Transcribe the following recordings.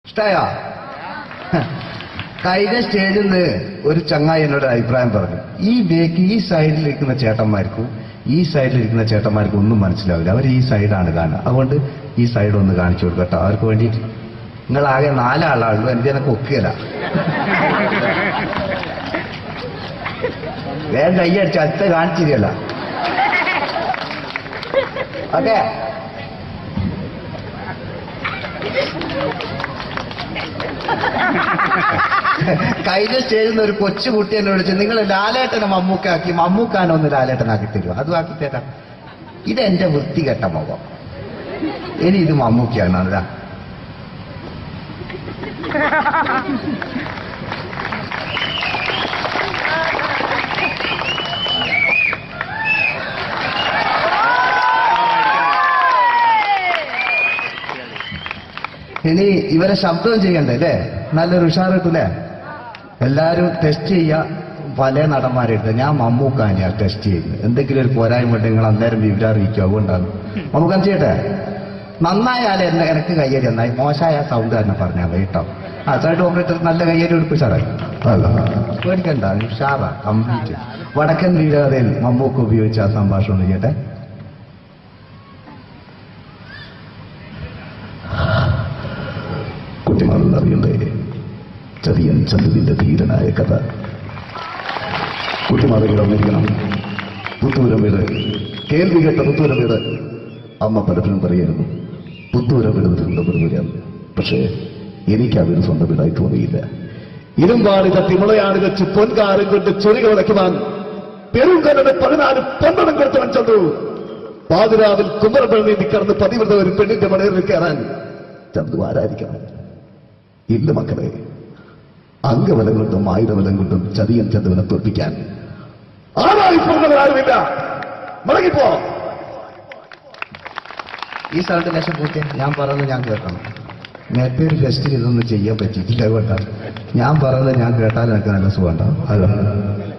ഇഷ്ടായോ? കഴിഞ്ഞ സ്റ്റേജിൽ നിന്ന് ഒരു ചങ്ങായി എന്നോട് അഭിപ്രായം പറഞ്ഞു, ഈ സൈഡിലിരിക്കുന്ന ചേട്ടന്മാർക്കും ഈ സൈഡിലിരിക്കുന്ന ചേട്ടന്മാർക്കും ഒന്നും മനസ്സിലാവില്ല, അവർ ഈ സൈഡാണ് കാണുക, അതുകൊണ്ട് ഈ സൈഡ് ഒന്ന് കാണിച്ചു കൊടുക്കട്ടോ അവർക്ക് വേണ്ടിയിട്ട്. നിങ്ങളാകെ 4 ആളാണല്ലോ, എന്റെ എനക്ക് ഒക്കുകയല്ല. വേഗം കയ്യടിച്ച് അടുത്ത കാണിച്ചിരിക്കല്ല. ഓക്കെ, കഴിഞ്ഞ സ്റ്റേജിൽ നിന്ന് ഒരു കൊച്ചുകുട്ടി എന്നെ വിളിച്ചു, നിങ്ങൾ ലാലേട്ടനെ മമ്മൂക്കാക്കി മമ്മൂക്കാനൊന്ന് ലാലേട്ടനാക്കി തരുമോ? അതും ആക്കി തരാം. ഇതെന്റെ വൃത്തികെട്ട മുഖം, ഇനി ഇത് മമ്മൂക്കയാണ്. അതാ ഇനി ഇവരെ ശബ്ദം ചെയ്യണ്ടേ അല്ലേ? നല്ലൊരു ഉഷാർ കിട്ടൂലേ? എല്ലാരും ടെസ്റ്റ് ചെയ്യാ, പല നടന്മാരെടുത്ത്. ഞാൻ മമ്മൂക്കാനെയാ ടെസ്റ്റ് ചെയ്യുന്നത്. എന്തെങ്കിലും ഒരു പോരായ്മ ഉണ്ടെങ്കിൽ നിങ്ങൾ അന്നേരം വിവരം അറിയിക്കും, അതുകൊണ്ടാണ്. മമ്മൂക്കാൻ ചെയ്യട്ടെ? നന്നായാലേ എനിക്ക് കയ്യേരി നന്നായി, മോശമായ സൗണ്ട് തന്നെ പറഞ്ഞാൽ മതി കേട്ടോ. സൈഡ് ഓപ്പറേറ്റർ നല്ല കയ്യേരി എടുക്കും സാറേ, പേടിക്കണ്ട, ഉഷാറാ കംപ്ലീറ്റ്. വടക്കൻ വീരകഥയിൽ മമ്മൂക്ക് ഉപയോഗിച്ച ആ സംഭാഷണം ചെയ്യട്ടെ. കുട്ടിമാരെന്നറിയണ്ടേ ചതിയൻ ചന്തുവിന്റെ ധീരനായ കഥ. കുട്ടിമാറുകൾ അറിഞ്ഞിരിക്കണം. പുത്തൂരം വീട്, കേൾവി കേട്ട പുത്തൂരം വീട്. അമ്മ പലപ്പോഴും പറയായിരുന്നു, പുത്തൂരം വീട് തിരുവനന്തപുരം. പക്ഷേ എനിക്ക് ആ വീട് സ്വന്തം വീടായി തോന്നിയില്ല. ഇരുമ്പാണിത തിമുളയാണ് വെച്ച് പൊൻകാരം കൊണ്ട് ചൊരികൾ വയ്ക്കുവാൻ പെരുങ്കരുടെ 14 പൊന്നണം കൊടുത്തവൻ ചന്തു. പാതിരാവിൽ കുമരപ്പഴ നീന്തി കടന്ന് പതിവ്രത ഒരു പെണ്ണിന്റെ മണയിൽ കയറാൻ ചന്തു ആരായിരിക്കണം? ഇല്ല മക്കളെ, അംഗബലം കൊണ്ടും ആയുധബലം കൊണ്ടും ചതിയൻ ചന്തുവിനെ തോൽപ്പിക്കാൻ ആരായി ആരുമില്ല. മടങ്ങിപ്പോ. ഈ സൗണ്ട് ലക്ഷം പൂക്കെ ഞാൻ പറയുന്നത് ഞാൻ കേൾക്കണം. നേരത്തെ ഒരു ഫെസ്റ്റിൽ ഇതൊന്നും ചെയ്യാൻ പറ്റിയിട്ടില്ല, കേട്ടാൽ ഞാൻ പറയുന്നത് ഞാൻ കേട്ടാൽ എനിക്ക് നല്ല സുഖം ഉണ്ടാവും. അല്ലോ,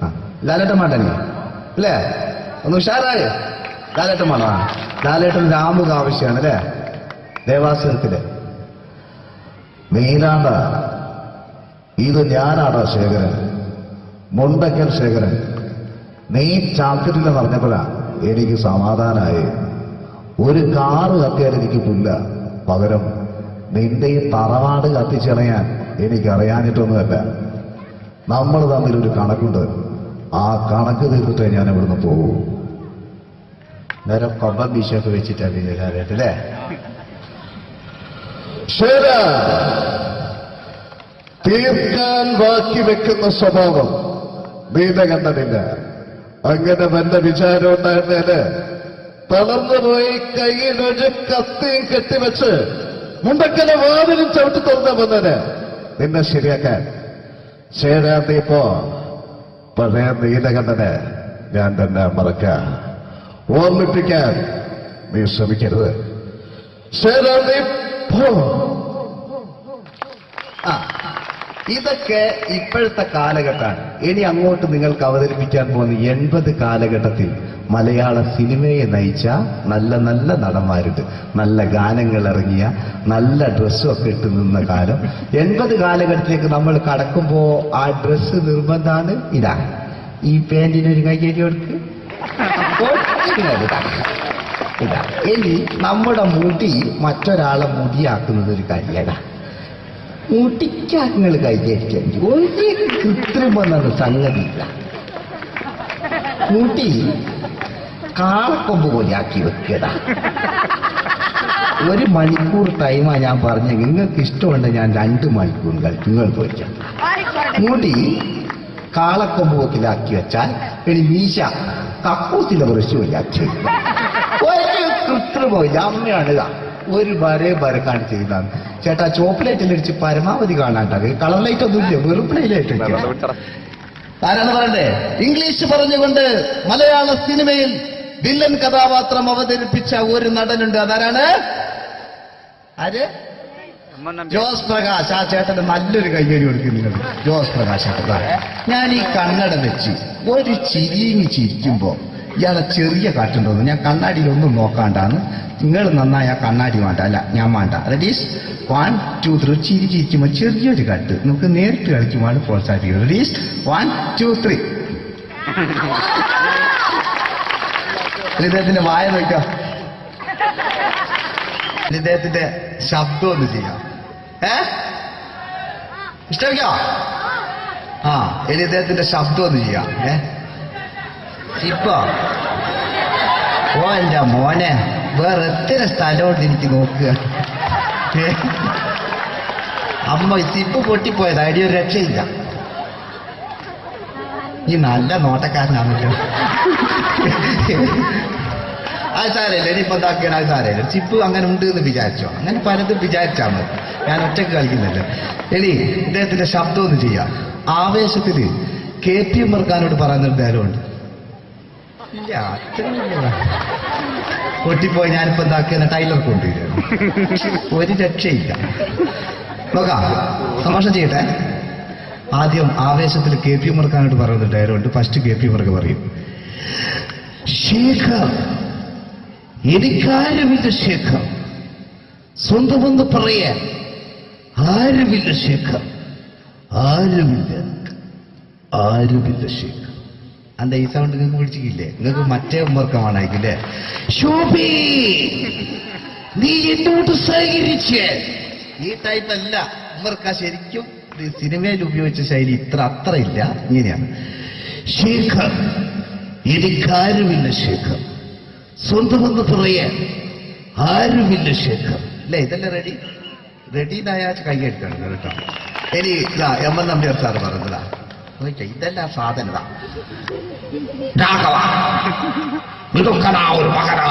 ആ ലാലേട്ടൻ മാട്ടനെ അല്ലേ? ഒന്ന് ഉഷാറായ ലാലേട്ടൻ മാണോ? ലാലേട്ടൻ രാമുക ആവശ്യമാണ് അല്ലേ? ദേവാസുരത്തില് നീനാണ്ട ഇത് ഞാനാടാ ശേഖരൻ, മുണ്ടക്കൽ ശേഖരൻ. നീ ചാത്തിട്ടില്ല പറഞ്ഞപ്പോഴാ എനിക്ക് സമാധാനമായി. ഒരു കാറ് കത്തിയാൽ എനിക്ക് പുല്ല, പകരം നിന്റെ ഈ തറവാട് കത്തിച്ചളയാൻ എനിക്കറിയാനിട്ടൊന്നുമല്ല. നമ്മൾ തമ്മിലൊരു കണക്കുണ്ട്, ആ കണക്ക് തീർത്തിട്ടേ ഞാൻ ഇവിടുന്ന് പോകൂ. നേരം കൊമ്പം ബിഷപ്പ് വെച്ചിട്ടല്ലേ ലാലേട്ടല്ലേ? ശരി, തീർക്കാൻ ബാക്കി വെക്കുന്ന സ്വഭാവം നീത കണ്ടതില്ല. അങ്ങനെ വല്ല വിചാരം ഉണ്ടായിരുന്നേല് തളർന്നുപോയി കയ്യിലൊരു കത്തിയും കെട്ടിവെച്ച് മുണ്ടക്കലെ വാതിലും ചവിട്ടി തുറന്ന വന്നേന് നിന്നെ ശരിയാക്കാൻ. ശേരാന്തിപ്പോ പഴയ നീലകണ്ഠനെ ഞാൻ തന്നെ മറക്കാൻ, ഓർമ്മിപ്പിക്കാൻ നീ ശ്രമിക്കരുത്. ശേരാന്തി ഇതൊക്കെ ഇപ്പോഴത്തെ കാലഘട്ടമാണ്. ഇനി അങ്ങോട്ട് നിങ്ങൾക്ക് അവതരിപ്പിക്കാൻ പോകുന്ന 80 കാലഘട്ടത്തിൽ മലയാള സിനിമയെ നയിച്ച നല്ല നല്ല നടന്മാരുണ്ട്. നല്ല ഗാനങ്ങൾ ഇറങ്ങിയ, നല്ല ഡ്രസ്സും ഒക്കെ ഇട്ട് നിന്ന കാലം. 80 കാലഘട്ടത്തിലേക്ക് നമ്മൾ കടക്കുമ്പോ ആ ഡ്രസ്സ് നിർബന്ധമാണ്. ഇതാ ഈ പാന്റിനൊരു കൈകേരി കൊടുക്ക്, ഇതാ. ഇനി നമ്മുടെ മുടി മറ്റൊരാളെ മുടിയാക്കുന്നത് ഒരു കാര്യമാണ്. മുടിക്കാങ്ങൾ കൈകരിക്കാൻ ഒരു കൃത്രിമെന്നത് സംഗതിയില്ല. മുടി കാളക്കൊമ്പ് പോലെ ആക്കി വെക്കടാ. 1 മണിക്കൂർ ടൈമാ ഞാൻ പറഞ്ഞ. നിങ്ങൾക്ക് ഇഷ്ടമുണ്ട് ഞാൻ 2 മണിക്കൂർ കളിക്കും, നിങ്ങൾക്ക് വയ്ക്കാം. മുടി കാളക്കൊമ്പ് പോക്കിലാക്കി വെച്ചാൽ ഇനി മീശ കക്കൂസിലെ ബ്രഷ് പോലെയാക്കി ഒരു കൃത്രിമില്ല. അമ്മയാണ് ഒരു വരക്കാണ് ചെയ്താണ്. ചേട്ടാ ചോക്ലേറ്റിൽ അടിച്ച് പരമാവധി കാണാണ്ടാകും. കളർ ലൈറ്റ് ഒന്നും ഇല്ല, വെറും പ്ലേ ലൈറ്റ്. ആരാണ് പറയണ്ടേ? ഇംഗ്ലീഷ് പറഞ്ഞുകൊണ്ട് മലയാള സിനിമയിൽ വില്ലൻ കഥാപാത്രം അവതരിപ്പിച്ച ഒരു നടനുണ്ട്. അതാരാണ്? ആര്? ജോസ് പ്രകാശ്. ആ ചേട്ടന് നല്ലൊരു കയ്യടി കൊടുക്കുന്നുണ്ട്. ജോസ് പ്രകാശ്. ഞാൻ ഈ കണ്ണട വെച്ച് ഒരു ചിരിങ്ങി ചിരിക്കുമ്പോ ഇയാളെ ചെറിയ കാറ്റുണ്ടോന്ന് ഞാൻ കണ്ണാടിയിലൊന്നും നോക്കാണ്ടാന്ന്. നിങ്ങൾ നന്നായി ആ കണ്ണാടി വേണ്ട, അല്ല ഞാൻ വേണ്ട. റെഡീസ് 1 2 3. ചിരി ചിരിക്കുമ്പോൾ ചെറിയൊരു കട്ട് നമുക്ക് നേരിട്ട് കളിക്കുമ്പോൾ പ്രോത്സാഹിപ്പിക്കും. റെഡീസ് 1 2 3. ഇദ്ദേഹത്തിന്റെ വായ നോക്കാം, ഇദ്ദേഹത്തിന്റെ ശബ്ദം ഒന്ന് ചെയ്യാം. ഇഷ്ടമില്ലോ? ആ, ഇനി ഇദ്ദേഹത്തിന്റെ ശബ്ദം ഒന്ന് ചെയ്യാം. ഇപ്പൊ ഓ എന്റെ മോനെ വേറെ എത്ര സ്ഥലമുണ്ട് എനിക്ക് നോക്കുക. അമ്മ സിപ്പ് പൊട്ടിപ്പോയത് അടിയൊരു രക്ഷയില്ല. ഈ നല്ല നോട്ടക്കാരനാണല്ലോ. അത് സാരമില്ല, ഇനിയിപ്പോ എന്താക്കിയാണ് അത് സാരമില്ല. ചിപ്പ് അങ്ങനെ ഉണ്ട് എന്ന് വിചാരിച്ചോ, അങ്ങനെ പലതും വിചാരിച്ചാൽ മതി. ഞാൻ ഒറ്റയ്ക്ക് കളിക്കുന്നില്ല. ഇനി ഇദ്ദേഹത്തിന്റെ ശബ്ദം ഒന്ന് ചെയ്യാം. ആവേശത്തില് KP ഉമ്മർഖാനോട് പറയുന്ന ഡയലോഗുണ്ട്. ഇല്ല, അത്രയില്ല. പൊട്ടിപ്പോയി ഞാനിപ്പോ എന്താക്കിയ ടൈലർ കൊണ്ടുവരും. ഒരു രക്ഷയില്ല. നോക്കാം, തമാശ ചെയ്യട്ടെ. ആദ്യം ആവേശത്തിൽ KP ഉമ്മർഖാനോട് പറയുന്ന ഡയലോഗുണ്ട്. ഫസ്റ്റ് KP ഉമ്മർക്ക് പറയും, ശേഖർ എനിക്കാരുമില്ല ശേഖർ, സ്വന്തമെന്ന് പറയാൻ ആരുമില്ല ശേഖർ, ആരുമില്ല ശേഖർ. അന്ത ഈ സൗണ്ട് നിങ്ങൾക്ക് പിടിച്ചില്ലേ? നിങ്ങൾക്ക് മറ്റേ ഉമ്മർക്കമാണായിക്കില്ലേ? ശോഭി നീ എന്നോട് സഹകരിച്ച്. ഈ ടൈപ്പ് അല്ല ഉമ്മർക്ക. ശരിക്കും സിനിമയിൽ ഉപയോഗിച്ച ശൈലി അത്ര ഇല്ല. ഇങ്ങനെയാണ്, ശേഖർ എനിക്കാരുമില്ല ശേഖർ, സ്വന്തമെന്ന് പറയാൻ ആരുമില്ല ശേഖർ. അല്ലേ? ഇതല്ലേ റെഡി? റെഡിന്നായാ കൈയെടുക്കണം കേട്ടോ. ഇനി ഇതാ എം എൻ നമ്പ്യാർ സാറ് പറഞ്ഞതാ, ഇതെല്ലാം സാധനതാ. രാഘവ മിടുക്കനാ ഒരു മകന,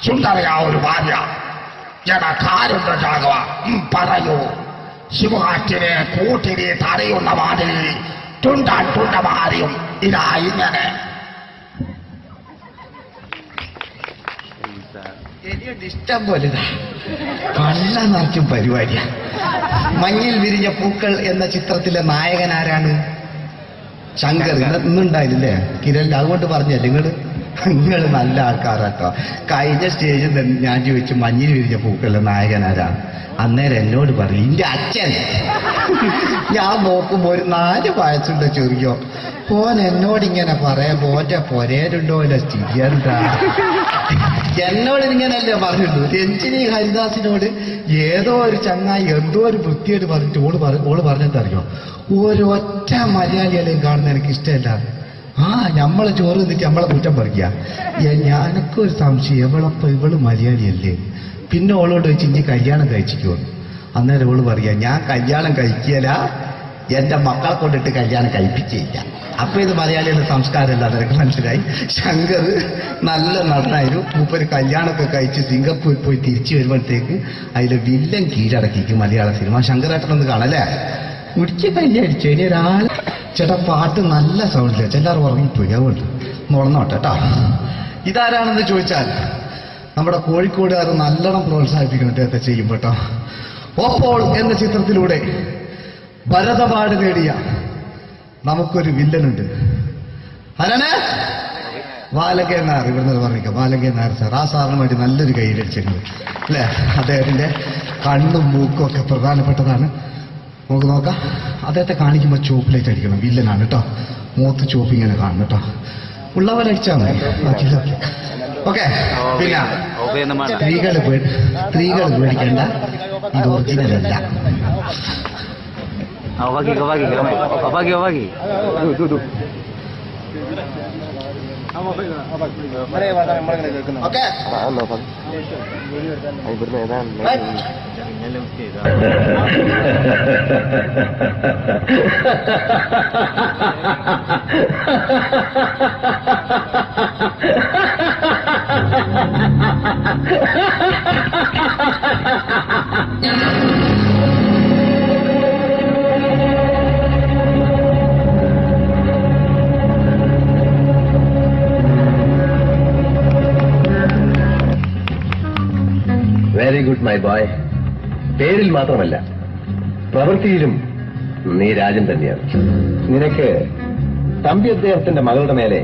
സുന്ദരയാ ഒരു ഭാര്യ, ജനക്കാരുണ്ട് രാഘവ. പറയൂ, ശിവകാറ്റിനെ കൂട്ടിനെ തടയുന്ന മാതിരി തുണ്ടമാരിയും ഇതാ ഇങ്ങനെ. ഇഷ്ടം പോലെ കള്ള നാറ്റും പരിപാടിയാ. മഞ്ഞിൽ വിരിഞ്ഞ പൂക്കൾ എന്ന ചിത്രത്തിലെ നായകൻ ആരാണ്? ശങ്കർ. ഇന്നുണ്ടായില്ലേ കിരൺ? അതുകൊണ്ട് പറഞ്ഞല്ലേ നിങ്ങൾ നല്ല ആൾക്കാരാട്ടോ. കഴിഞ്ഞ സ്റ്റേജിൽ ഞാൻ ചോദിച്ചു മഞ്ഞിൽ വിരിഞ്ഞ പൂക്കളുടെ നായകൻ ആരാ? അന്നേരം എന്നോട് പറയും എന്റെ അച്ഛൻ. ഞാൻ നോക്കുമ്പോ ഒരു 4 വയസ്സുണ്ട് ചെറിയോ. പോൻ എന്നോടിങ്ങനെ പറയാൻ പോന്റെ പൊരേരുണ്ടോ ഇല്ല സ്ഥിതിയാണ്ടാ. എന്നോട് ഇങ്ങനല്ലേ പറഞ്ഞിട്ടു. രഞ്ജിനി ഹരിദാസിനോട് ഏതോ ഒരു ചങ്ങായി എന്തോ ഒരു വൃത്തിയായിട്ട് പറഞ്ഞിട്ട് ഓള് പറഞ്ഞിട്ടറിയോ, ഒരൊറ്റ മലയാളികളെയും കാണുന്ന എനിക്ക് ഇഷ്ടമല്ല. നമ്മളെ ചോറ് നിന്നിട്ട് നമ്മളെ കുറ്റം പറിക്കുക. ഞാനൊക്കൊരു സംശയം, ഇവള് മലയാളിയല്ലേ? പിന്നെ ഓളോട് വെച്ച് ഇനി കല്യാണം കഴിച്ചിക്കോ? അന്നേരം ഓള് പറയാ, ഞാൻ കല്യാണം കഴിക്കല, എന്റെ മക്കളെ കൊണ്ടിട്ട് കല്യാണം കഴിപ്പിച്ചില്ല. അപ്പൊ ഇത് മലയാളിയുടെ സംസ്കാരമല്ല. അതെനിക്ക് മനസ്സിലായി. ശങ്കർ നല്ല നടനായിരുന്നു. മൂപ്പര് കല്യാണമൊക്കെ കഴിച്ച് സിംഗപ്പൂരിൽ പോയി തിരിച്ചു വരുമ്പോഴത്തേക്ക് അതിലെ വില്ലൻ കീഴടക്കിക്കും മലയാള സിനിമ. ശങ്കരേട്ടനൊന്ന് കാണല്ലേ? മുടിച്ച് കല്യാണിച്ചു. ഇനി ഒരാൾ ചേട്ടാ പാട്ട് നല്ല സൗണ്ടില്ല, എല്ലാവരും ഉറങ്ങിപ്പോയി, അതുകൊണ്ട് നുണന്നോട്ടെ കേട്ടോ. ഇതാരാണെന്ന് ചോദിച്ചാൽ നമ്മുടെ കോഴിക്കോടുകാർ നല്ലോണം പ്രോത്സാഹിപ്പിക്കണം ഇദ്ദേഹത്തെ ചെയ്യുമ്പോ കേട്ടോ. ഓപ്പോൾ എന്ന ചിത്രത്തിലൂടെ ഭരത് അവാർഡ് നേടിയ നമുക്കൊരു വില്ലനുണ്ട്. ആരാണ്? ബാലകൻ നായർ. ഇവിടുന്ന് പറഞ്ഞിരിക്കാം, ബാലകൻ നായർ സാർ. ആ സാറിന് വേണ്ടി നല്ലൊരു കയ്യിലടിച്ചിട്ടുണ്ട് അല്ലേ? അദ്ദേഹത്തിന്റെ കണ്ണും മൂക്കും ഒക്കെ പ്രധാനപ്പെട്ടതാണ്. നമുക്ക് നോക്കാം. അദ്ദേഹത്തെ കാണിക്കുമ്പോൾ ചോപ്പ് ലൈറ്റ് അടിക്കണം. വില്ലനാണ് കേട്ടോ. മൂത്ത് ചോപ്പ് ഇങ്ങനെ കാണണം കേട്ടോ. ഉള്ളവരടിച്ചാൽ മതി. ഓക്കെ. പിന്നെ സ്ത്രീകൾ പേടിക്കേണ്ട, ഇത് ഒറിജിനലല്ല. Very good my boy. പേരിൽ മാത്രമല്ല പ്രവൃത്തിയിലും നീ രാജൻ തന്നെയാണ്. നിനക്ക് തമ്പി അദ്ദേഹത്തിന്റെ മകളുടെ മേലെ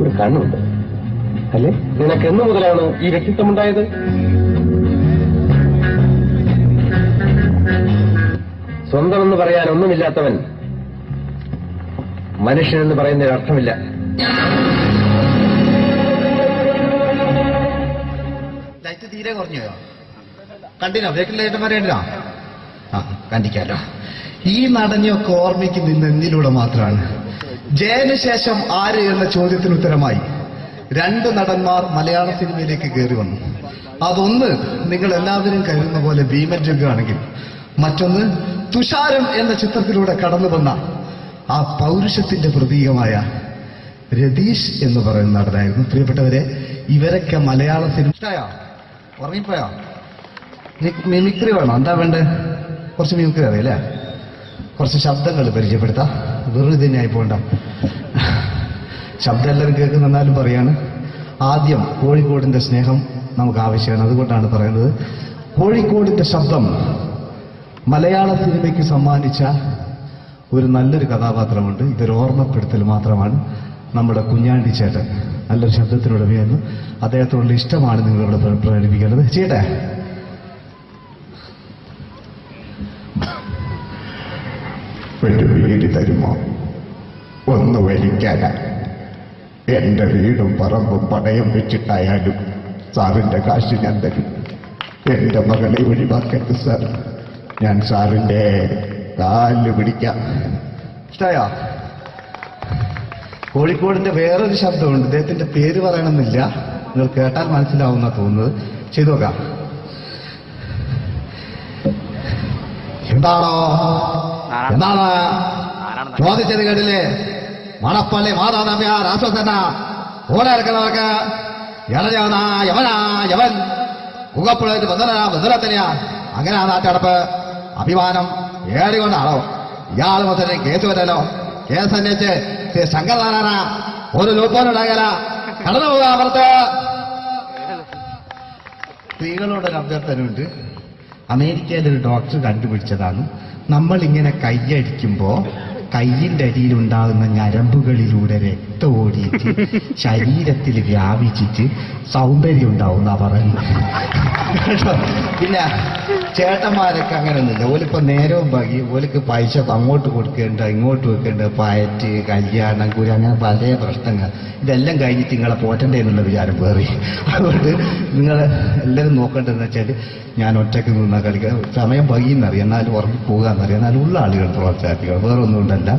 ഒരു കണ്ണുണ്ട് അല്ലേ? നിനക്ക് എന്നു മുതലാണ് ഈ വ്യക്തിത്വമുണ്ടായത്? സ്വന്തമെന്ന് പറയാൻ ഒന്നുമില്ലാത്തവൻ മനുഷ്യനെന്ന് പറയുന്നതിന് അർത്ഥമില്ല. ലൈറ്റ് തീരെ കുറഞ്ഞോ? കണ്ടിനോ? ബ്രേക്കിൽ ലൈറ്റന്മാരെ കണ്ടിനോ? ആ, കണ്ടിക്കാലോ. ഈ നടനെയൊക്കെ ഓർമ്മിക്കുന്ന എന്തിലൂടെ മാത്രമാണ്? ജയന് ശേഷം ആര് എന്ന ചോദ്യത്തിന് ഉത്തരമായി 2 നടന്മാർ മലയാള സിനിമയിലേക്ക് കയറി വന്നു. അതൊന്ന് നിങ്ങൾ എല്ലാവരും കരുതുന്ന പോലെ ഭീമൻ ജഗ്ഗാണെങ്കിൽ, മറ്റൊന്ന് തുഷാരം എന്ന ചിത്രത്തിലൂടെ കടന്നു വന്ന ആ പൗരുഷത്തിന്റെ പ്രതീകമായ രതീഷ് എന്ന് പറയുന്ന നടനായിരുന്നു. പ്രിയപ്പെട്ടവരെ, ഇവരൊക്കെ മലയാള സിനിമ ഇഷ്ടമായോ? ഉറങ്ങിപ്പോയോ? മിമിക്രി വേണോ? എന്താ വേണ്ടേ? കുറച്ച് മിമിക്രി അറിയില്ലേ? കുറച്ച് ശബ്ദങ്ങൾ പരിചയപ്പെടുത്താം. വെറുതെ തന്നെയായി പോകണ്ട. ശബ്ദം എല്ലാവരും കേൾക്കുന്നെന്നാലും പറയാണ്. ആദ്യം കോഴിക്കോടിന്റെ സ്നേഹം നമുക്ക് ആവശ്യമാണ്. അതുകൊണ്ടാണ് പറയുന്നത്. കോഴിക്കോടിന്റെ ശബ്ദം മലയാള സിനിമയ്ക്ക് സമ്മാനിച്ച ഒരു നല്ലൊരു കഥാപാത്രമുണ്ട്. ഇതൊരു ഓർമ്മപ്പെടുത്തൽ മാത്രമാണ്. നമ്മുടെ കുഞ്ഞാണ്ടി ചേട്ടൻ നല്ലൊരു ശബ്ദത്തിനുടമയായിരുന്നു. അദ്ദേഹത്തോടുള്ള ഇഷ്ടമാണ് നിങ്ങളിവിടെ പ്രകടിപ്പിക്കേണ്ടത്. ചെയ്യട്ടെ. ഒരു വീട് തരുമോ? ഒന്ന് വലിക്കാനാ. എന്റെ വീടും പറമ്പും പണയം വെച്ചിട്ടായാലും സാറിന്റെ കാശ് ഞാൻ തരും. എന്റെ മകളെ ഒഴിവാക്കരുത് സാർ. ഞാൻ സാറിന്റെ കാല് പിടിക്കാം. ഇഷ്ടമായോ? കോഴിക്കോടിന്റെ വേറൊരു ശബ്ദമുണ്ട്. അദ്ദേഹത്തിന്റെ പേര് പറയണമെന്നില്ല, നിങ്ങൾ കേട്ടാൽ മനസ്സിലാവുന്ന തോന്നുന്നത്. ചെയ്തു നോക്കാം. എന്താണോ എന്താണ് ചോദിച്ചത് കേട്ടില്ലേ? മണപ്പള്ളി മാതാനമ്യാർ ആശ്വസന ഓടെ എടുക്കുന്നവർക്ക് ഇളയവനാ യവനാ യവൻ മുഖപ്പുഴത്ത് ബദലത്തനെയാ. അങ്ങനെ ആ നാട്ടടപ്പ് അഭിമാനം ഏറികൊണ്ടാണോ? ഇയാൾ മുതലേ കേസ് വരല്ലോ. കേസ് അന്വേഷിച്ച് ശങ്കരനാരായണ ഒരു ലൂപ്പോനുണ്ടാകല കടന്നു പോകാൻ അപ്പുറത്ത്. സ്ത്രീകളോടൊരു അഭ്യർത്ഥനയുണ്ട്. അമേരിക്കയിലെ ഒരു ഡോക്ടർ കണ്ടുപിടിച്ചതാണ്. നമ്മളിങ്ങനെ കൈയടിക്കുമ്പോ കയ്യിന്റെ അടിയിലുണ്ടാകുന്ന ഞരമ്പുകളിലൂടെ രക്തം ഓടിയിട്ട് ശരീരത്തിൽ വ്യാപിച്ചിട്ട് സൗന്ദര്യം ഉണ്ടാവും എന്നാ പറയുന്നത്. പിന്നെ ചേട്ടന്മാരൊക്കെ അങ്ങനെയൊന്നുമില്ല. ഓലിപ്പോ നേരവും ബാക്കി ഓലിക്ക് പൈസ അങ്ങോട്ട് കൊടുക്കേണ്ട ഇങ്ങോട്ട് വെക്കേണ്ട, പയറ്റ് കല്യാണം കുരി അങ്ങനെ പല പ്രശ്നങ്ങൾ. ഇതെല്ലാം കഴിഞ്ഞിട്ട് നിങ്ങളെ പോറ്റണ്ടേ എന്നുള്ള വിചാരം വേറെ. അതുകൊണ്ട് നിങ്ങൾ എല്ലാവരും നോക്കേണ്ടതെന്ന് വെച്ചാൽ ഞാൻ ഒറ്റയ്ക്ക് നിന്നാ കളിക്കുക. സമയം വൈകുന്നറിയാം, എന്നാലും ഉറങ്ങി പോകാന്നറിയാം, എന്നാലും ഉള്ള ആളുകൾ പ്രോത്സാഹിപ്പിക്കുക. വേറെ ഒന്നും ഉണ്ടല്ല,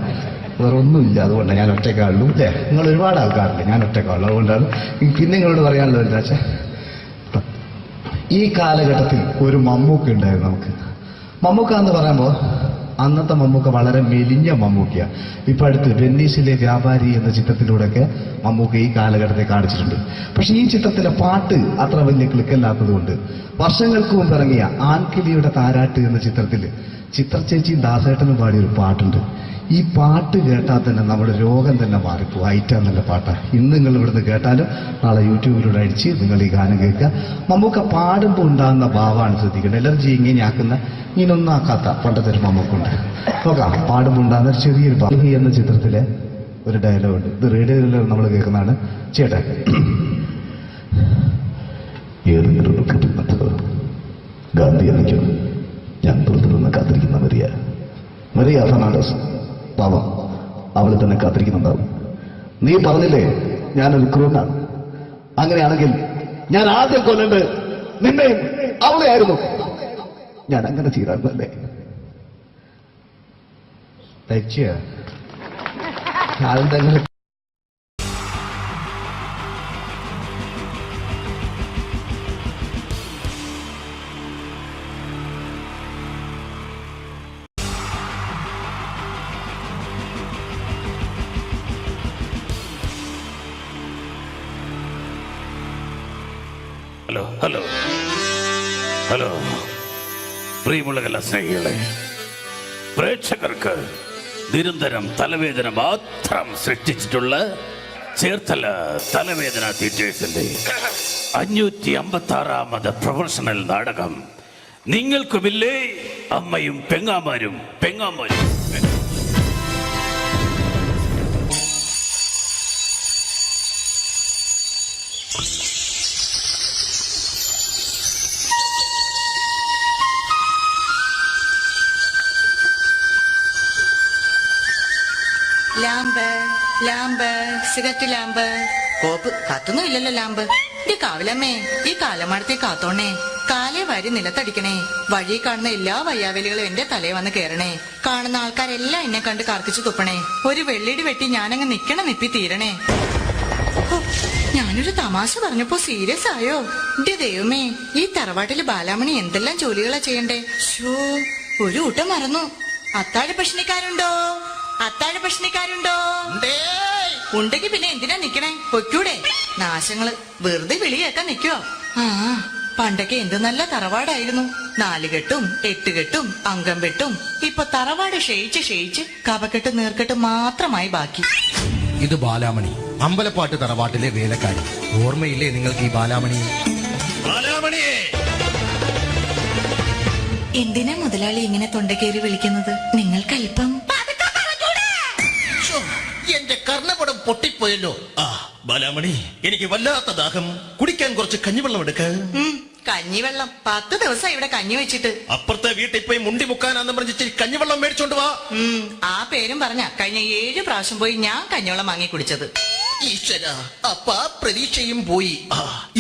വേറെ ഒന്നുമില്ല. അതുകൊണ്ടാണ് ഞാൻ ഒറ്റക്കാളുള്ളൂ. അല്ലേ? നിങ്ങൾ ഒരുപാട് ആൾക്കാരില്ല, ഞാൻ ഒറ്റക്കാളുള്ളൂ. അതുകൊണ്ടാണ്. പിന്നെ നിങ്ങളോട് പറയാനുള്ളത് എന്താ വെച്ചാൽ, ഈ കാലഘട്ടത്തിൽ ഒരു മമ്മൂക്ക ഉണ്ടായിരുന്നു നമുക്ക്. മമ്മൂക്ക എന്ന് പറയുമ്പോൾ അന്നത്തെ മമ്മൂക്ക വളരെ മെലിഞ്ഞ മമ്മൂക്കയാണ്. ഇപ്പൊ അടുത്ത് വെന്നീസിലെ വ്യാപാരി എന്ന ചിത്രത്തിലൂടെയൊക്കെ മമ്മൂക്ക ഈ കാലഘട്ടത്തെ കാണിച്ചിട്ടുണ്ട്. പക്ഷെ ഈ ചിത്രത്തിലെ പാട്ട് അത്ര വലിയ ക്ലിക്കല്ലാത്തത് കൊണ്ട് വർഷങ്ങൾക്ക് മുമ്പ് ഇറങ്ങിയ ആൺകിളിയുടെ താരാട്ട് എന്ന ചിത്രത്തിൽ ചിത്രചേച്ചിയും ദാസേട്ടനും പാടിയൊരു പാട്ടുണ്ട്. ഈ പാട്ട് കേട്ടാൽ തന്നെ നമ്മുടെ രോഗം തന്നെ മാറിപ്പോകും. ഐറ്റാന്നല്ല പാട്ടാണ്. ഇന്ന് നിങ്ങൾ ഇവിടുന്ന് കേട്ടാലും നാളെ യൂട്യൂബിലൂടെ അടിച്ച് നിങ്ങൾ ഈ ഗാനം കേൾക്കുക. മമ്മൂക്ക പാടുമ്പോൾ ഉണ്ടാകുന്ന ഭാവമാണ് ശ്രദ്ധിക്കേണ്ടത്. എലർജി ഇങ്ങനെ ആക്കുന്ന ഇങ്ങനൊന്നും ആക്കാത്ത പണ്ടത്തെ ഒരു മമ്മൂക്കുണ്ട്. നോക്കാം. പാടുമ്പോൾ ഉണ്ടാകുന്ന ചെറിയൊരു ഭാവി എന്ന ചിത്രത്തിലെ ഒരു ഡയലോഗുണ്ട്. ഇത് റേഡിയോയിൽ നമ്മൾ കേൾക്കുന്നതാണ്. ചേട്ടാ, ഏതെങ്കിലും കിട്ടുന്നത് ഗാന്ധി എനിക്കും ഞാൻ പുറത്തുനിന്ന് കാത്തിരിക്കുന്ന മരിയ ഫെർണാണ്ടസ് പാവം, അവളെ തന്നെ കാത്തിരിക്കുന്നുണ്ടാവും. നീ പറഞ്ഞില്ലേ ഞാനൊരു ക്രൂരനാണ്. അങ്ങനെയാണെങ്കിൽ ഞാൻ ആദ്യം കൊല്ലേണ്ടത് നിന്നെയും അവളെ ആയിരുന്നു. ഞാൻ അങ്ങനെ ചെയ്തായിരുന്നല്ലേ? അതെന്തെങ്കിലും ഹലോ ഹലോ ഹലോ പ്രിയമുള്ള കലാ സ്നേഹികളെ, പ്രേക്ഷകർക്ക് നിരന്തരം തലവേദന മാത്രം സൃഷ്ടിച്ചിട്ടുള്ള ചേർത്തല തലവേദന തിയേറ്റേഴ്സിന്റെ 556ാമത് പ്രൊഫഷണൽ നാടകം നിങ്ങൾക്കുമില്ലേ അമ്മയും പെങ്ങാമാരും. ലാമ്പ് ലാമ്പ് സിഗരറ്റ് ലാമ്പ് കോപ്പ് കത്തുന്നും ഇല്ലല്ലോ ലാമ്പ്. ഈ കാവിലമ്മേ, ഈ കാലമാടത്തെ കാത്തോണേ, കാലേ വാരി നിലത്തടിക്കണേ, വഴി കാണുന്ന എല്ലാ വയ്യാവലികളും എന്റെ തലയെ വന്ന് കേറണേ, കാണുന്ന ആൾക്കാരെല്ലാം എന്നെ കണ്ട് കർക്കിച്ചു തുപ്പണേ, ഒരു വെള്ളിടി വെട്ടി ഞാനങ്ങ് നിക്കണ നിപ്പി തീരണേ. ഹോ, ഞാനൊരു തമാശ പറഞ്ഞപ്പോ സീരിയസ് ആയോ? എന്റെ ദൈവമേ, ഈ തറവാട്ടില് ബാലാമണി എന്തെല്ലാം ജോലികളാ ചെയ്യണ്ടേ. ഷോ, ഒരു ഊട്ടം മറന്നു. അത്താഴ ഭക്ഷണിക്കാരുണ്ടോ? അത്താഴ ഭക്ഷണിക്കാരുണ്ടോ? ഉണ്ടെങ്കി പിന്നെ എന്തിനാ നിക്കണേ? പൊയ്ക്കൂടെ? നാശങ്ങള് വെറുതെ വിളിയേക്കാൻ നിക്കോ? ആ, പണ്ടൊക്കെ എന്ത് നല്ല തറവാടായിരുന്നു. 4 കെട്ടും 8 കെട്ടും അംഗം വെട്ടും. ഇപ്പൊ തറവാട് ക്ഷയിച്ച് കപക്കെട്ടും നീർക്കെട്ടും മാത്രമായി ബാക്കി. ഇത് ബാലാമണി, അമ്പലപ്പാട്ട് തറവാട്ടിലെ വേലക്കാരി. ഓർമ്മയില്ലേ നിങ്ങൾക്ക് ഈ ബാലാമണി? എന്തിനാ മുതലാളി ഇങ്ങനെ തൊണ്ടക്കേറി വിളിക്കുന്നത്? നിങ്ങൾക്കല്പം എന്റെ കർണപടം പൊട്ടിപ്പോയല്ലോ. ആ ബാലാമണി, എനിക്ക് വല്ലാത്ത ദാഹം. കുടിക്കാൻ കുറച്ച് കഞ്ഞിവെള്ളം എടുക്ക. കഞ്ഞിവെള്ളം 10 ദിവസം ഇവിടെ കഞ്ഞി വെച്ചിട്ട്. അപ്പുറത്തെ വീട്ടിൽ പോയി മുണ്ടി മുക്കാനാന്ന് പറഞ്ഞിട്ട് കഞ്ഞിവെള്ളം മേടിച്ചോണ്ട് വാ. ആ പേരും പറഞ്ഞ കഴിഞ്ഞ 7 പ്രാവശ്യം പോയി ഞാൻ കഞ്ഞിവെള്ളം വാങ്ങി കുടിച്ചത്. ഈശ്വര, അപ്പ പ്രതീക്ഷയും പോയി.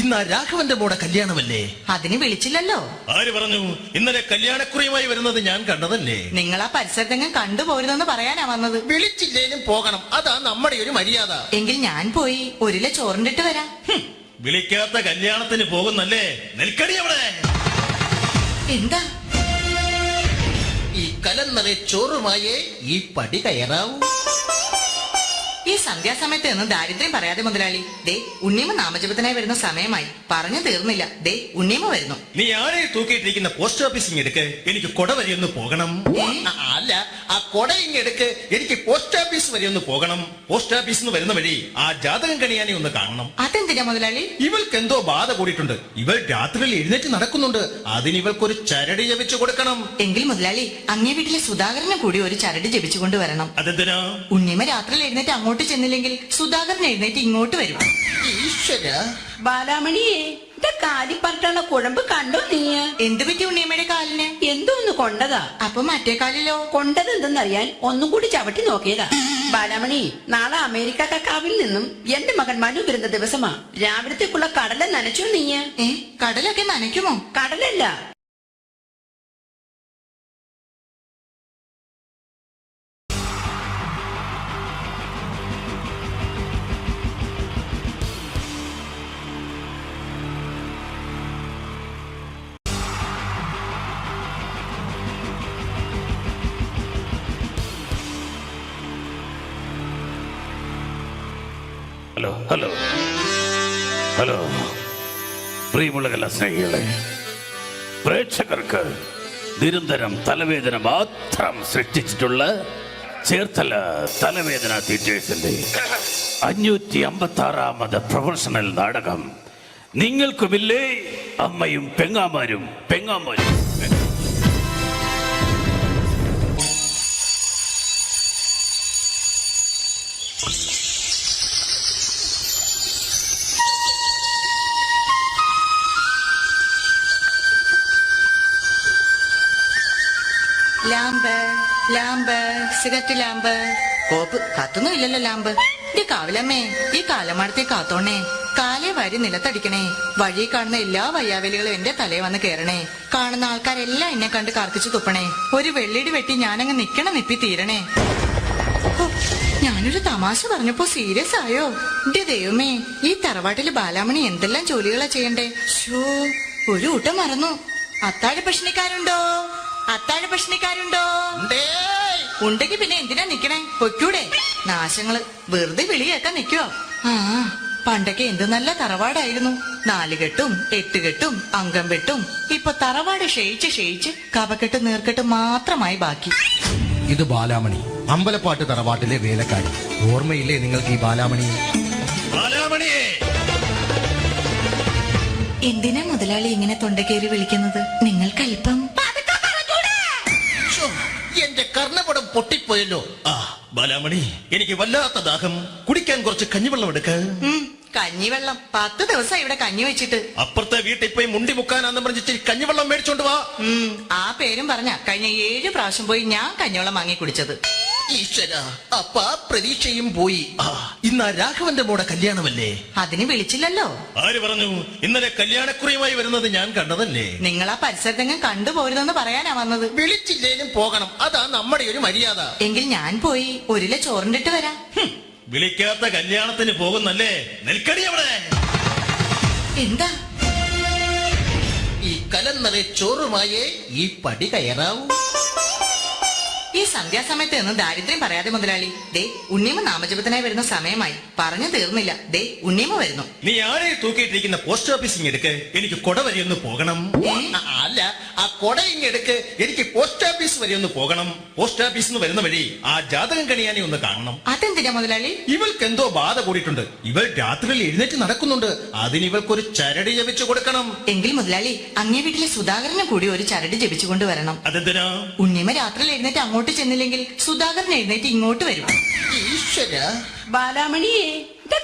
ഇന്ന് ആ രാഘവന്റെ മോടെ കല്യാണമല്ലേ? അതിന് വിളിച്ചില്ലല്ലോ. ആര് പറഞ്ഞു? ഇന്നലെ കല്യാണക്കുറിയുമായി വരുന്നത് ഞാൻ കണ്ടതല്ലേ. നിങ്ങൾ ആ പരിസരത്തെങ്ങും കണ്ടുപോരുതെന്ന് പറയാനാ വന്നത്. വിളിച്ചില്ലേലും പോകണം, അതാ നമ്മുടെ ഒരു മര്യാദ. എങ്കിൽ ഞാൻ പോയി 1 കിലോ ചോറിണ്ടിട്ട് വരാം. വിളിക്കാത്ത കല്യാണത്തിന് പോകുന്നല്ലേ? നിൽക്കടി അവിടെ. എന്താ? ഈ കലന്നറെ ചോറുമായേ ഈ പടി കയറാവൂ. ഈ സന്ധ്യാസമയത്ത് നിന്ന് ദാരിദ്ര്യം പറയാതെ മുതലാളി. ദേ, ഉണ്ണിയമ്മ നാമജപത്തിനായി വരുന്ന സമയമായി. പറഞ്ഞു തീർന്നില്ല. ദേ, ഉണ്ണിയമ്മ വരുന്നു. നീ ആരെ തൂക്കിയിട്ടിരിക്കുന്ന പോസ്റ്റ് ഓഫീസിങ് എടുക്ക്, എനിക്ക് കൊട വരെ ഒന്ന് പോകണം. അല്ല, ആ കൊട ഇങ്ങെടുക്ക്, എനിക്ക് പോസ്റ്റ് ഓഫീസ് വരെ ഒന്ന് പോകണം. പോസ്റ്റ് ഓഫീസിൽ വരുന്ന വഴി ആ ജാതകം കണിയാനെ ഒന്ന് കാണണം. അതെന്തിനാ മുതലാളി? ഇവൾക്ക് എന്തോ ബാധ കൂടിയിട്ടുണ്ട്. ഇവൾ രാത്രിയിൽ എഴുന്നേറ്റ് നടക്കുന്നുണ്ട്. അതിന് ഇവൾക്കൊരു ചരട് ജപിച്ചു കൊടുക്കണം. എങ്കിൽ മുതലാളി, അങ്ങേ വീട്ടിലെ സുധാകരനെ കൂടി ഒരു ചരട് ജപിച്ചുകൊണ്ട് വരണം. അതെന്തിനാ? ഉണ്ണിയമ്മ രാത്രിയിൽ എഴുന്നേറ്റ് അങ്ങോട്ട് ചെന്നില്ലെങ്കിൽ സുധാകരൻ എഴുന്നേറ്റ് ഇങ്ങോട്ട് വരും. ഈശ്വര. ബാലാമണിയെ, കാലിപ്പറട്ടുള്ള കുഴമ്പ് കണ്ടോ നീ? എന്ത് പറ്റി ഉണ്ണിയമ്മയുടെ കാലിന്? എന്തോന്ന് കൊണ്ടതാ. അപ്പൊ മറ്റേ കാലിലോ? കൊണ്ടത് എന്തെന്നറിയാൻ ഒന്നും കൂടി ചവിട്ടി നോക്കിയതാ. ബാലാമണി, നാളെ അമേരിക്ക കക്കാവിൽ നിന്നും എന്റെ മകൻ മനു വരുന്ന ദിവസമാ. രാവിലത്തേക്കുള്ള കടല നനച്ചോ നീ? കടലൊക്കെ നനയ്ക്കുമോ? കടലല്ല, ഹലോ ഹലോ ഹലോ പ്രിയമുള്ള കലാസ്നേഹികളെ, പ്രേക്ഷകർക്ക് നിരന്തരം തലവേദന മാത്രം സൃഷ്ടിച്ചിട്ടുള്ള ചേർത്തല തലവേദന തിയേറ്റേഴ്സിന്റെ 556ാമത് പ്രൊഫഷണൽ നാടകം നിങ്ങൾക്കുമില്ലേ അമ്മയും പെങ്ങാമാരും. ലാമ്പ് ലാമ്പ് സിഗരറ്റ് ലാമ്പ് കോപ്പ് കത്തുന്നും ഇല്ലല്ലോ ലാമ്പ്. ഈ കാവിലമ്മേ, ഈ കാലമാടത്തെ കാത്തോണേ, കാലേ വാരി നിലത്തടിക്കണേ, വഴി കാണുന്ന എല്ലാ വയ്യാവലികളും എന്റെ തലയെ വന്ന് കേറണേ, കാണുന്ന ആൾക്കാരെല്ലാം എന്നെ കണ്ട് കർക്കിച്ചു തുപ്പണേ, ഒരു വെള്ളിടി വെട്ടി ഞാനങ്ങ് നിക്കണ നിപ്പി തീരണേ. ഹോ, ഞാനൊരു തമാശ പറഞ്ഞപ്പോ സീരിയസ് ആയോ? എന്റെ ദൈവമേ, ഈ തറവാട്ടില് ബാലാമണി എന്തെല്ലാം ജോലികളാ ചെയ്യണ്ടേ. ഷോ, ഒരു ഊട്ടം മറന്നു. അത്താഴ ഭക്ഷണിക്കാരുണ്ടോ? അത്താഴ ഭക്ഷണിക്കാരുണ്ടോ? ഉണ്ടെങ്കി പിന്നെ എന്തിനാ നിക്കണേ? പൊയ്ക്കൂടെ? നാശങ്ങള് വെറുതെ വിളിയേക്കാൻ നിക്കോ? ആ, പണ്ടൊക്കെ എന്ത് നല്ല തറവാടായിരുന്നു. 4 കെട്ടും 8 കെട്ടും അംഗം വെട്ടും. ഇപ്പൊ തറവാട് ക്ഷയിച്ച് കപക്കെട്ടും നീർക്കെട്ടും മാത്രമായി ബാക്കി. ഇത് ബാലാമണി, അമ്പലപ്പാട്ട് തറവാട്ടിലെ വേലക്കാരി. ഓർമ്മയില്ലേ നിങ്ങൾക്ക് ഈ ബാലാമണി? എന്തിനാ മുതലാളി ഇങ്ങനെ തൊണ്ടക്കേറി വിളിക്കുന്നത്? നിങ്ങൾക്കല്പം എന്റെ കർണപടം പൊട്ടിപ്പോയല്ലോ. ആ ബാലാമണി, എനിക്ക് വല്ലാത്ത ദാഹം. കുടിക്കാൻ കുറച്ച് കഞ്ഞിവെള്ളം എടുക്ക. കഞ്ഞിവെള്ളം 10 ദിവസം ഇവിടെ കഞ്ഞി വെച്ചിട്ട്. അപ്പുറത്തെ വീട്ടിൽ പോയി മുണ്ടി മുക്കാനാന്ന് പറഞ്ഞിട്ട് കഞ്ഞിവെള്ളം മേടിച്ചോണ്ട് വാ. ആ പേരും പറഞ്ഞ കഴിഞ്ഞ 7 പ്രാവശ്യം പോയി ഞാൻ കഞ്ഞിവെള്ളം വാങ്ങി കുടിച്ചത്. ഈശ്വര, അപ്പ ആ പ്രതീക്ഷയും പോയി. ഇന്ന് ആ രാഘവന്റെ മോടെ കല്യാണമല്ലേ? അതിന് വിളിച്ചില്ലല്ലോ. ആര് പറഞ്ഞു? ഇന്നലെ കല്യാണക്കുറിയുമായി വരുന്നത് ഞാൻ കണ്ടതല്ലേ. നിങ്ങൾ ആ പരിസരത്തെങ്ങും കണ്ടുപോരുതെന്ന് പറയാനാ വന്നത്. വിളിച്ചില്ലേലും പോകണം, അതാ നമ്മുടെ ഒരു മര്യാദ. എങ്കിൽ ഞാൻ പോയി ഒരു ചോറിണ്ടിട്ട് വരാം. വിളിക്കാത്ത കല്യാണത്തിന് പോകുന്നല്ലേ? നിൽക്കടി അവിടെ. എന്താ? ഈ കലന്നറെ ചോറുമായേ ഈ പടി കയറാവൂ. ഈ സന്ധ്യാസമയത്ത് നിന്ന് ദാരിദ്ര്യം പറയാതെ മുതലാളി. ദേ ഉണ്ണിയമ്മ നാമജപത്തിനായി വരുന്ന സമയമായി. പറഞ്ഞു തീർന്നില്ല. ദേ ഉണ്ണിയമ്മ വരുന്നു. നീ ആരെ തൂക്കിയിട്ടിരിക്കുന്ന പോസ്റ്റ് ഓഫീസിങ് എടുക്ക്, എനിക്ക് കൊട വരെ ഒന്ന് പോകണം. അല്ല, ആ കൊട ഇങ്ങെടുക്ക്, എനിക്ക് പോസ്റ്റ് ഓഫീസ് വരെ ഒന്ന് പോകണം. പോസ്റ്റ് ഓഫീസിൽ നിന്ന് വരുന്ന വഴി ആ ജാതകം കണിയാനെ ഒന്ന് കാണണം. അതെന്തിനാ മുതലാളി? ഇവൾക്ക് എന്തോ ബാധ കൂടിയിട്ടുണ്ട്. ഇവൾ രാത്രിയിൽ എഴുന്നേറ്റ് നടക്കുന്നുണ്ട്. അതിന് ഇവൾക്കൊരു ചരട് ജപിച്ചു കൊടുക്കണം. എങ്കിൽ മുതലാളി അങ്ങേ വീട്ടിലെ സുധാകരനെ കൂടി ഒരു ചരട് ജപിച്ചുകൊണ്ട് വരണം. അതെന്തിനാ? ഉണ്ണിയമ്മ രാത്രിയിൽ എഴുന്നേറ്റ് അങ്ങോട്ട് ചെന്നില്ലെങ്കിൽ സുധാകരൻ എഴുന്നേറ്റ് ഇങ്ങോട്ട് വരും. ഈശ്വര. ബാലാമണിയെ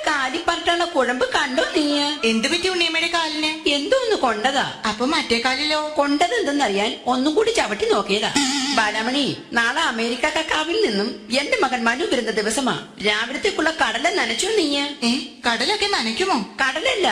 കാലി പറഞ്ഞുള്ള കുഴമ്പ് കണ്ടോ നീ? എന്ത് പറ്റി ഉണ്ണിയമ്മയുടെ കാലിന്? എന്തോന്ന് കൊണ്ടതാ? അപ്പൊ മറ്റേ കാലിലോ? കൊണ്ടത് എന്തെന്നറിയാൻ ഒന്നും കൂടി ചവിട്ടി നോക്കിയതാ. ബാലാമണി, നാളെ അമേരിക്കക്കാവിൽ നിന്നും എന്റെ മകൻ മനു വരുന്ന ദിവസമാ. രാവിലത്തേക്കുള്ള കടല നനച്ചോ നീ? കടലൊക്കെ നനയ്ക്കുമോ? കടലല്ല,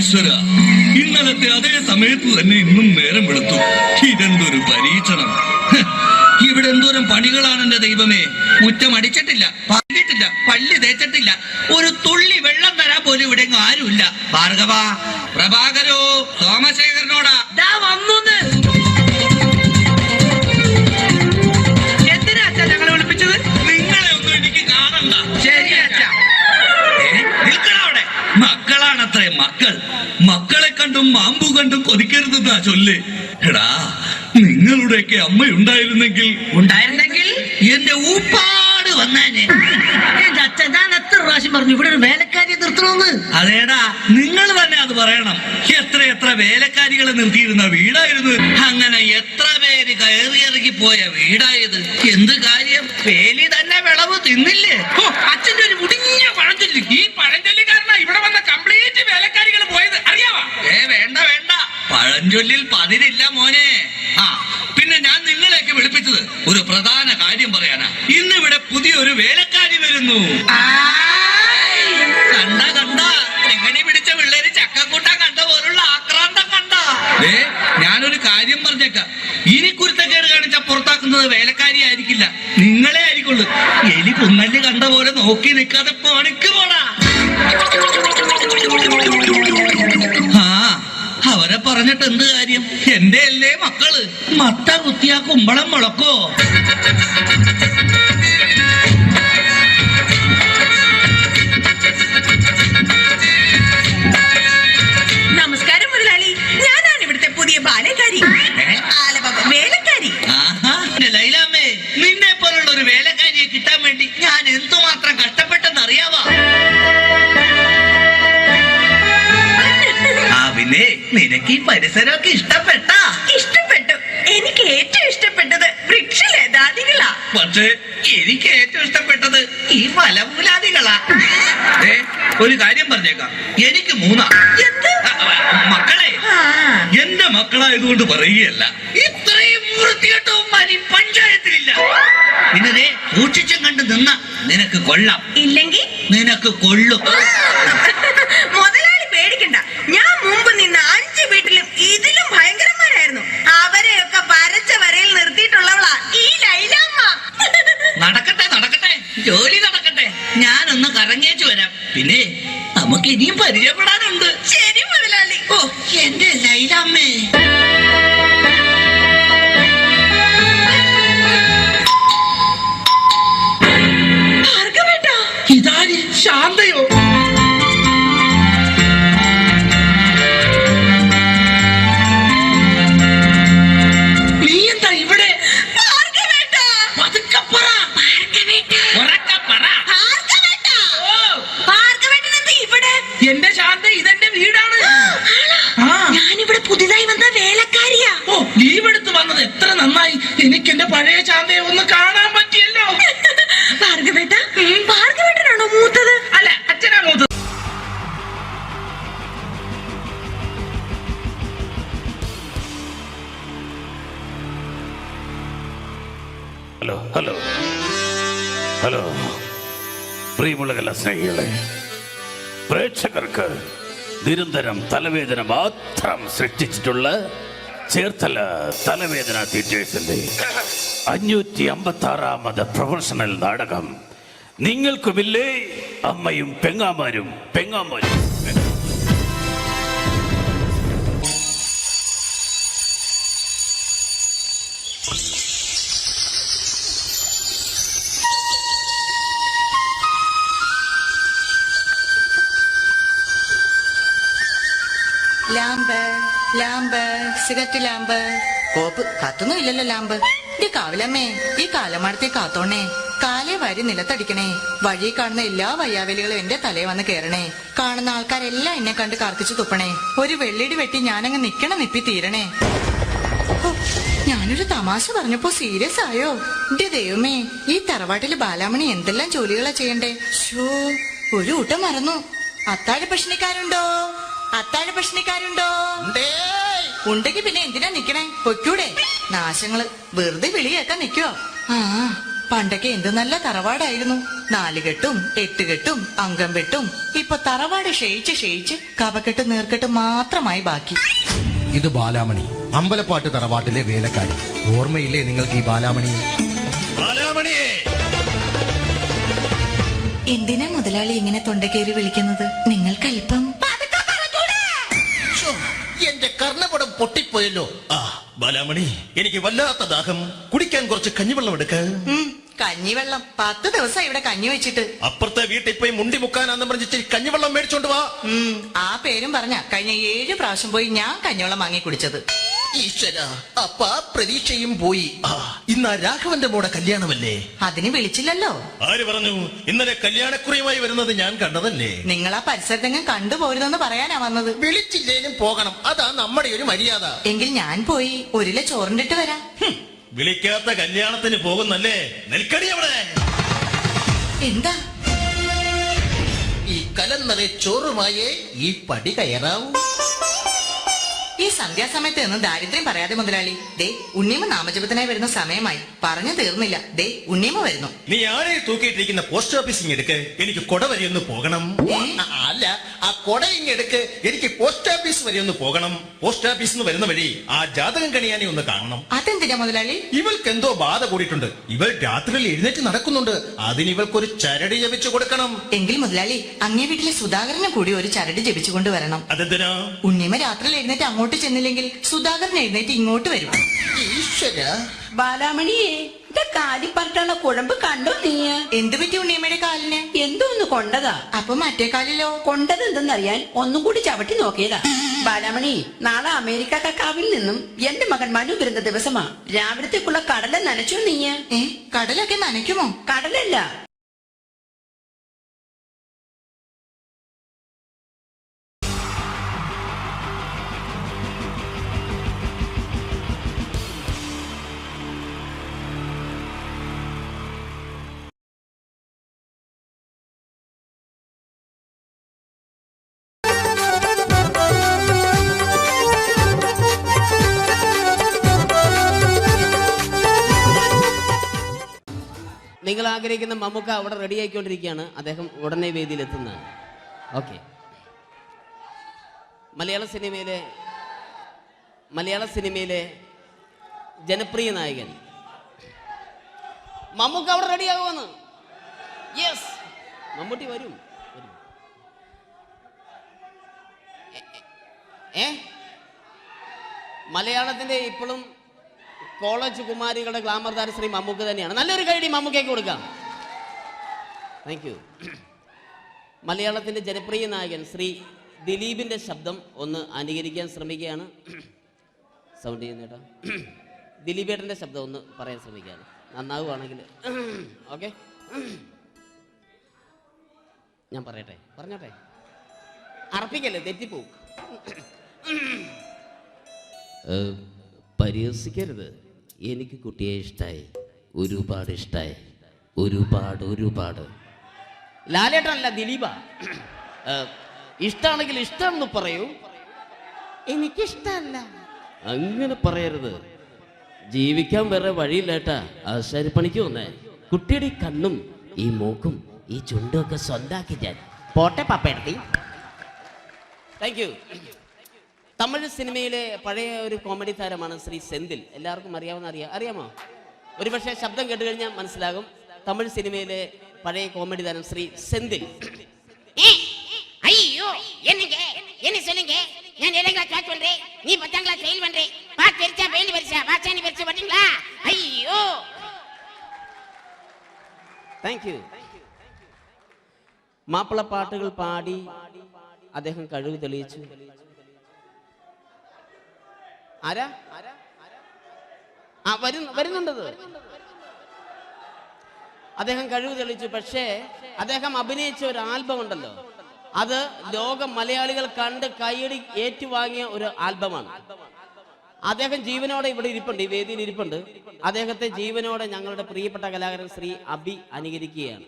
ഈശ്വര, ഇന്നലത്തെ അതേ സമയത്ത് തന്നെ ഇന്നും നേരം വെളുത്തു. ഇതെന്തൊരു പരീക്ഷണം! ഇവിടെ എന്തോരം പണികളാണ് എന്റെ ദൈവമേ. മുറ്റം അടിച്ചിട്ടില്ല, പറഞ്ഞിട്ടില്ല, പള്ളി തേച്ചിട്ടില്ല, ഒരു തുള്ളി വെള്ളം തരാൻ പോലും ഇവിടെ ആരുമില്ല. ഭാർഗവ, പ്രഭാകരോ, സോമശേഖരനോടാ വന്നോന്ന്. എന്തിനാ അച്ഛാ ഞങ്ങളെ വിളിപ്പിച്ചത്? നിങ്ങളെ ഒന്നും എനിക്ക് കാണണ്ട. ശരി അച്ഛാ. നിൽക്കണവിടെ. മക്കളാണത്രേ മക്കൾ. മക്കളെ കണ്ടും മാമ്പു കണ്ടും കൊതിക്കരുതെന്നാ ചൊല്ല്. എടാ, നിങ്ങളുടെയൊക്കെ അമ്മയുണ്ടായിരുന്നെങ്കിൽ എന്റെ ഊപ്പാട് വന്നേനെ. എന്റെ അച്ഛൻ ഞാൻ എത്ര പ്രാവശ്യം പറഞ്ഞു ഇവിടെ ഒരു വേലക്കാരിയെ നിർത്തണമെന്ന്. അതേടാ, നിങ്ങൾ തന്നെ അത് പറയണം. എത്ര വേലക്കാരികളെ നിർത്തിയിരുന്ന വീടായിരുന്നു. അങ്ങനെ എത്ര പേര് കയറിയിറങ്ങി പോയ വീടായത്. എന്ത് കാര്യം? വേലി തന്നെ വിളവ് തിന്നില്ലേ? അച്ഛന്റെ ഒരു മുടിഞ്ഞ പഴഞ്ചൊല്ലി. ഈ പഴഞ്ചൊല്ലി കാരണം ഇവിടെ വന്ന കംപ്ലീറ്റ് വേലക്കാരികൾ പോയത് അറിയാവാ? വേണ്ട വേണ്ട, പഴഞ്ചൊല്ലിൽ പതിരില്ല മോനെ. പിന്നെ ഞാൻ നിങ്ങളെയൊക്കെ വിളിപ്പിച്ചത് ഒരു പ്രധാന കാര്യം പറയാനാ. ഇന്നിവിടെ പുതിയൊരു വേലക്കാരി വരുന്നു. കണ്ട എങ്ങനെ പിടിച്ച പിള്ളേര് ചക്കക്കൂട്ടം കണ്ട പോലുള്ള ആക്രാന്തം കണ്ട. ഞാനൊരു കാര്യം പറഞ്ഞേക്കാം, ഇനി കുരുത്തക്കേട് കാണിച്ച പുറത്താക്കുന്നത് വേലക്കാരി ആയിരിക്കില്ല, നിങ്ങളെ ആയിരിക്കുള്ളൂ. എലി കുന്നല് കണ്ട പോലെ നോക്കി നിൽക്കാതെ പണിക്ക് പോടാ. അവരെ പറഞ്ഞിട്ട് എന്ത് കാര്യം? എന്റെ അല്ലേ മക്കള്. മട്ട കുത്തിയാ കുമ്പളം മുളക്കോ? നമസ്കാരം മുതലാളി, ഞാനാണ് ഇവിടുത്തെ പുതിയ ബാലക്കാരി, വേലക്കാരി. ലൈലാമ്മേ, നിന്നെ പോലുള്ള ഒരു വേലക്കാരിയെ കിട്ടാൻ വേണ്ടി ഞാൻ എന്തുമാത്രം കഷ്ടപ്പെട്ടെന്ന് അറിയാവാ? പിന്നെ നിനക്ക് ഈ പരിസരമൊക്കെ ഇഷ്ടപ്പെട്ട? ഇഷ്ടപ്പെട്ടു. എനിക്ക് ഏറ്റവും ഇഷ്ടപ്പെട്ടത് വൃക്ഷലതാദികളാ. പക്ഷേ എനിക്ക് ഏറ്റവും ഇഷ്ടപ്പെട്ടത് ഈ ഫലമൂലാദികളാ. ഒരു കാര്യം പറഞ്ഞേക്കാം, എനിക്ക് 3 മക്കളെ. എന്റെ മക്കളായതുകൊണ്ട് പറയുകയല്ല, ഇത്രയും വൃത്തികെട്ടവും പഞ്ചായത്തിലില്ല. പിന്നെ സൂക്ഷിച്ചും കണ്ട് നിന്ന നിനക്ക് കൊള്ളാം, ഇല്ലെങ്കിൽ നിനക്ക് കൊള്ളും. മുതലാളി പേടിക്കണ്ട, ഞാൻ മുമ്പ് നിന്ന 5 വീട്ടിലും ഇതിലും ഭയങ്കരന്മാരായിരുന്നു. അവരെയൊക്കെ പരച്ച വരയിൽ നിർത്തിയിട്ടുള്ളവളാ ഈ ലൈലാമ്മ. നടക്കട്ടെ നടക്കട്ടെ, ജോലി നടക്കട്ടെ. ഞാനൊന്ന് കറങ്ങിയേച്ചു വരാം. പിന്നെ നമുക്ക് ഇനിയും പരിചയപ്പെടാനുണ്ട്. ശരി മുതലാളി. ഓ എന്റെ ലൈലാമ്മേ. ഇതാര്? ശാന്തയോ? നീ എന്താ ഇവിടെ? എന്റെ ശാന്ത ഇതെന്റെ വീടാണ്. ഞാനിവിടെ പുതിയതായി വന്ന വേലക്കാരിയാ. ഓ, ലീവ് എടുത്ത് വന്നത് എത്ര നന്നായി. എനിക്ക് എന്റെ പഴയ ശാന്തയെ ഒന്ന് കാണാൻ പറ്റിയല്ലോ. ഭാർഗവേട്ടനാണോ മൂത്തത്? അല്ല, അച്ഛനാ മൂത്തത്. ഹലോ ഹലോ ഹലോ പ്രിയമുള്ള കലാസ്നേഹികളെ, പ്രേക്ഷകർക്ക് നിരന്തരം തലവേദന മാത്രം സൃഷ്ടിച്ചിട്ടുള്ള ചേർത്തല തലവേദന തിയേറ്റേഴ്സിന്റെ 556ാമത് പ്രൊഫഷണൽ നാടകം നിങ്ങൾക്കുമില്ലേ അമ്മയും പെങ്ങാമാരും. ലാമ്പ് സിഗരറ്റ് ലാമ്പ് കോപ്പ് കത്തുന്നും ഇല്ലല്ലോ ലാമ്പ്. എന്റെ കാവിലമ്മേ, ഈ കാലമാടത്തെ കാത്തോണേ. കാലേ വാരി നിലത്തടിക്കണേ. വഴി കാണുന്ന എല്ലാ വയ്യാവലികളും എന്റെ തലയെ വന്ന് കേറണേ. കാണുന്ന ആൾക്കാരെല്ലാം എന്നെ കണ്ട് കർക്കിച്ചു തുപ്പണേ. ഒരു വെള്ളിടി വെട്ടി ഞാനങ്ങ് നിപ്പി തീരണേ. ഞാനൊരു തമാശ പറഞ്ഞപ്പോ സീരിയസ് ആയോ? എന്റെ ദൈവമേ, ഈ തറവാട്ടില് ബാലാമണി എന്തെല്ലാം ജോലികളാ ചെയ്യണ്ടേ. ഷോ, ഒരു ഊട്ടം മറന്നു. അത്താഴ പ്രശ്നക്കാരുണ്ടോ? ഉണ്ടെങ്കിൽ പിന്നെ എന്തിനാ നിക്കണേ? പൊയ്ക്കൂടെ? നാശങ്ങള് വെറുതെ വിളി കേൾക്കാൻ നിക്കുവോ? പണ്ടൊക്കെ എന്ത് നല്ല തറവാടായിരുന്നു. 4 കെട്ടും 8 കെട്ടും അംഗം വെട്ടും. ഇപ്പൊ തറവാട് ക്ഷയിച്ച് കപക്കെട്ടും നീർക്കെട്ടും മാത്രമായി ബാക്കി. ഇത് ബാലാമണി, അമ്പലപ്പാട്ട് തറവാട്ടിലെ വേലക്കാരി. ഓർമ്മയില്ലേ നിങ്ങൾക്ക് ഈ ബാലാമണി? എന്തിനാ മുതലാളി ഇങ്ങനെ തൊണ്ടക്കേറി വിളിക്കുന്നത്? നിങ്ങൾക്കല്പം എന്റെ കർണപടം പൊട്ടിപ്പോയല്ലോ. ബാലാമണി, എനിക്ക് വല്ലാത്ത ദാഹം. കുടിക്കാൻ കുറച്ച് കഞ്ഞിവെള്ളം എടുക്ക. കഞ്ഞിവെള്ളം? 10 ദിവസം ഇവിടെ കഞ്ഞി വെച്ചിട്ട്. അപ്പുറത്തെ വീട്ടിൽ പോയി മുണ്ടി മുക്കാനാന്ന് പറഞ്ഞിട്ട് കഞ്ഞിവെള്ളം മേടിച്ചോണ്ട് വാ. ആ പേരും പറഞ്ഞ കഴിഞ്ഞ 7 പ്രാവശ്യം പോയി ഞാൻ കഞ്ഞിവെള്ളം വാങ്ങി കുടിച്ചത്. ഈശ്വര, അപ്പ പ്രതീക്ഷയും പോയി. ഇന്ന് രാഘവന്റെ മോടെ കല്യാണമല്ലേ? അതിന് വിളിച്ചില്ലല്ലോ. ആര് പറഞ്ഞു? ഇന്നലെ കല്യാണക്കുറിയുമായി വരുന്നത് ഞാൻ കണ്ടതല്ലേ. നിങ്ങൾ ആ പരിസരത്തെങ്ങും കണ്ടുപോരുതെന്ന് പറയാനാ വന്നത്. വിളിച്ചില്ലേലും പോകണം, അതാ നമ്മുടെ ഒരു മര്യാദ. എങ്കിൽ ഞാൻ പോയി 1 കിലോ ചോറിണ്ടിട്ട് വരാം. വിളിക്കാത്ത കല്യാണത്തിന് പോകുന്നല്ലേ? നിൽക്കടി അവിടെ. എന്താ? ഈ കലന്നറെ ചോറുമായേ ഈ പടി കയറാവൂ. ഈ സന്ധ്യാസമയത്ത് നിന്ന് ദാരിദ്ര്യം പറയാതെ മുതലാളി. ദേ, ഉണ്ണിയമ്മ നാമജപത്തിനായി വരുന്ന സമയമായി. പറഞ്ഞു തീർന്നില്ല. ദേ, ഉണ്ണിയമ്മ വരുന്നു. നീ ആരെ തൂക്കിയിട്ടിരിക്കുന്ന പോസ്റ്റ് ഓഫീസിങ് എടുക്ക്, എനിക്ക് കൊട വരെ ഒന്ന് പോകണം. അല്ല, ആ കൊട ഇങ്ങെടുക്ക്, എനിക്ക് പോസ്റ്റ് ഓഫീസ് വരെ ഒന്ന് പോകണം. പോസ്റ്റ് ഓഫീസിൽ നിന്ന് വരുന്ന വഴി ആ ജാതകം കണിയാനെ ഒന്ന് കാണണം. അതെന്തിനാ മുതലാളി? ഇവൾക്ക് എന്തോ ബാധ കൂടിയിട്ടുണ്ട്. ഇവൾ രാത്രിയിൽ എഴുന്നേറ്റ് നടക്കുന്നുണ്ട്. അതിന് ഇവൾക്കൊരു ചരട് ജപിച്ചു കൊടുക്കണം. എങ്കിൽ മുതലാളി, അങ്ങേ വീട്ടിലെ സുധാകരനെ കൂടി ഒരു ചരട് ജപിച്ചു കൊണ്ടുവരണം. അതെന്തിനാ? ഉണ്ണിയമ്മ രാത്രിയിൽ എഴുന്നേറ്റ് അങ്ങോട്ട് ചെന്നില്ലെങ്കിൽ സുധാകരൻ എഴുന്നേറ്റ് ഇങ്ങോട്ട് വരും. ഈശ്വര. ബാലാമണിയെ, കാലിപ്പറട്ടുള്ള കുഴമ്പ് കണ്ടോ നീ? എന്ത് പറ്റി ഉണ്ണിയമ്മയുടെ കാലിന്? എന്തോന്ന് കൊണ്ടതാ? അപ്പൊ മറ്റേ കാലിലോ? കൊണ്ടത് എന്തെന്നറിയാൻ ഒന്നും കൂടി ചവിട്ടി നോക്കിയതാ. ബാലാമണി, നാളെ അമേരിക്ക കക്കാവിൽ നിന്നും എന്റെ മകൻ മനു വരുന്ന ദിവസമാ. രാവിലത്തേക്കുള്ള കടല നനച്ചോ നീ? കടലൊക്കെ നനയ്ക്കുമോ? കടലല്ല, നിങ്ങൾ ആഗ്രഹിക്കുന്ന മമ്മൂക്ക അവിടെ റെഡി ആയിക്കൊണ്ടിരിക്കുകയാണ്. അദ്ദേഹം ഉടനെ വേദിയിൽ എത്തുന്നതാണ്. ഓക്കെ. മലയാള സിനിമയിലെ ജനപ്രിയ നായകൻ മമ്മൂക്ക അവിടെ റെഡി ആകുമെന്ന്. യെസ്, മമ്മൂട്ടി വരും. മലയാളത്തിന്റെ ഇപ്പോഴും കോളേജ് കുമാരികളുടെ ഗ്ലാമർ താരം ശ്രീ മമ്മൂക്ക തന്നെയാണ്. നല്ലൊരു കൈഡി മമ്മൂക്കയ്ക്ക് കൊടുക്കാം. Thank you. മലയാളത്തിന്റെ ജനപ്രിയ നായകൻ ശ്രീ ദിലീപിന്റെ ശബ്ദം ഒന്ന് അനുകരിക്കാൻ ശ്രമിക്കുകയാണ്. സൗണ്ട് ചെയ്യുന്നേട്ടാ. ദിലീപേട്ടന്റെ ശബ്ദം ഒന്ന് പറയാൻ ശ്രമിക്കുകയാണ്. നന്നാവുകയാണെങ്കിൽ ഓക്കെ. ഞാൻ പറഞ്ഞോട്ടെ. അർപ്പിക്കല്ലേ, തെറ്റിപ്പോവും. പരിഹസിക്കരുത്, എനിക്ക് കുട്ടിയെ ഇഷ്ടമായി, ഒരുപാട് ഇഷ്ടമായി, ഒരുപാട്. ലാലേട്ടനല്ല, ദിലീപ. ഇഷ്ടമാണെങ്കിൽ ഇഷ്ടമെന്ന് പറയൂ, എനിക്കിഷ്ടമല്ല അങ്ങനെ പറയരുത്. ജീവിക്കാൻ വേറെ വഴിയില്ലേട്ടാ. ആശാരിപ്പണിക്ക് വന്നേ. കുട്ടിയുടെ ഈ കണ്ണും ഈ മൂക്കും ഈ ചുണ്ടും ഒക്കെ സ്വന്താക്കി ഞാൻ. പോട്ടെ പാപ്പയെടുത്തി. Thank you. തമിഴ് സിനിമയിലെ പഴയ ഒരു കോമഡി താരമാണ് ശ്രീ സെന്തിൽ. എല്ലാവർക്കും അറിയാമോ? ഒരുപക്ഷെ ശബ്ദം കേട്ട് കഴിഞ്ഞാൽ മനസ്സിലാകും. തമിഴ് സിനിമയിലെ പഴയ കോമഡി താരം ശ്രീ സെന്തിൽ. ஐயோ என்னங்க என்ன சொல்லுங்க நான் 7th கிளாஸ் பாஸ் பண்றேன் நீ 10th கிளாஸ் ஃபெயில் பண்றே பாஸ் தெரிச்சா ஃபெயில் பரிசா பாஸானி பரிசா வரீங்களா ஐயோ താങ്ക് യു. മാപ്പിള പാട്ടുകൾ പാടി അദ്ദേഹം കഴിവ് തെളിയിച്ചു. ആരാ വരുന്നുണ്ടത്. അദ്ദേഹം കഴിവ് തെളിയിച്ചു. പക്ഷേ അദ്ദേഹം അഭിനയിച്ച ഒരു ആൽബം ഉണ്ടല്ലോ, അത് ലോക മലയാളികൾ കണ്ട് കൈയടി ഏറ്റുവാങ്ങിയ ഒരു ആൽബമാണ്. അദ്ദേഹം ജീവനോടെ ഇവിടെ ഇരിപ്പുണ്ട്, ഈ വേദിയിൽ ഇരിപ്പുണ്ട്. അദ്ദേഹത്തെ ജീവനോടെ ഞങ്ങളുടെ പ്രിയപ്പെട്ട കലാകാരൻ ശ്രീ അബി അനുകരിക്കുകയാണ്.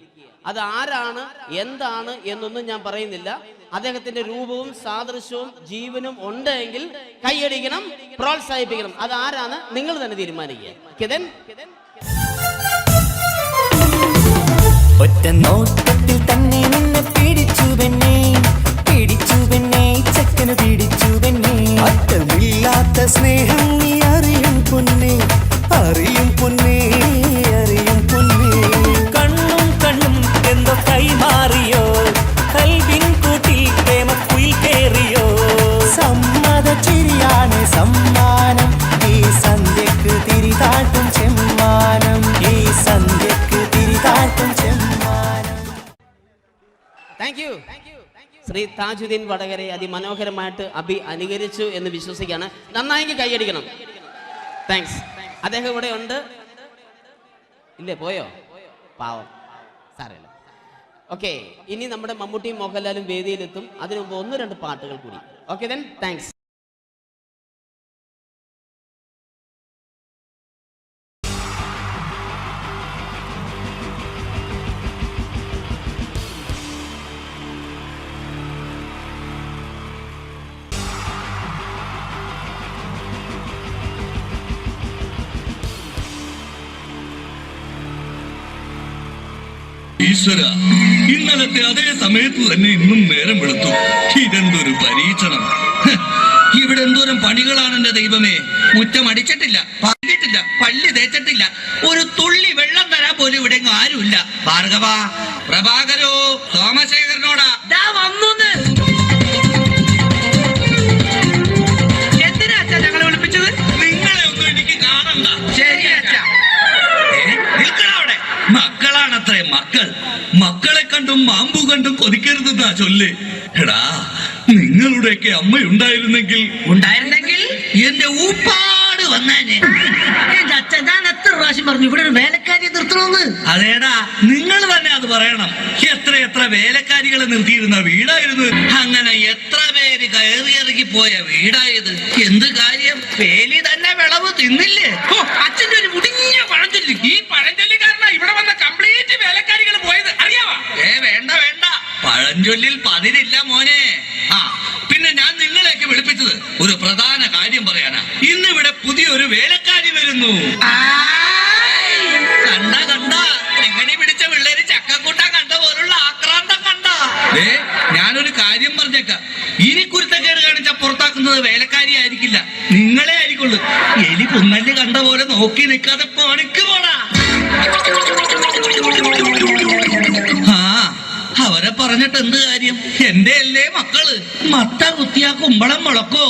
അത് ആരാണ് എന്താണ് എന്നൊന്നും ഞാൻ പറയുന്നില്ല. അദ്ദേഹത്തിന്റെ രൂപവും സാദൃശ്യവും ജീവനും ഉണ്ടെങ്കിൽ കൈയടിക്കണം, പ്രോത്സാഹിപ്പിക്കണം. അത് ആരാണ് നിങ്ങൾ തന്നെ തീരുമാനിക്കുക. കിതൻ ഒറ്റ നോട്ടത്തിൽ തന്നെ നിന്നെ പിടിച്ചു പെണ്ണേ ചക്കന് പിടിച്ചു പെണ്ണേ. അറ്റമില്ലാത്ത സ്നേഹം നീ അറിയും പൊന്നേ കണ്ണും എന്തോ കൈമാറിയോ കൽവിൻ കൂട്ടിൽ പ്രേമക്കുയിൽ കേറിയോ. സമ്മത ചിരിയാണ് സമ്മാനം ഈ സന്ധ്യക്ക് തിരിതാട്ടും ചെമ്മാനം താങ്ക് യു. ശ്രീ താജുദ്ദീൻ വടകരെ അതിമനോഹരമായിട്ട് അബി അനുകരിച്ചു എന്ന് വിശ്വസിക്കുകയാണ്. നന്നായെങ്കിൽ കൈയടിക്കണം. താങ്ക്സ്. അദ്ദേഹം ഇവിടെ ഉണ്ട്. ഇല്ലേ, പോയോ? പാവം, സാരമില്ല. ഓക്കെ, ഇനി നമ്മുടെ മമ്മൂട്ടിയും മോഹൻലാലും വേദിയിലെത്തും. അതിനു മുമ്പ് 1-2 പാട്ടുകൾ കൂടി. Okay then, thanks. ഈശ്വര, ഇന്നലത്തെ അതേ സമയത്ത് തന്നെ ഇന്നും നേരം വെളുത്തു. ഇതെന്തൊരു പരീക്ഷണം! ഇവിടെ എന്തോരം പണികളാണ് എന്റെ ദൈവമേ. മുറ്റം അടിച്ചിട്ടില്ല, പറഞ്ഞിട്ടില്ല, പള്ളി തേച്ചിട്ടില്ല, ഒരു തുള്ളി വെള്ളം തരാൻ പോലും ഇവിടെ ആരുമില്ല. ഭാർഗവ, പ്രഭാകരോ, സോമശേഖരനോടാ എന്തിനാ അച്ഛാ ഞങ്ങളെ വിളിപ്പിച്ചത്? നിങ്ങളെ ഒന്നും എനിക്ക് കാണണ്ട. ശരി അച്ഛാ. നിൽക്കണവിടെ. മക്കളാണത്രേ മക്കളെ കണ്ടും മാമ്പു കണ്ടും കൊതിക്കരുതെന്നാ ചൊല്ല്. എടാ, നിങ്ങളുടെയൊക്കെ അമ്മയുണ്ടായിരുന്നെങ്കിൽ എന്റെ ഊപ്പാട് വന്നേനെ. അച്ഛൻ ഞാൻ എത്ര പ്രാവശ്യം പറഞ്ഞു ഇവിടെ ഒരു വേലക്കാരിയെ നിർത്തണമെന്ന്. അതേടാ, നിങ്ങൾ തന്നെ അത് പറയണം. എത്ര വേലക്കാരികളെ നിർത്തിയിരുന്ന വീടായിരുന്നു. അങ്ങനെ എത്ര പേര് കയറിയിറങ്ങി പോയ വീടായത്. എന്ത് കാര്യം, വേലി തന്നെ വിളവ് തിന്നില്ലേ? അച്ഛന്റെ ഒരു മുടിഞ്ഞ പഴഞ്ചൊല്ലി. ഈ പഴഞ്ചൊല്ലിക്കാരനാ ഇവിടെ വന്ന കംപ്ലീറ്റ് വേലക്കാരികൾ പോയത്, അറിയാവാ? വേണ്ട, പഴഞ്ചൊല്ലിൽ പതിരില്ല മോനെ. പിന്നെ ഞാൻ നിങ്ങളെയൊക്കെ വിളിപ്പിച്ചത് ഒരു പ്രധാന കാര്യം പറയാനാ. ഇന്നിവിടെ പുതിയൊരു വേലക്കാരി വരുന്നു. കണ്ട എങ്ങനെ പിടിച്ച പിള്ളേര് ചക്കക്കൂട്ടാൻ കണ്ട പോലുള്ള ആക്രാന്തം കണ്ട. ഞാനൊരു കാര്യം പറഞ്ഞേക്കാം, ഇനി കുരുത്തക്കേട് കാണിച്ച പുറത്താക്കുന്നത് വേലക്കാരി ആയിരിക്കില്ല, നിങ്ങളെ ആയിരിക്കുള്ളൂ. എലി പുന്നല് കണ്ട പോലെ നോക്കി നിൽക്കാതെ പണിക്ക് പോടാ. അവരെ പറഞ്ഞിട്ട് എന്ത് കാര്യം? എന്റെ അല്ലേ മക്കള്. മത്ത കുത്തിയാ കുമ്പളം മുളക്കോ?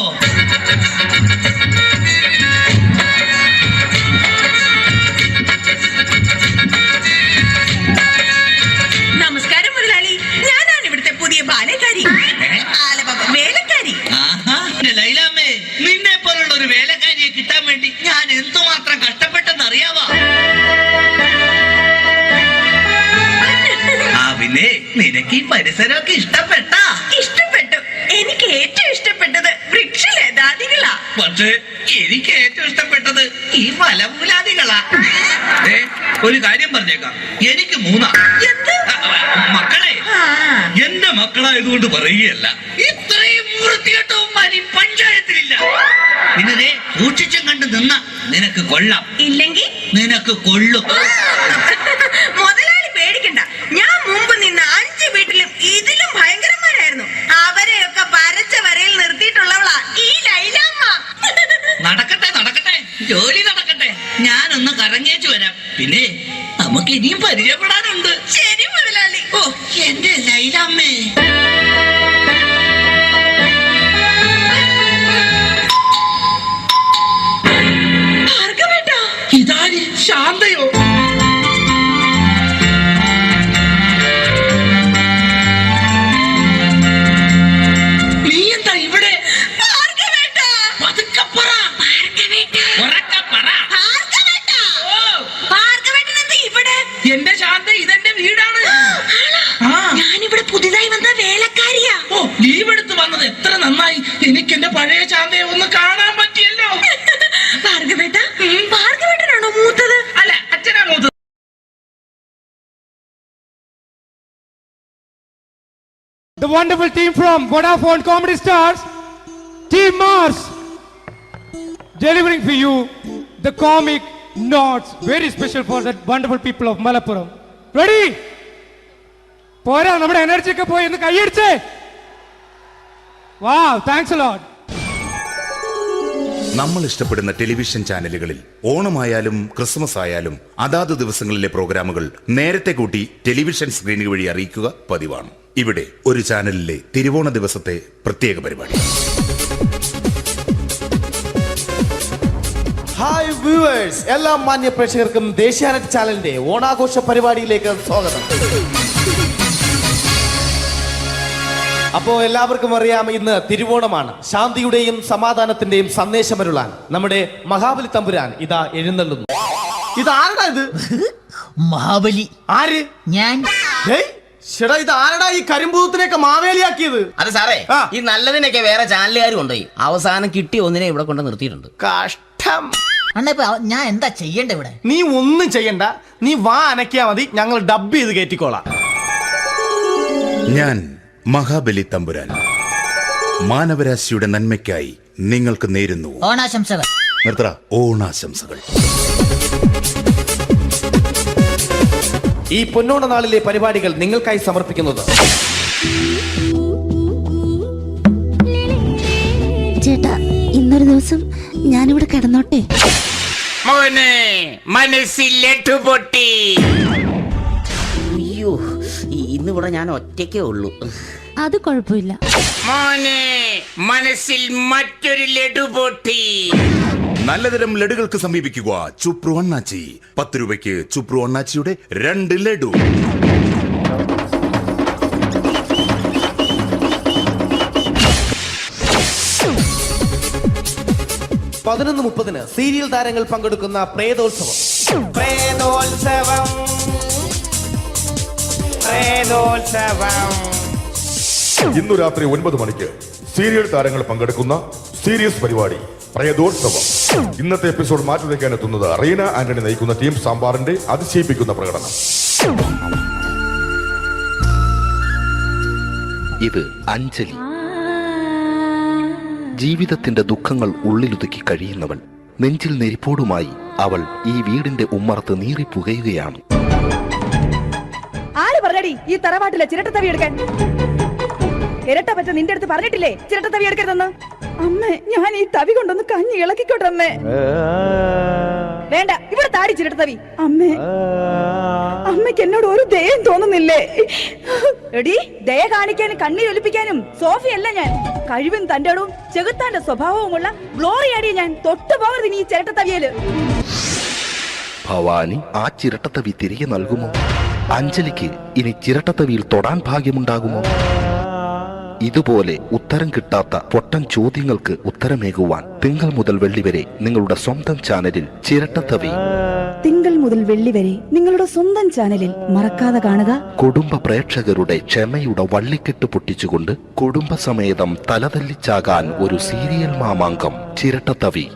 നമസ്കാരം മുതലാളി, ഞാനാണ് ഇവിടുത്തെ പുതിയ ബാലക്കാരി, വേലക്കാരി. ലൈലാമ്മേ, നിന്നെ പോലുള്ള ഒരു വേലക്കാരിയെ കിട്ടാൻ വേണ്ടി ഞാൻ എന്തുമാത്രം കഷ്ടപ്പെട്ടെന്ന് അറിയാവാ? പിന്നെ നിനക്ക് ഈ പരിസരമൊക്കെ ഇഷ്ടപ്പെട്ടു. പക്ഷേ എനിക്ക് ഏറ്റവും ഇഷ്ടപ്പെട്ടത് ഈ മലമൂലാദികളാ. ഒരു കാര്യം പറഞ്ഞേക്കാം, എനിക്ക് 3 മക്കളെ. എന്റെ മക്കളായതുകൊണ്ട് പറയുകയല്ല, ഇത്രയും വൃത്തികെട്ടവന്മാർ ഈ പഞ്ചായത്തിലില്ല. പിന്നെ സൂക്ഷിച്ചും കണ്ട് നിന്ന നിനക്ക് കൊള്ളാം, ഇല്ലെങ്കിൽ നിനക്ക് കൊള്ളും. മുതലാളി പേടിക്കണ്ട, ഞാൻ മുമ്പ് നിന്ന 5 വീട്ടിലും ഇതിലും ഭയങ്കരന്മാരായിരുന്നു. അവരെയൊക്കെ പരച്ച വരയിൽ നിർത്തിയിട്ടുള്ളവളാ ഈ ലൈലാമ്മ. നടക്കട്ടെ നടക്കട്ടെ, ജോലി നടക്കട്ടെ. ഞാനൊന്ന് കറങ്ങിയേച്ചു വരാം. പിന്നെ നമുക്ക് ഇനിയും പരിചയപ്പെടാനുണ്ട്. ശരി മുതലാളി. ഓ എന്റെ ലൈലാമ്മേ. ഇതാര്? ശാന്തയോ? നീ എന്താ ഇവിടെ? എന്റെ ശാന്ത, ഇതെന്റെ വീടാണ്. ഞാനിവിടെ പുതിയതായി വന്ന വേലക്കാരിയാ. ഓ, ലീവ് എടുത്ത് വന്നത് എത്ര നന്നായി. എനിക്ക് എന്റെ പഴയ ശാന്തയെ ഒന്ന് കാണാൻ പറ്റിയല്ലോ. ഭാർഗവേട്ടനാണോ മൂത്തത്? അല്ല, അച്ഛനാ മൂത്തത്. The wonderful team from Vodafone Comedy Stars, Team Mars, delivering for you the comic notes, very special for the wonderful people of Malappuram. Ready? പോരാ, നമ്മുടെ എനർജി ഒക്കെ പോയി ഒന്ന് കൈയടിച്ചേ. Wow, thanks a lot. നമ്മൾ ഇഷ്ടപ്പെടുന്ന ടെലിവിഷൻ ചാനലുകളിൽ ഓണമായാലും ക്രിസ്മസ് ആയാലും അതാത് ദിവസങ്ങളിലെ പ്രോഗ്രാമുകൾ നേരത്തെ കൂട്ടി ടെലിവിഷൻ സ്ക്രീനുകൾ വഴി അറിയിക്കുക പതിവാണ്. ഇവിടെ ഒരു ചാനലിലെ തിരുവോണ ദിവസത്തെ പ്രത്യേക പരിപാടി. ഹായ് വ്യൂവേഴ്സ്, എല്ലാ മാന്യ പ്രേക്ഷകർക്കും ദേശീയാനെറ്റ് ചാനലിന്റെ ഓണാഘോഷ പരിപാടിയിലേക്ക് സ്വാഗതം. അപ്പോ എല്ലാവർക്കും അറിയാം, ഇന്ന് തിരുവോണമാണ്. ശാന്തിയുടെയും സമാധാനത്തിന്റെയും സന്ദേശമരുളാൻ നമ്മുടെ മഹാബലി തമ്പുരാൻ ഇതാ എഴുന്നള്ളുന്നു. ഇതാരടാ ഇത്? മഹാബലി. ആര്? ഞാൻ. ചേട്ടാ, ഇത് ആരടാ ഈ കരിമ്പൂത്തിനെയൊക്കെ മാവേലിയാക്കിയത്? അത് സാറേ, ഈ നല്ലതിനൊക്കെ വേറെ ചാനലുകാർ കൊണ്ടുപോയി അവസാനം കിട്ടി ഒന്നിനെ ഇവിടെ കൊണ്ട് നിർത്തിയിട്ടുണ്ട്. കഷ്ടം. അണ്ണാ ഞാൻ എന്താ ചെയ്യണ്ട ഇവിടെ? നീ ഒന്നും ചെയ്യണ്ട, നീ വാ അനക്കിയാ മതി, ഞങ്ങൾ ഡബ് ചെയ്ത് കയറ്റിക്കോളാം. ഞാൻ മഹാബലി തമ്പുരാൻ മാനവരാശിയുടെ നന്മയ്ക്കായി നിങ്ങൾക്ക് നേരുന്നു ഓണാശംസകൾ. നിർത്തറ, ഓണാശംസകൾ. ഈ പൊന്നോണ നാളിലെ പരിപാടികൾ നിങ്ങൾക്കായി സമർപ്പിക്കുന്നത് ചേട്ടാ, ഇന്നൊരു ദിവസം ഞാനിവിടെ കിടന്നോട്ടെ? മോനെ മനസ്സിൽ ലഡു പൊട്ടി. അയ്യോ, ഇന്നിവിടെ ഞാൻ ഒറ്റയ്ക്കേ ഉള്ളൂ. അത് കുഴപ്പമില്ല. മോനെ മനസ്സിൽ മറ്റൊരു ലഡു പൊട്ടി. നല്ലതരം ലഡുകൾക്ക് സമീപിക്കുക ചുപ്രു അണ്ണാച്ചി. 10 രൂപയ്ക്ക് ചുപ്രു അണ്ണാച്ചിയുടെ 2 ലഡു. (11:30) സീരിയൽ താരങ്ങൾ പങ്കെടുക്കുന്ന പ്രേതോത്സവം. ഇന്നു രാത്രി 9 മണിക്ക് സീരിയൽ താരങ്ങൾ പങ്കെടുക്കുന്ന സീരിയസ് പരിപാടി പ്രേതോത്സവം. ഇന്നത്തെ എപ്പിസോഡ് മാറ്റി വയ്ക്കാൻ എത്തുന്നത് റീന ആന്റണി നയിക്കുന്ന ടീം സാമ്പാറിന്റെ അതിശയിപ്പിക്കുന്ന പ്രകടനം. ഇത് അഞ്ജലി. ജീവിതത്തിന്റെ ദുഃഖങ്ങൾ ഉള്ളിലൊതുക്കി കഴിയുന്നവൾ. നെഞ്ചിൽ നെരിപ്പോടുമായി അവൾ ഈ വീടിന്റെ ഉമ്മറത്ത് നീറി പുകയുകയാണ്. ആര് പറഞ്ഞടി ഈ തറവാട്ടിലെ ചിരട്ടത്തവി എടുക്കാൻ? ഇരട്ട പറ്റ നിന്റെ അടുത്ത് പറഞ്ഞിട്ടില്ലേ ചിരട്ടത്തവി എടുക്കരുതെന്ന്? അമ്മേ, ഞാൻ ഈ തവി കൊണ്ടൊന്ന് കഞ്ഞി ഇളക്കിക്കോട്ടെ അമ്മേ. വേണ്ട, ഇവിടെ താടി ചിരട്ടത്തവി. അമ്മേ, അമ്മയ്ക്ക് എന്നോട് ഒരു ദയം തോന്നുന്നില്ലേ? എടി, ദയ കാണിക്കാനും കണ്ണീരൊലിപ്പിക്കാനും സോഫിയല്ല ഞാൻ. കഴിവും തന്റെടവും ചെകുത്താന്റെ സ്വഭാവവുമുള്ള ഗ്ലോറിയാടിയ ഞാൻ. തൊട്ടു പോകരുത് നീ ചിരട്ടത്തവിയല്. ഭവാനി ആ ചിരട്ടത്തവി തിരികെ നൽകുമോ? അഞ്ജലിക്ക് ഇനി ചിരട്ടത്തവിയിൽ തൊടാൻ ഭാഗ്യമുണ്ടാകുമോ? ഇതുപോലെ ഉത്തരം കിട്ടാത്ത പൊട്ടൻ ചോദ്യങ്ങൾക്ക് ഉത്തരമേകുവാൻ തിങ്കൾ മുതൽ വെള്ളി വരെ നിങ്ങളുടെ സ്വന്തം ചാനലിൽ ചിരട്ടത്തവി. തിങ്കൾ മുതൽ വെള്ളി വരെ നിങ്ങളുടെ സ്വന്തം ചാനലിൽ മറക്കാതെ കാണുക. കുടുംബ പ്രേക്ഷകരുടെ ക്ഷമയുടെ വള്ളിക്കെട്ട് പൊട്ടിച്ചുകൊണ്ട് കുടുംബസമേതം തലതല്ലിച്ചാകാൻ ഒരു സീരിയൽ മാമാങ്കം ചിരട്ടത്തവി.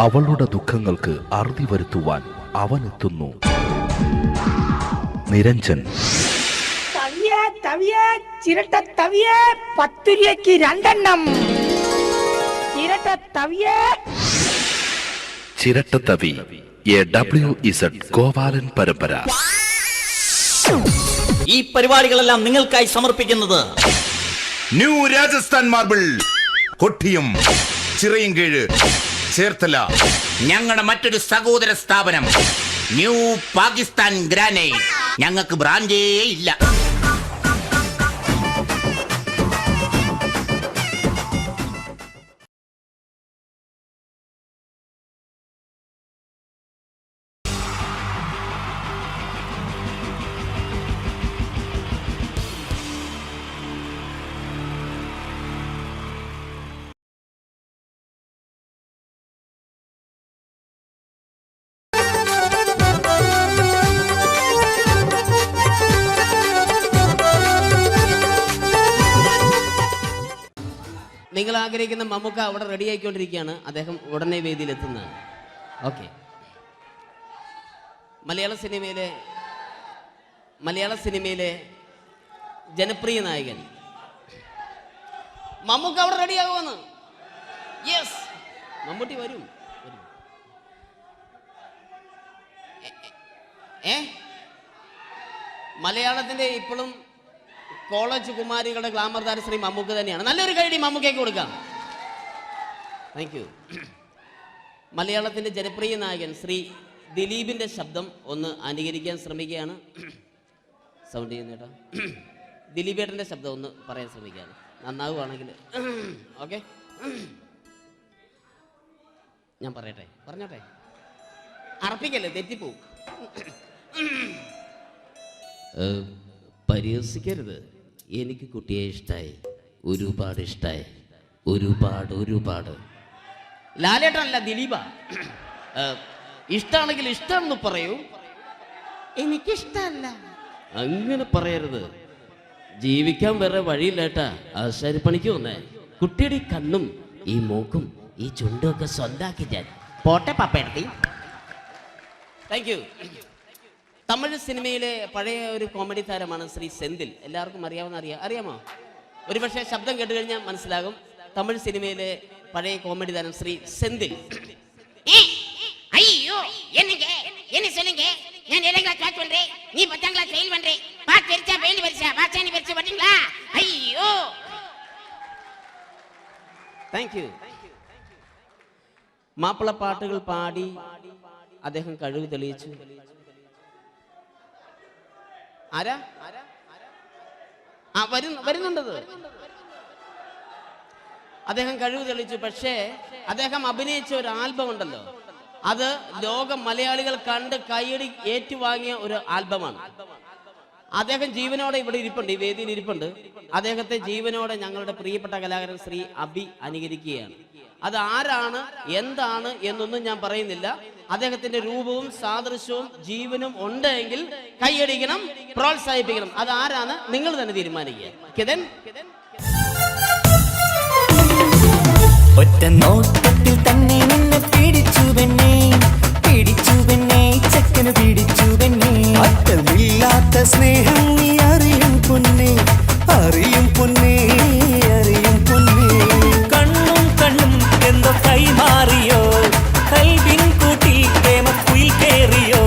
അവളുടെ ദുഃഖങ്ങൾക്ക് അറുതി വരുത്തുവാൻ അവനെത്തുന്നു. നിരഞ്ജൻ. ചിരട്ടത്തവിയെ 10 രൂപയ്ക്ക് 2 എണ്ണം. ചിരട്ടത്തവി WZ ഗോപാലൻ പരമ്പര. ഈ പരിപാടികളെല്ലാം നിങ്ങൾക്കായി സമർപ്പിക്കുന്നത് ന്യൂ രാജസ്ഥാൻ മാർബിൾ, കൊട്ടിയം, ചിറയൻകീഴ്, ചേർത്തല. ഞങ്ങളുടെ മറ്റൊരു സഹോദര സ്ഥാപനം ന്യൂ പാകിസ്ഥാൻ ഗ്രാനൈറ്റ്. ഞങ്ങൾക്ക് ബ്രാൻഡേ ഇല്ല. നിങ്ങൾ ആഗ്രഹിക്കുന്ന മമ്മൂക്ക അവിടെ റെഡി ആയിക്കൊണ്ടിരിക്കുകയാണ്. അദ്ദേഹം ഉടനെ വേദിയിൽ എത്തുന്നതാണ്. ഓക്കെ. മലയാള സിനിമയിലെ ജനപ്രിയ നായകൻ മമ്മൂക്ക അവിടെ റെഡി ആകുമെന്ന്. യെസ്, മമ്മൂട്ടി വരും. മലയാളത്തിന്റെ ഇപ്പോഴും കോളേജ് കുമാരികളുടെ ഗ്ലാമർ താരം ശ്രീ മമ്മൂക്ക തന്നെയാണ്. നല്ലൊരു കൈഡി മമ്മൂക്കയ്ക്ക് കൊടുക്കാം. Thank you. മലയാളത്തിന്റെ ജനപ്രിയ നായകൻ ശ്രീ ദിലീപിന്റെ ശബ്ദം ഒന്ന് അനുകരിക്കാൻ ശ്രമിക്കുകയാണ്. സൗണ്ട് ചെയ്യുന്നേട്ടാ. ദിലീപേട്ടന്റെ ശബ്ദം ഒന്ന് പറയാൻ ശ്രമിക്കുകയാണ്. നന്നാവുകയാണെങ്കിൽ ഓക്കെ. ഞാൻ പറയട്ടെ, പറഞ്ഞോട്ടെ, അറപ്പിക്കല്ലേ, തെറ്റിപ്പോവും. പരിഹസിക്കരുത്, എനിക്ക് കുട്ടിയെ ഇഷ്ടമായി, ഒരുപാട് ഇഷ്ടമായി, ഒരുപാട്. ലാലേട്ടനല്ല, ദിലീപ. ഇഷ്ടമാണെങ്കിൽ ഇഷ്ടമെന്ന് പറയൂ, എനിക്കിഷ്ടമല്ല അങ്ങനെ പറയരുത്. ജീവിക്കാൻ വേറെ വഴിയില്ലേട്ടാ. ആശാരിപ്പണിക്ക് വന്നേ. കുട്ടിയുടെ ഈ കണ്ണും ഈ മൂക്കും ഈ ചുണ്ടും ഒക്കെ സ്വന്താക്കി ഞാൻ പോട്ടെ പപ്പയെടുത്തി. Thank you. തമിഴ് സിനിമയിലെ പഴയ ഒരു കോമഡി താരമാണ് ശ്രീ സെന്തിൽ. എല്ലാവർക്കും അറിയാമോ? ഒരുപക്ഷെ ശബ്ദം കേട്ട് കഴിഞ്ഞാൽ മനസ്സിലാകും. തമിഴ് സിനിമയിലെ പഴയ കോമഡി താരം ശ്രീ സെന്തിൽ. ஐயோ என்ன சொல்லுங்க நான் 7th கிளாஸ் பாஸ் பண்றேன், நீ 10th கிளாஸ் ஃபெயில் பண்றே. பாஸ் தெரிச்சா ஃபெயில் பரிசா பாசானி பரிசு வரீங்களா? ஐயோ. Thank you. മാപ്പിള പാട്ടുകൾ പാടി അദ്ദേഹം കഴിവ് തെളിയിച്ചു. ആരാ വരുന്നുണ്ടത്? അദ്ദേഹം കഴിവ് തെളിയിച്ചു. പക്ഷേ അദ്ദേഹം അഭിനയിച്ച ഒരു ആൽബം ഉണ്ടല്ലോ, അത് ലോക മലയാളികൾ കണ്ട് കൈയടി ഏറ്റുവാങ്ങിയ ഒരു ആൽബമാണ്. അദ്ദേഹം ജീവനോടെ ഇവിടെ ഇരിപ്പുണ്ട്, ഈ വേദിയിൽ ഇരിപ്പുണ്ട്. അദ്ദേഹത്തെ ജീവനോടെ ഞങ്ങളുടെ പ്രിയപ്പെട്ട കലാകാരൻ ശ്രീ അബി അനുകരിക്കുകയാണ്. അത് ആരാണ് എന്താണ് എന്നൊന്നും ഞാൻ പറയുന്നില്ല. അദ്ദേഹത്തിന്റെ രൂപവും സാദൃശ്യവും ജീവനും ഉണ്ടെങ്കിൽ കൈയടിക്കണം, പ്രോത്സാഹിപ്പിക്കണം. അത് ആരാണ് നിങ്ങൾ തന്നെ തീരുമാനിക്കുക. കിതൻ ഒറ്റ നോട്ടത്തിൽ തന്നെ നിന്നെ പിടിച്ചു പെണ്ണേ ചക്കന് പിടിച്ചു പെണ്ണേ. അറ്റമില്ലാത്ത സ്നേഹം നീ അറിയും പൊന്നേ, അറിയും പൊന്നേ. കണ്ണും എന്തോ കൈമാറിയോ, കൽവിൻ കൂട്ടിൽ പ്രേമക്കുയിൽ കേറിയോ.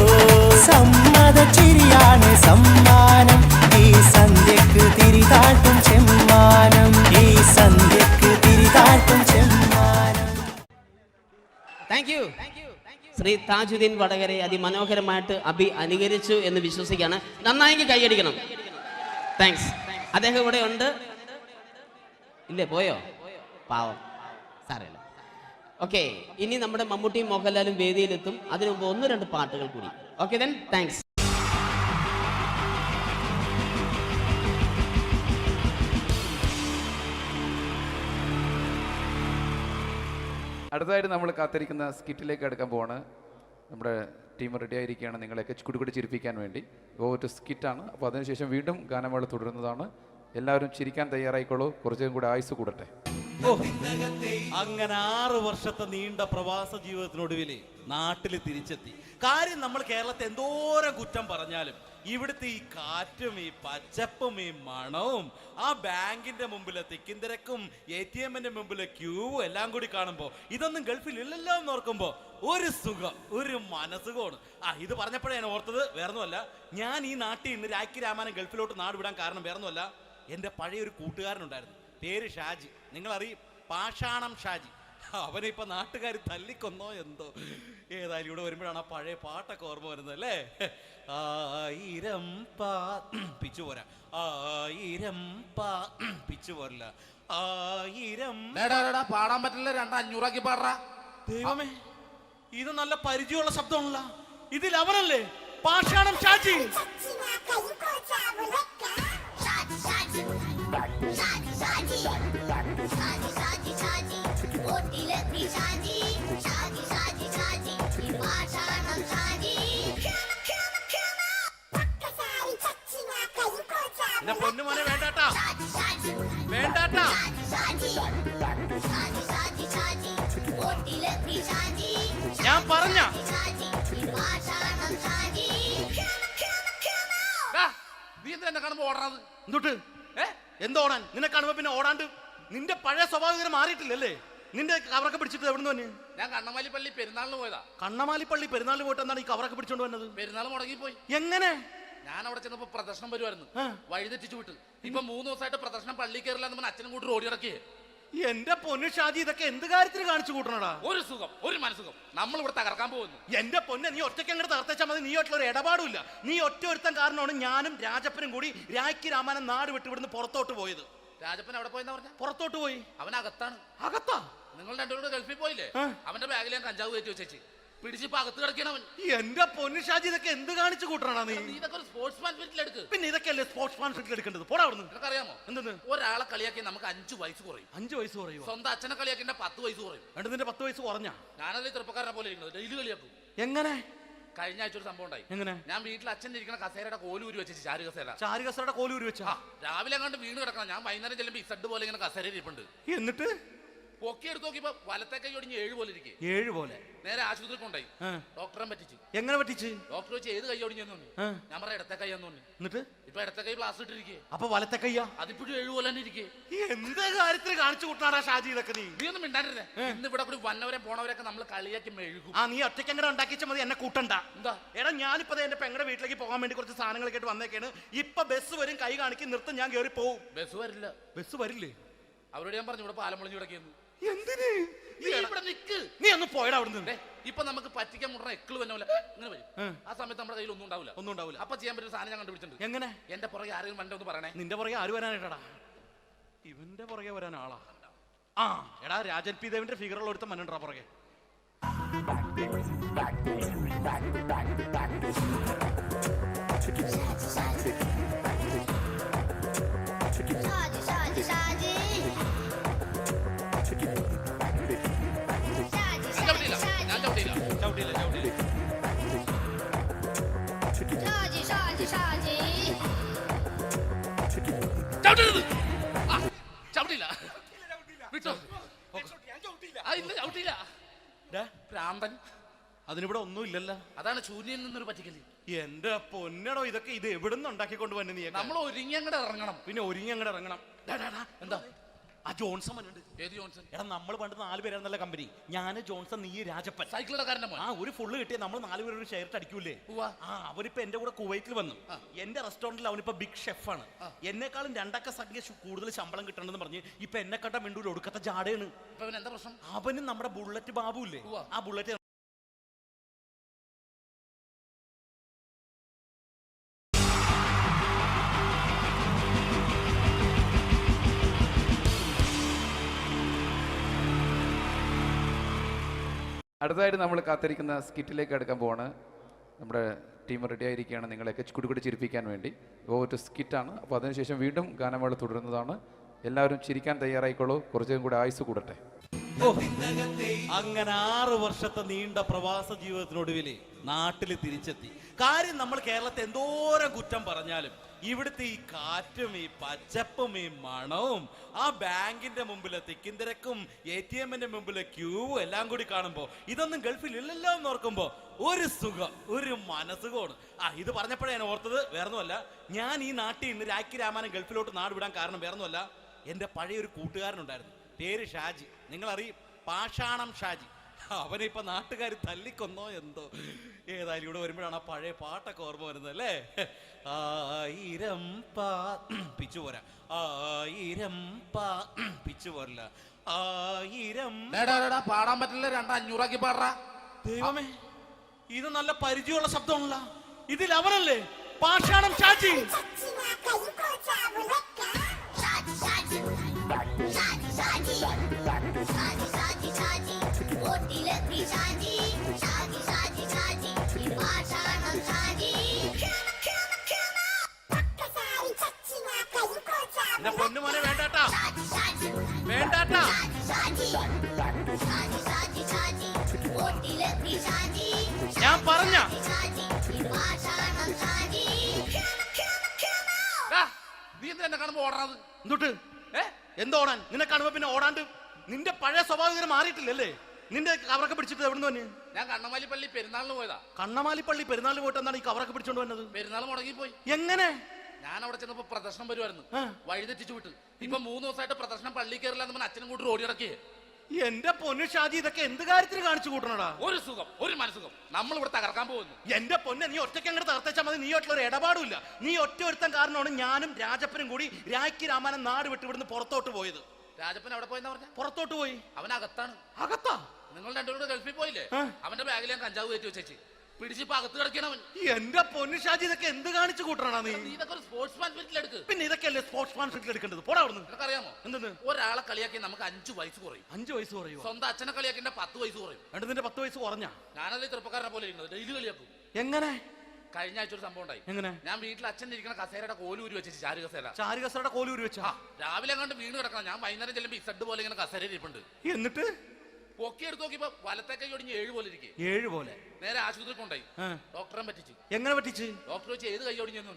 സമ്മത ചിരിയാണ് സമ്മാനം, ഈ സന്ധ്യക്ക് തിരിതാട്ടും ചെമ്മാനം, ഈ സന്ധ്യക്ക് തിരിതാട്ടും ചെമ്മാനം. Thank you. ശ്രീ താജുദ്ദീൻ വടകരെ അതിമനോഹരമായിട്ട് അബി അനുകരിച്ചു എന്ന് വിശ്വസിക്കുകയാണ്. നന്നായെങ്കിൽ കൈയടിക്കണം. താങ്ക്സ്. അദ്ദേഹം ഇവിടെ ഉണ്ട്. ഇല്ലേ, പോയോ? പാവം, സാരമില്ല. ഓക്കെ, ഇനി നമ്മുടെ മമ്മൂട്ടിയും മോഹൻലാലും വേദിയിലെത്തും. അതിനു മുമ്പ് 1-2 പാട്ടുകൾ കൂടി. Okay then, thanks. അടുത്തതായിട്ട് നമ്മൾ കാത്തിരിക്കുന്ന സ്കിറ്റിലേക്ക് എടുക്കാൻ പോവാണ്. നമ്മുടെ ടീം റെഡി ആയിരിക്കുകയാണ് നിങ്ങളെയൊക്കെ കുടുകുടി ചിരിപ്പിക്കാൻ വേണ്ടി. ഒരു സ്കിറ്റാണ്. അപ്പോൾ അതിനുശേഷം വീണ്ടും ഗാനമേള തുടരുന്നതാണ്. എല്ലാവരും ചിരിക്കാൻ തയ്യാറായിക്കോളൂ. കുറച്ചും കൂടി ആയുസ് കൂടട്ടെ. അങ്ങനെ 6 വർഷത്തെ നീണ്ട പ്രവാസ ജീവിതത്തിനൊടുവിൽ നാട്ടിൽ തിരിച്ചെത്തി. കാര്യം നമ്മൾ കേരളത്തെ എന്തോരം കുറ്റം പറഞ്ഞാലും ഇവിടുത്തെ ഈ കാറ്റും ഈ പച്ചപ്പും ഈ മണവും ആ ബാങ്കിന്റെ മുമ്പിലെ തിക്കും തിരക്കും ATM-ന്റെ മുമ്പിലെ ക്യൂവും എല്ലാം കൂടി കാണുമ്പോൾ ഇതൊന്നും ഗൾഫിൽ ഇല്ലല്ലോ എന്ന് ഓർക്കുമ്പോൾ ഒരു സുഖം, ഒരു മനസുഖമാണ്. ഇത് പറഞ്ഞപ്പോഴേ ഞാൻ ഓർത്തത് വേറൊന്നുമല്ല, ഞാൻ ഈ നാട്ടിൽ നിന്ന് രാഖി രാമാനം ഗൾഫിലോട്ട് നാട് വിടാൻ കാരണം വേറൊന്നുമല്ല, എൻ്റെ പഴയൊരു കൂട്ടുകാരനുണ്ടായിരുന്നു, പേര് ഷാജി. നിങ്ങളറിയും, പാഷാണം ഷാജി. അവനിപ്പോൾ നാട്ടുകാർ തല്ലിക്കൊന്നോ എന്തോ. ഏതായാലും ഇവിടെ വരുമ്പോഴാണ് ആ പഴയ പാട്ടൊക്കെ ഓർമ്മ വരുന്നത് അല്ലേ? 1000 പിച്ചു പോരാ, 1000 പിച്ചു പോരില്ല, 1000 പാടാൻ പറ്റില്ല, 200 പാടാ. ദൈവമേ, ഇത് നല്ല പരിചയമുള്ള ശബ്ദമാണല്ലോ. ഇതിൽ അവനല്ലേ പാഷാണം ഷാജി? എന്റെ പൊന്നുമോനെ വേണ്ടാട്ടാ, വേണ്ടാട്ടാ. ഞാൻ പറഞ്ഞ നീ എന്തിനാ കാണുമ്പോ ഓടാത്? എന്തൊട്ട് എന്തോടാൻ? നിന്നെ കാണുമ്പോ പിന്നെ ഓടാണ്ട് നിന്റെ പഴയ സ്വഭാവം ഇങ്ങനെ മാറിയിട്ടില്ലല്ലേ? നിന്റെ കവറൊക്കെ പിടിച്ചിട്ട് എവിടുന്ന് തന്നെ? ഞാൻ കണ്ണമാലിപ്പള്ളി പെരുന്നാളിന് പോയതാ. കണ്ണമാലിപ്പള്ളി പെരുന്നാളിന് പോയിട്ട് എന്താണ് ഈ കവറൊക്കെ പിടിച്ചോണ്ട് വന്നത്? പെരുന്നാൾ മുടങ്ങിപ്പോയി. എങ്ങനെ? ഞാൻ അവിടെ ചെന്നപ്പോ പ്രദർശനം വരുമായിരുന്നു, വഴി തെറ്റിച്ചു വിട്ട്. ഇപ്പൊ 3 ദിവസമായിട്ട് പ്രദർശനം പള്ളി കയറില്ല എന്ന് അച്ഛനും കൂട്ടി ഓടി ഇറക്കിയേ. എന്റെ പൊന്നു ഷാജി, ഇതൊക്കെ എന്ത് കാര്യത്തിന് കാണിച്ചു കൂട്ടണടാ? ഒരു സുഖം, ഒരു മനസുഖം. നമ്മൾ ഇവിടെ തകർക്കാൻ പോകുന്നു. എന്റെ പൊന്നെ, നീ ഒറ്റയ്ക്ക് അങ്ങോട്ട് തകർത്തേച്ചാൽ മതി. നീ ഒറ്റ ഒരു ഇടപാടുമില്ല. നീ ഒറ്റ ഒരുത്തൻ കാരണമാണ് ഞാനും രാജപ്പനും കൂടി രാഖി രാമാനം നാട് വിട്ട് ഇവിടുന്ന് പുറത്തോട്ട് പോയത്. രാജപ്പൻ എവിടെ പോയെന്നാ പറഞ്ഞ? പുറത്തോട്ട് പോയി. അവൻ അകത്താണ്. അകത്താ? നിങ്ങൾ രണ്ടുപേരും ഗൾഫിൽ പോയില്ലേ? അവന്റെ ബാഗിൽ ഞാൻ കഞ്ചാവ് കയറ്റി വെച്ചേച്ച് പിടിച്ചിപ്പോ അകത്ത് കിടക്കണവൻ. എന്റെ പൊന്നു ഷാജി, ഇതൊക്കെ എന്ത് കാണിച്ചു കൂട്ടണ നീ? ഇതൊക്കെ ഒരു സ്പോർട്സ്മാൻ ഫീൽഡിൽ എടുക്ക്. പിന്നെ ഇതൊക്കെയല്ലേ സ്പോർട്സ്മാൻ ഫീൽഡിൽ എടുക്കേണ്ടത്? പോടാ അവിടുന്ന്. നിനക്കറിയാമോ എന്തെന്ന്? ഒരാളെ കളിയാക്കി നമുക്ക് 5 വയസ്സ് കുറയും. 5 വയസ്സ് കുറയും? സ്വന്തം അച്ഛനെ കളിയാക്കി 10 വയസ്സ് കുറയും. എന്നിട്ട് നിന്റെ 10 വയസ്സ് കുറഞ്ഞാ? ഞാനത് ചെറുപ്പക്കാരനെ പോലെ ഇരിക്കുന്നത്, ഡെയിലി കളിയാക്കും. എങ്ങനെ? കഴിഞ്ഞ ആഴ്ച ഒരു സംഭവം ഉണ്ടായി. എങ്ങനെ? ഞാൻ വീട്ടിൽ അച്ഛൻ ഇരിക്കുന്ന കസേരയുടെ കോലൂരി വെച്ചു. ചാരു കസേരയുടെ കോലൂരി വെച്ചാ? രാവിലെ അങ്ങോട്ട് വീണ് കിടക്കണം. ഞാൻ വൈകുന്നേരം ചെല്ലുമ്പോ ഈ സെഡ് പോലെ ഇങ്ങനെ കസേര ഇരിപ്പുണ്ട്. എന്നിട്ട് പൊക്കി എടുത്ത് നോക്കിയപ്പോ വലത്തെ കൈ ഒടിഞ്ഞ് 7 പോലെ ഇരിക്കും. 7 പോലെ? നേരെ ആശുപത്രി കൊണ്ടായി. ഡോക്ടറെ പറ്റിച്ചു. എങ്ങനെ പറ്റിച്ച്? ഡോക്ടർ വെച്ച് ഏത് കൈ ഒടിഞ്ഞെന്ന് പറഞ്ഞു. ഞാൻ പറയാം ഇടത്തെ കൈയാന്ന് പറഞ്ഞു. എന്നിട്ട് ഇപ്പൊ ഇടത്തെ കൈ പ്ലാസ്റ്റർ ഇട്ടിരിക്കേ. അപ്പൊ വലത്തെ കൈയാ? അതിപ്പോഴും 7 പോലെ തന്നെ ഇരിക്കേ. എന്ത് കാര്യത്തിന് കാണിച്ചു കൂട്ടാടാ ഷാജി ഇതൊക്കെ? നീ ഒന്നും മിണ്ടാണ്ടിരുന്നേ. ഇന്ന് ഇവിടെ കൂടി വന്നവരെ പോണവരൊക്കെ നമ്മൾ കളിയാക്കി മെഴുകും. നീ ഒറ്റയ്ക്ക് അങ്ങനെ ഉണ്ടാക്കിച്ച മതി, എന്നെ കൂട്ടണ്ട. എന്താ? എടാ, ഞാനിപ്പോ എന്റെ പെങ്ങളുടെ വീട്ടിലേക്ക് പോകാൻ വേണ്ടി കുറച്ച് സാധനങ്ങളൊക്കെ ആയിട്ട് വന്നേക്കാണ്. ഇപ്പൊ ബസ് വരും, കൈ കാണിക്കും, നിർത്തും, ഞാൻ കയറി പോവും. ബസ് വരില്ല. ബസ് വരില്ലേ? അവരോട് ഞാൻ പറഞ്ഞു ഇവിടെ പാലം പൊളിഞ്ഞു കിടക്കുന്നു. എന്തിന്? ഇവിടെ നിക്ക്. നീ ഒന്ന് പോയടാ അവിടുന്ന്. ഇപ്പൊ നമുക്ക് പറ്റിക്കാൻ മുടണ എക്കള് വന്ന പോലെ ഇങ്ങനെ വരും. ആ സമയത്ത് നമ്മുടെ കയ്യിൽ ഒന്നും ഉണ്ടാവില്ല. അപ്പൊ ചെയ്യാൻ പറ്റുന്ന സാധനം ഞാൻ കണ്ടുപിടിച്ചിട്ടുണ്ട്. എങ്ങനെ? എന്റെ പുറകെ ആരെങ്കിലും വണ്ടി ഒന്ന് പറയണേ. നിന്റെ പുറകെ ആര് വരാനായിട്ടാടാ? ഇവന്റെ പുറകെ വരാൻ ആളാ? എടാ, രാജൻ പി ദേവിന്റെ ഫിഗറുള്ള ഒരുത്തം മനുണ്ടാ പുറകെ. അതിനിവിടെ ഒന്നും ഇല്ലല്ലോ. അതാണ് ശൂന്യയിൽ നിന്നൊരു പറ്റിക്കല്. എന്റെ പൊന്നടോ, ഇതൊക്കെ ഇത് എവിടുന്ന് ഉണ്ടാക്കിക്കൊണ്ട് വന്നെ നീ? നമ്മൾ ഒരുങ്ങി അങ്ങോട്ട് ഇറങ്ങണം. പിന്നെ ഒരുങ്ങി അങ്ങോട്ട് ഇറങ്ങണം. എന്താ? ആ ജോൺസൺ വന്നിട്ട്. ഏത് ജോൺസൺ? എടാ, നമ്മൾ പണ്ട് 4 പേരായിരുന്നല്ല കമ്പനി. ഞാൻ, ജോൺസൺ, നീ, രാജപ്പൻ. സൈക്കിളുടെ കാരന്റെ മോൻ. ഒരു ഫുള്ള് കിട്ടിയ നമ്മൾ 4 പേര് ഒരു ഷെയർട്ട് അടിക്കൂലേ? അവരിപ്പോ എന്റെ കൂടെ കുവൈറ്റിൽ വന്നു. എന്റെ റെസ്റ്റോറന്റിൽ അവനിപ്പോ ബിഗ് ഷെഫാണ്. എന്നെക്കാളും 2 അക്ക സംഖ്യ കൂടുതൽ ശമ്പളം കിട്ടണമെന്ന് പറഞ്ഞ് ഇപ്പൊ എന്നെ കണ്ട മിണ്ടൂര് ഒടുക്കത്തെ ജാടയാണ്. എന്താ പ്രശ്നം? അവന് നമ്മുടെ ബുള്ളറ്റ് ബാബു ഇല്ലേ, ആ ബുള്ളറ്റ് അടുത്തതായിട്ട് നമ്മൾ കാത്തിരിക്കുന്ന സ്കിറ്റിലേക്ക് എടുക്കാൻ പോവാണ്. നമ്മുടെ ടീം റെഡി ആയിരിക്കുകയാണ് നിങ്ങളെയൊക്കെ കുടുകുടി ചിരിപ്പിക്കാൻ വേണ്ടി. ഒരു സ്കിറ്റാണ്. അപ്പോൾ അതിനുശേഷം വീണ്ടും ഗാനമേള തുടരുന്നതാണ്. എല്ലാവരും ചിരിക്കാൻ തയ്യാറായിക്കോളൂ. കുറച്ചും കൂടി ആയുസ് കൂടട്ടെ. അങ്ങനെ 6 വർഷത്തെ നീണ്ട പ്രവാസ ജീവിതത്തിനൊടുവില് നാട്ടിൽ തിരിച്ചെത്തി. കാര്യം നമ്മൾ കേരളത്തെ എന്തോരം കുറ്റം പറഞ്ഞാലും ഇവിടുത്തെ ഈ കാറ്റും ഈ പച്ചപ്പും ഈ മണവും ആ ബാങ്കിന്റെ മുമ്പിലെ തിക്കും തിരക്കും ATM-ന്റെ മുമ്പിലെ ക്യൂവും എല്ലാം കൂടി കാണുമ്പോ ഇതൊന്നും ഗൾഫിൽ ഇല്ലല്ലോ എന്ന് ഓർക്കുമ്പോ ഒരു സുഖം, ഒരു മനസുഖമാണ്. ഇത് പറഞ്ഞപ്പോഴേ ഞാൻ ഓർത്തത് വേറൊന്നുമല്ല, ഞാൻ ഈ നാട്ടിൽ നിന്ന് രാഖി രാമാനം ഗൾഫിലോട്ട് നാട് വിടാൻ കാരണം വേറൊന്നുമല്ല, എന്റെ പഴയ ഒരു കൂട്ടുകാരനുണ്ടായിരുന്നു, പേര് ഷാജി. നിങ്ങളറിയും, പാഷാണം ഷാജി. അവനെ ഇപ്പൊ നാട്ടുകാർ തല്ലിക്കൊന്നോ എന്തോ. ഏതായാലും ഇവിടെ വരുമ്പോഴാണ് ആ പഴയ പാട്ടൊക്കെ ഓർമ്മ വരുന്നത് അല്ലേ? 1000 പിച്ചു പോരാ, 1000 പിച്ചു പോരില്ല, 1000 പാടാൻ പറ്റില്ല, 200 പാടാ. ദൈവമേ, ഇത് നല്ല പരിചയമുള്ള ശബ്ദമാണല്ലോ. ഇതിൽ അവനല്ലേ പാഷാണം ഷാജി? പൊന്നുമോനെ വേണ്ടാട്ടാ, വേണ്ടാട്ടാ. ഞാൻ പറഞ്ഞ നീ എന്താ കാണുമ്പോ ഓടാത്? എന്തൊട്ട് എന്തോടാൻ? നിന്നെ കാണുമ്പോ പിന്നെ ഓടാണ്ട് നിന്റെ പഴയ സ്വഭാവം മാറിയിട്ടില്ലല്ലേ? നിന്റെ കവറൊക്കെ പിടിച്ചിട്ട് എവിടുന്ന് വന്നെ? ഞാൻ കണ്ണമാലിപ്പള്ളി പെരുന്നാളിന് പോയതാ. കണ്ണമാലിപ്പള്ളി പെരുന്നാളിന് പോയിട്ട് എന്താണ് ഈ കവറൊക്കെ പിടിച്ചോണ്ട് വന്നത്? പെരുന്നാൾ മുടങ്ങി പോയി. എങ്ങനെ? ഞാൻ അവിടെ ചെന്നപ്പോ പ്രദർശനം വരുമായിരുന്നു, വഴിതെറ്റിച്ചു വിട്ട്. ഇപ്പൊ 3 ദിവസമായിട്ട് പ്രദർശനം പള്ളി കയറില്ല എന്ന് അച്ഛനും കൂട്ടി ഓടി ഇറക്കിയേ. എന്റെ പൊന്നു ഷാജി, ഇതൊക്കെ എന്ത് കാര്യത്തിന് കാണിച്ചു കൂട്ടണടാ? ഒരു സുഖം, ഒരു മനസുഖം. നമ്മൾ ഇവിടെ തകർക്കാൻ പോകുന്നു. എന്റെ പൊന്നെ, നീ ഒറ്റയ്ക്ക് അങ്ങോട്ട് തകർത്തേച്ചാൽ മതി. നീ ഒറ്റ ഒരു ഇടപാടില്ല. നീ ഒറ്റ ഒരുത്തൻ കാരണമാണ് ഞാനും രാജപ്പനും കൂടി രാഖി രാമാനം നാട് വിട്ട് ഇവിടുന്ന് പുറത്തോട്ട് പോയത്. രാജപ്പൻ എവിടെ പോയെന്നാ പറഞ്ഞ? പുറത്തോട്ട് പോയി. അവനകത്താണ്. അകത്താ? നിങ്ങൾ രണ്ടുപേരും ഗൾഫിൽ പോയില്ലേ? അവന്റെ ബാഗിൽ ഞാൻ കഞ്ചാവ് കയറ്റി വെച്ചേച്ച് പിടിച്ചിപ്പോ അകത്ത് കിടക്കണം. എന്റെ പൊന്നു ഷാജി, ഇതൊക്കെ എന്ത് കാണിച്ചു കൂട്ടണ നീ? ഇതൊക്കെ ഒരു സ്പോർട്സ്മാൻ സ്പിരിറ്റിൽ എടുക്ക്. പിന്നെ ഇതൊക്കെയല്ലേ സ്പോർട്സ്മാൻ സ്പിരിറ്റിൽ എടുക്കേണ്ടത്? പോടാ അവിടുന്ന്. നിനക്കറിയാമോ എന്തെന്ന്? ഒരാളെ കളിയാക്കി നമുക്ക് 5 വയസ്സ് കുറയും. 5 വയസ്സ് കുറയും? സ്വന്തം അച്ഛനെ കളിയാക്കി 10 വയസ്സ് കുറയും. എന്നിട്ട് നിന്റെ 10 വയസ്സ് കുറഞ്ഞ? ഞാനത് ചെറുപ്പക്കാരനെ പോലെ ഇരിക്കുന്നത്, ഡെയിലി കളിയാക്കും. എങ്ങനെ? കഴിഞ്ഞ ആഴ്ച ഒരു സംഭവം ഉണ്ടായി. എങ്ങനെ? ഞാൻ വീട്ടിൽ അച്ഛൻ ഇരിക്കുന്ന കസേരയുടെ കോലൂരി വെച്ചു. ചാരു കസേരയുടെ കോലൂരി വെച്ചാ? രാവിലെ കണ്ട് വീണ് കിടക്കണം. ഞാൻ വൈകുന്നേരം ചെല്ലുമ്പോ ഇസഡ് പോലെ ഇങ്ങനെ കസേര ഇരിപ്പുണ്ട്. എന്നിട്ട് പൊക്കി എടുത്ത് നോക്കിയപ്പോ വലത്തെ കൈ ഒടിഞ്ഞ് 7 പോലെ ഇരിക്കും. 7 പോലെ? നേരെ ആശുപത്രി കൊണ്ടായി. ഡോക്ടറെ പറ്റിച്ചു. എങ്ങനെ പറ്റിച്ച്? ഡോക്ടർ വെച്ച് ഏത് കൈ ഒടിഞ്ഞെന്നു?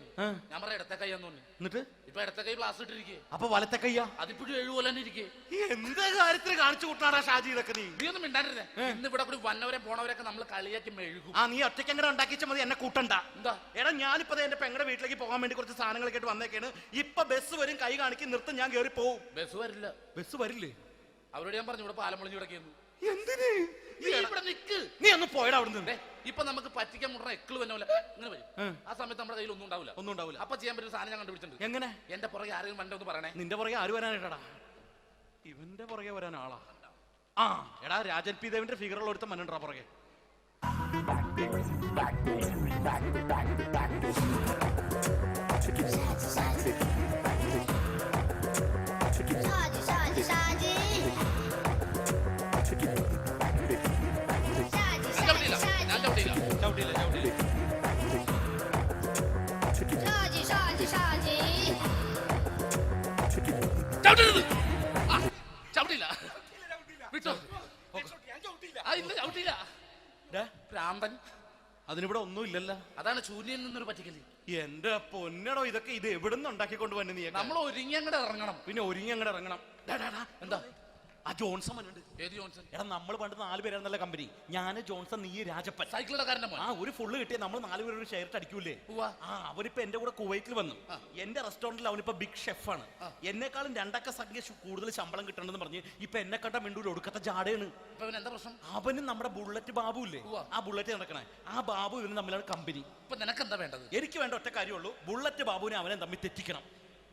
ഞാൻ പറയാം ഇടത്തെ കൈ എന്ന്. എന്നിട്ട് ഇപ്പൊ ഇടത്തെ കൈ പ്ലാസ്റ്റർ ഇട്ടിരിക്കേ. അപ്പൊ വലത്തെ കൈയാ? അതിപ്പോഴും 7 പോലെ തന്നെ ഇരിക്കേ. എന്ത് കാര്യത്തിന് കാണിച്ചു കൂട്ടാടാ ഷാജി ഇതൊക്കെ? നീ ഒന്നും മിണ്ടാണ്ടിരുന്നേ. ഇന്ന് ഇവിടെ കൂടി വന്നവരെ പോണവരൊക്കെ നമ്മൾ കളിയാക്കി മെഴുകും. നീ ഒറ്റയ്ക്ക് അങ്ങനെ ഉണ്ടാക്കിച്ച മതി, എന്നെ കൂട്ടണ്ട. എന്താ? എടാ, ഞാനിപ്പോ എന്റെ പെങ്ങളുടെ വീട്ടിലേക്ക് പോകാൻ വേണ്ടി കുറച്ച് സാധനങ്ങളൊക്കെ ആയിട്ട് വന്നേക്കാണ്. ഇപ്പൊ ബസ് വരും, കൈ കാണിക്കും, നിർത്തും, ഞാൻ കയറി പോവും. ബസ് വരില്ല. ബസ് വരില്ലേ? അവരോട് ഞാൻ പറഞ്ഞു ഇവിടെ പാലം പൊളിഞ്ഞു കിടക്കുന്നു. എന്തിന്? ഇവിടെ നിക്ക്. നീ ഒന്ന് പോയടാ അവിടുന്ന്. ഇപ്പൊ നമുക്ക് പറ്റിക്കാൻ മുട എക്കിള് വന്ന പോലെ ഇങ്ങനെ വരും. ആ സമയത്ത് നമ്മുടെ കയ്യിൽ ഒന്നും ഉണ്ടാവില്ല. അപ്പൊ ചെയ്യാൻ പറ്റുന്ന സാധനം ഞാൻ കണ്ടുപിടിച്ചിട്ടുണ്ട്. എങ്ങനെ? എന്റെ പുറകെ ആരെങ്കിലും വണ്ടി ഒന്ന് പറയണേ. നിന്റെ പുറകെ ആര് വരാനായിട്ടാ? ഇവന്റെ പുറകെ വരാൻ ആളാ? എടാ, രാജൻ പി ദേവിന്റെ ഫിഗറുള്ള ഒരുത്ത മനുണ്ടാ പുറകെ. അതിനിവിടെ ഒന്നും ഇല്ലല്ലോ. അതാണ് ശൂന്യയിൽ നിന്നൊരു പറ്റിക്കല്. എന്റെ പൊന്നടോ, ഇതൊക്കെ ഇത് എവിടുന്ന് ഉണ്ടാക്കിക്കൊണ്ട് വന്നെ നീ? നമ്മൾ ഒരുങ്ങി അങ്ങോട്ട് ഇറങ്ങണം. പിന്നെ ഒരുങ്ങി അങ്ങോട്ട് ഇറങ്ങണം. എന്താ? ആ ജോൺസൺ മനുണ്ട്. ഏത് ജോൺസൺ? എടാ, നമ്മൾ പണ്ട് 4 പേരായിരുന്നല്ല കമ്പനി. ഞാന്, ജോൺസൺ, നീ, രാജപ്പൻ. സൈക്കിളുടെ കാരന്റെ മോൻ. ഒരു ഫുള്ള് കിട്ടിയ നമ്മൾ 4 പേര് ഒരു ഷെയർ അടിക്കൂലേ? അവനിപ്പോ എന്റെ കൂടെ കുവൈറ്റിൽ വന്നു. എന്റെ റെസ്റ്റോറന്റിൽ അവനിപ്പോ ബിഗ് ഷെഫാണ്. എന്നെക്കാളും 2 അക്ക സംഖ്യ കൂടുതൽ ശമ്പളം കിട്ടണമെന്ന് പറഞ്ഞ് ഇപ്പൊ എന്നെ കണ്ട മിണ്ടൂര് ഒടുക്കത്തെ ജാടയാണ്. എന്താ പ്രശ്നം? അവനും നമ്മുടെ ബുള്ളറ്റ് ബാബു ഇല്ലേ, ആ ബുള്ളറ്റ് നടക്കണേ, ആ ബാബു ഇവനും തമ്മിലാണ് കമ്പനി. ഇപ്പൊ നിനക്ക് എന്താ വേണ്ടത്? എനിക്ക് വേണ്ട ഒറ്റ കാര്യമുള്ളൂ, ബുള്ളറ്റ് ബാബുവിനെ അവനെ തമ്മിൽ തെറ്റിക്കണം.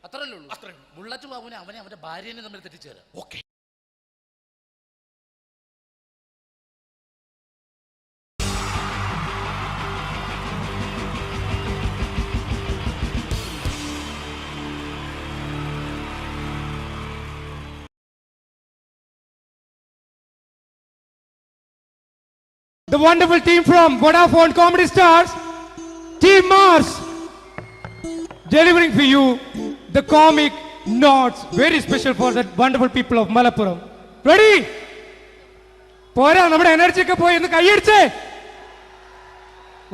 അത്രയല്ലേ ഉള്ളൂ? അത്രേ. ബുള്ളറ്റ് ബാബുവിനെ അവനെ അവന്റെ ഭാര്യനെ തമ്മിൽ തെറ്റിച്ചു തരാം. Okay. The wonderful team from Vodafone Comedy Stars, Team Mars, delivering for you the comic notes, very special for the wonderful people of Malappuram. Ready? പോരാ നമ്മുടെ എനർജി ഒക്കെ പോയി ഒന്ന് കൈയടിച്ചേ.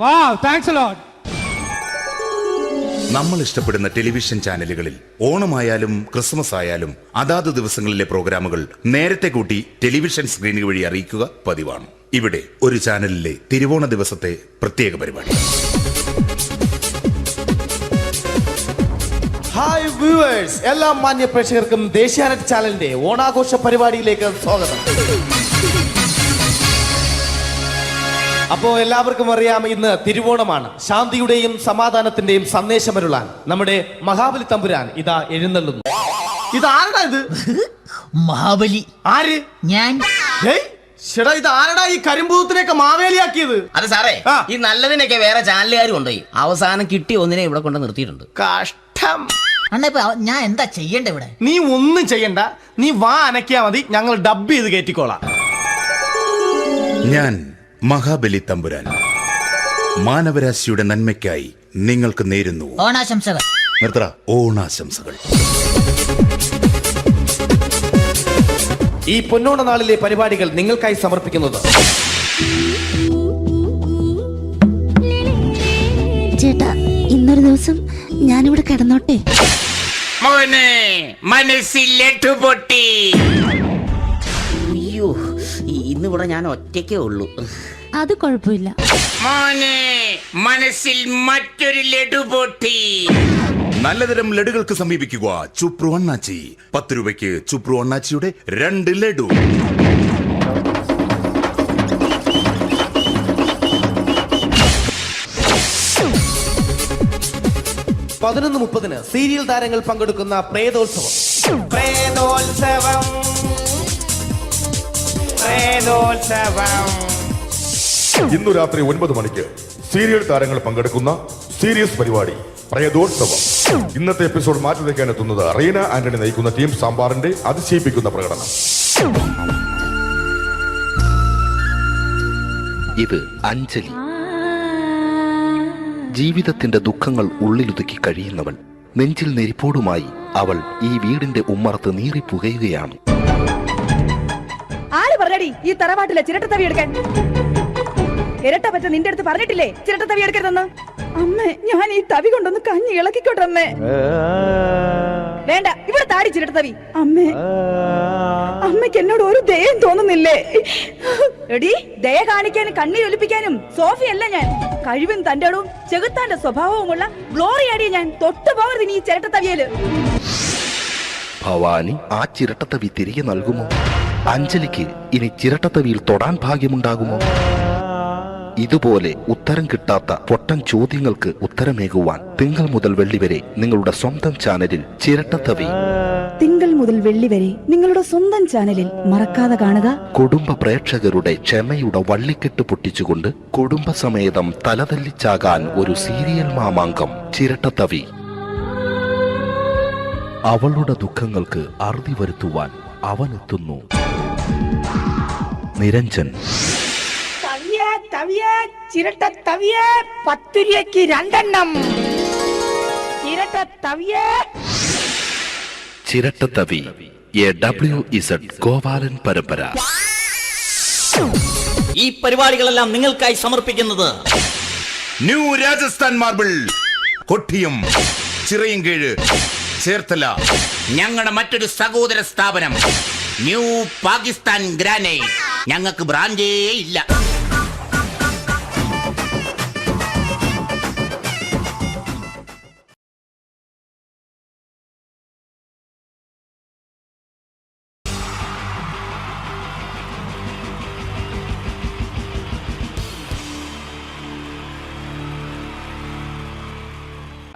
വാവ്, താങ്ക്സ് എ ലോട്ട്. നമ്മൾ ഇഷ്ടപ്പെടുന്ന ടെലിവിഷൻ ചാനലുകളിൽ ഓണമായാലും ക്രിസ്മസ് ആയാലും അതാത് ദിവസങ്ങളിലെ പ്രോഗ്രാമുകൾ നേരത്തെ കൂട്ടി ടെലിവിഷൻ സ്ക്രീനുകൾ വഴി അറിയിക്കുക പതിവാണ്. ഇവിടെ ഒരു ചാനലിലെ തിരുവോണ ദിവസത്തെ പ്രത്യേക പരിപാടി. ഹായ് വ്യൂവേഴ്സ്, എല്ലാ മാന്യ പ്രേക്ഷകർക്കും ദേശീയാനെറ്റ് ചാനലിന്റെ ഓണാഘോഷ പരിപാടിയിലേക്ക് സ്വാഗതം. അപ്പോ എല്ലാവർക്കും അറിയാം, ഇന്ന് തിരുവോണമാണ്. ശാന്തിയുടെയും സമാധാനത്തിന്റെയും സന്ദേശമരുളാൻ നമ്മുടെ മഹാബലി തമ്പുരാൻ ഇതാ എഴുന്നള്ളുന്നു. ഇതാരടാ ഇത്? മഹാബലി. ആര്? ഞാൻ. ചേട്ടാ, ഇത് ആരടാ ഈ കരിമ്പൂത്തിനെയൊക്കെ മാവേലിയാക്കിയത്? അത് സാറേ, ഈ നല്ലതിനൊക്കെ വേറെ ചാനലുകാർ കൊണ്ടുപോയി അവസാനം കിട്ടി ഒന്നിനെ ഇവിടെ കൊണ്ട് നിർത്തിയിട്ടുണ്ട്. കഷ്ടം. അണ്ണ ഇപ്പൊ ഞാൻ എന്താ ചെയ്യണ്ട ഇവിടെ? നീ ഒന്നും ചെയ്യണ്ട, നീ വാ അനക്കിയാ മതി, ഞങ്ങൾ ഡബ് ചെയ്ത് കയറ്റിക്കോളാം. ഞാൻ മഹാബലി തമ്പുരാൻ മാനവരാശിയുടെ നന്മയ്ക്കായി നിങ്ങൾക്ക് നേരുന്നു ഓണാശംസകൾ. നിർത്തറ. ഓണാശംസകൾ. ഈ പൊന്നോണ നാളിലെ പരിപാടികൾ നിങ്ങൾക്കായി സമർപ്പിക്കുന്നത് ചേട്ടാ, ഇന്നൊരു ദിവസം ഞാനിവിടെ കിടന്നോട്ടെ. മോനെ മനസ്സിലെട്ടു പൊട്ടി. അയ്യോ, ഇന്നിവിടെ ഞാൻ ഒറ്റയ്ക്കേ ഉള്ളൂ. അത് കുഴപ്പമില്ല. മോനെ മനസ്സിൽ മറ്റൊരു ലഡു പൊട്ടി. നല്ലതരം ലഡുകൾക്ക് സമീപിക്കുക ചുപ്രു അണ്ണാച്ചി. 10 രൂപയ്ക്ക് ചുപ്രു അണ്ണാച്ചിയുടെ 2 ലഡു. (11:30) സീരിയൽ താരങ്ങൾ പങ്കെടുക്കുന്ന പ്രേതോത്സവം. ഇന്നു രാത്രി 9 മണിക്ക് സീരിയൽ താരങ്ങൾ പങ്കെടുക്കുന്ന സീരിയസ് പരിപാടി പ്രേതോത്സവം. ഇന്നത്തെ എപ്പിസോഡ് മാറ്റി വയ്ക്കാൻ എത്തുന്നത് റീന ആന്റണി നയിക്കുന്ന ടീം സാമ്പാറിന്റെ അതിശയിപ്പിക്കുന്ന പ്രകടനം. ഇത് അഞ്ജലി. ജീവിതത്തിന്റെ ദുഃഖങ്ങൾ ഉള്ളിലൊതുക്കി കഴിയുന്നവൾ. നെഞ്ചിൽ നെരിപ്പോടുമായി അവൾ ഈ വീടിന്റെ ഉമ്മറത്ത് നീറിപ്പുകയുകയാണ്. ആര് പറഞ്ഞടി ഈ തറവാട്ടിലെ ചിരട്ട തവി എടുക്കാൻ? ഇരട്ട പറ്റ നിന്റെ അടുത്ത് പറഞ്ഞിട്ടില്ലേ ചിരട്ട തവി എടുക്കരുതെന്ന്? അമ്മേ, ഞാൻ ഈ തവി കൊണ്ടൊന്ന് കഞ്ഞി ഇളക്കിക്കോട്ടെ അമ്മേ. വേണ്ട, ഇവിടെ താടി ചിരട്ട തവി. അമ്മേ, അമ്മയ്ക്ക് എന്നോട് ഒരു ദയം തോന്നുന്നില്ലേ? എടി, ദയ കാണിക്കാനും കണ്ണീരൊലിപ്പിക്കാനും സോഫിയല്ല ഞാൻ. കഴിവും തന്റെടും ചെകുത്താന്റെ സ്വഭാവവുമുള്ള ഗ്ലോറിയാടിയ ഞാൻ. തൊട്ടു പോകരുത് നീ ചിരട്ട തവിയല്. ഭവാനി ആ ചിരട്ടത്തവി തിരികെ നൽകുമോ? അഞ്ജലിക്ക് ഇനി ചിരട്ടത്തവിയിൽ തൊടാൻ ഭാഗ്യമുണ്ടാകുമോ? ഇതുപോലെ ഉത്തരം കിട്ടാത്ത പൊട്ടൻ ചോദ്യങ്ങൾക്ക് ഉത്തരമേകുവാൻ തിങ്കൾ മുതൽ വെള്ളി വരെ നിങ്ങളുടെ സ്വന്തം ചാനലിൽ ചിരട്ടത്തവി. തിങ്കൾ മുതൽ വെള്ളി വരെ നിങ്ങളുടെ സ്വന്തം ചാനലിൽ മറക്കാതെ കാണുക. കുടുംബ പ്രേക്ഷകരുടെ ക്ഷമയുടെ വള്ളിക്കെട്ട് പൊട്ടിച്ചുകൊണ്ട് കുടുംബസമേതം തലതല്ലിച്ചാകാൻ ഒരു സീരിയൽ മാമാങ്കം ചിരട്ടത്തവി. അവളുടെ ദുഃഖങ്ങൾക്ക് അറുതി വരുത്തുവാൻ അവനെത്തുന്നു. നിരഞ്ജൻ. ചിരട്ട തവിയെ 10 രൂപയ്ക്ക് 2 എണ്ണം. ചിരട്ട തവിയെ. ചിരട്ടത്തവി WZ ഗോപാലൻ പരമ്പര. ഈ പരിപാടികളെല്ലാം നിങ്ങൾക്കായി സമർപ്പിക്കുന്നത് ന്യൂ രാജസ്ഥാൻ മാർബിൾ, കൊട്ടിയം, ചിറയൻകീഴ്, ചേർത്തല. ഞങ്ങളുടെ മറ്റൊരു സഹോദര സ്ഥാപനം ന്യൂ പാകിസ്ഥാൻ ഗ്രാനൈറ്റ്. ഞങ്ങൾക്ക് ബ്രാഞ്ചേ ഇല്ല.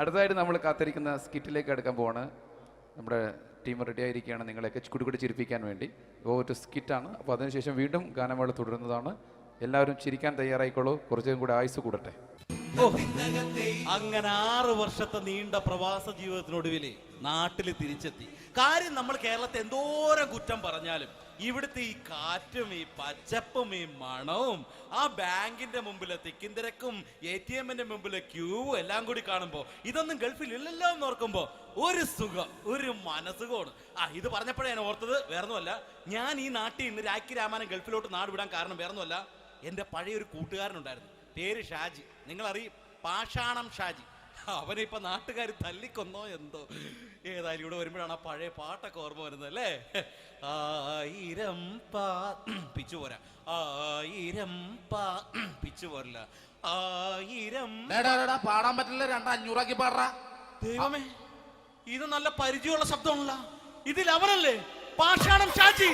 അടുത്തതായിട്ട് നമ്മൾ കാത്തിരിക്കുന്ന സ്കിറ്റിലേക്ക് അടുക്കാൻ പോവാണ്. നമ്മുടെ ടീം റെഡി ആയിരിക്കുകയാണ് നിങ്ങളെയൊക്കെ കുടുകുടി ചിരിപ്പിക്കാൻ വേണ്ടി. ഒരു സ്കിറ്റാണ്. അപ്പോൾ അതിനുശേഷം വീണ്ടും ഗാനമേള തുടരുന്നതാണ്. എല്ലാവരും ചിരിക്കാൻ തയ്യാറായിക്കോളൂ. കുറച്ചും കൂടെ ആയുസ് കൂടട്ടെ. അങ്ങനെ 6 വർഷത്തെ നീണ്ട പ്രവാസ ജീവിതത്തിനൊടുവിൽ നാട്ടിൽ തിരിച്ചെത്തി. കാര്യം നമ്മൾ കേരളത്തെ എന്തോരം കുറ്റം പറഞ്ഞാലും ഇവിടുത്തെ ഈ കാറ്റും ഈ പച്ചപ്പും ഈ മണവും ആ ബാങ്കിന്റെ മുമ്പിലെ തിക്കും തിരക്കും ATM-ന്റെ മുമ്പിലെ ക്യൂവും എല്ലാം കൂടി കാണുമ്പോ ഇതൊന്നും ഗൾഫിൽ ഇല്ലല്ലോ എന്ന് ഓർക്കുമ്പോ ഒരു സുഖം, ഒരു മനസുഖമാണ്. ഇത് പറഞ്ഞപ്പോഴേ ഞാൻ ഓർത്തത് വേറൊന്നുമല്ല, ഞാൻ ഈ നാട്ടിൽ നിന്ന് രാഖി രാമായണം ഗൾഫിലോട്ട് നാട് വിടാൻ കാരണം വേറൊന്നുമല്ല, എൻ്റെ പഴയൊരു കൂട്ടുകാരനുണ്ടായിരുന്നു, പേര് ഷാജി. നിങ്ങളറിയും, പാഷാണം ഷാജി. അവനെ ഇപ്പൊ നാട്ടുകാർ തല്ലിക്കൊന്നോ എന്തോ. ഏതായാലും ഇവിടെ വരുമ്പോഴാണ് ആ പഴയ പാട്ടൊക്കെ ഓർമ്മ വരുന്നത് അല്ലേ. 1000 പിച്ചു പോരാ, 1000 പിച്ചു പോരില്ല, 1000 പാടാൻ പറ്റില്ല, 200 പാടാ. ദൈവമേ, ഇത് നല്ല പരിചയമുള്ള ശബ്ദമാണല്ലോ. ഇതിൽ അവനല്ലേ പാഷാണം ഷാജി?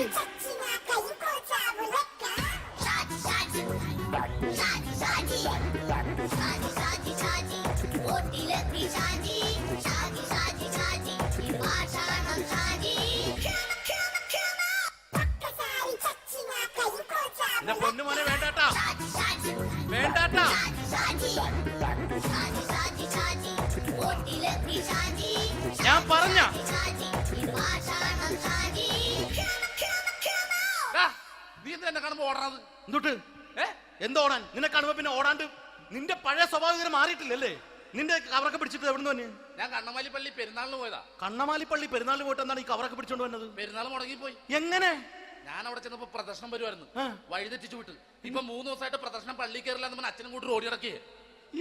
പൊന്നുമോനെ വേണ്ടാട്ടാ, വേണ്ടാട്ടാ. ഞാൻ പറഞ്ഞ നീ എന്നെ കാണുമ്പോ ഓടണത് എന്തൊട്ട്? എന്തോടാൻ? നിന്നെ കാണുമ്പോ പിന്നെ ഓടാണ്ട് നിന്റെ പഴയ സ്വഭാവം ഇങ്ങനെ മാറിയിട്ടില്ലല്ലേ? നിന്റെ കവറൊക്കെ പിടിച്ചിട്ട് എവിടുന്ന് തന്നെ? ഞാൻ കണ്ണമാലി പള്ളി പെരുന്നാളിന് പോയതാ. കണ്ണമാലി പള്ളി പെരുന്നാളിന് പോയിട്ട് എന്താണ് ഈ കവറൊക്കെ പിടിച്ചോണ്ട് വന്നത്? പെരുന്നാൾ മുടങ്ങിപ്പോയി. എങ്ങനെ? ഞാൻ അവിടെ ചെന്നപ്പോ പ്രദർശനം വരുമായിരുന്നു, വഴി തെറ്റിച്ചു വിട്ടു. ഇപ്പൊ 3 ദിവസമായിട്ട് പ്രദർശനം പള്ളി കയറില്ല എന്ന് അച്ഛനും കൂട്ടി ഓടി ഇറക്കിയേ.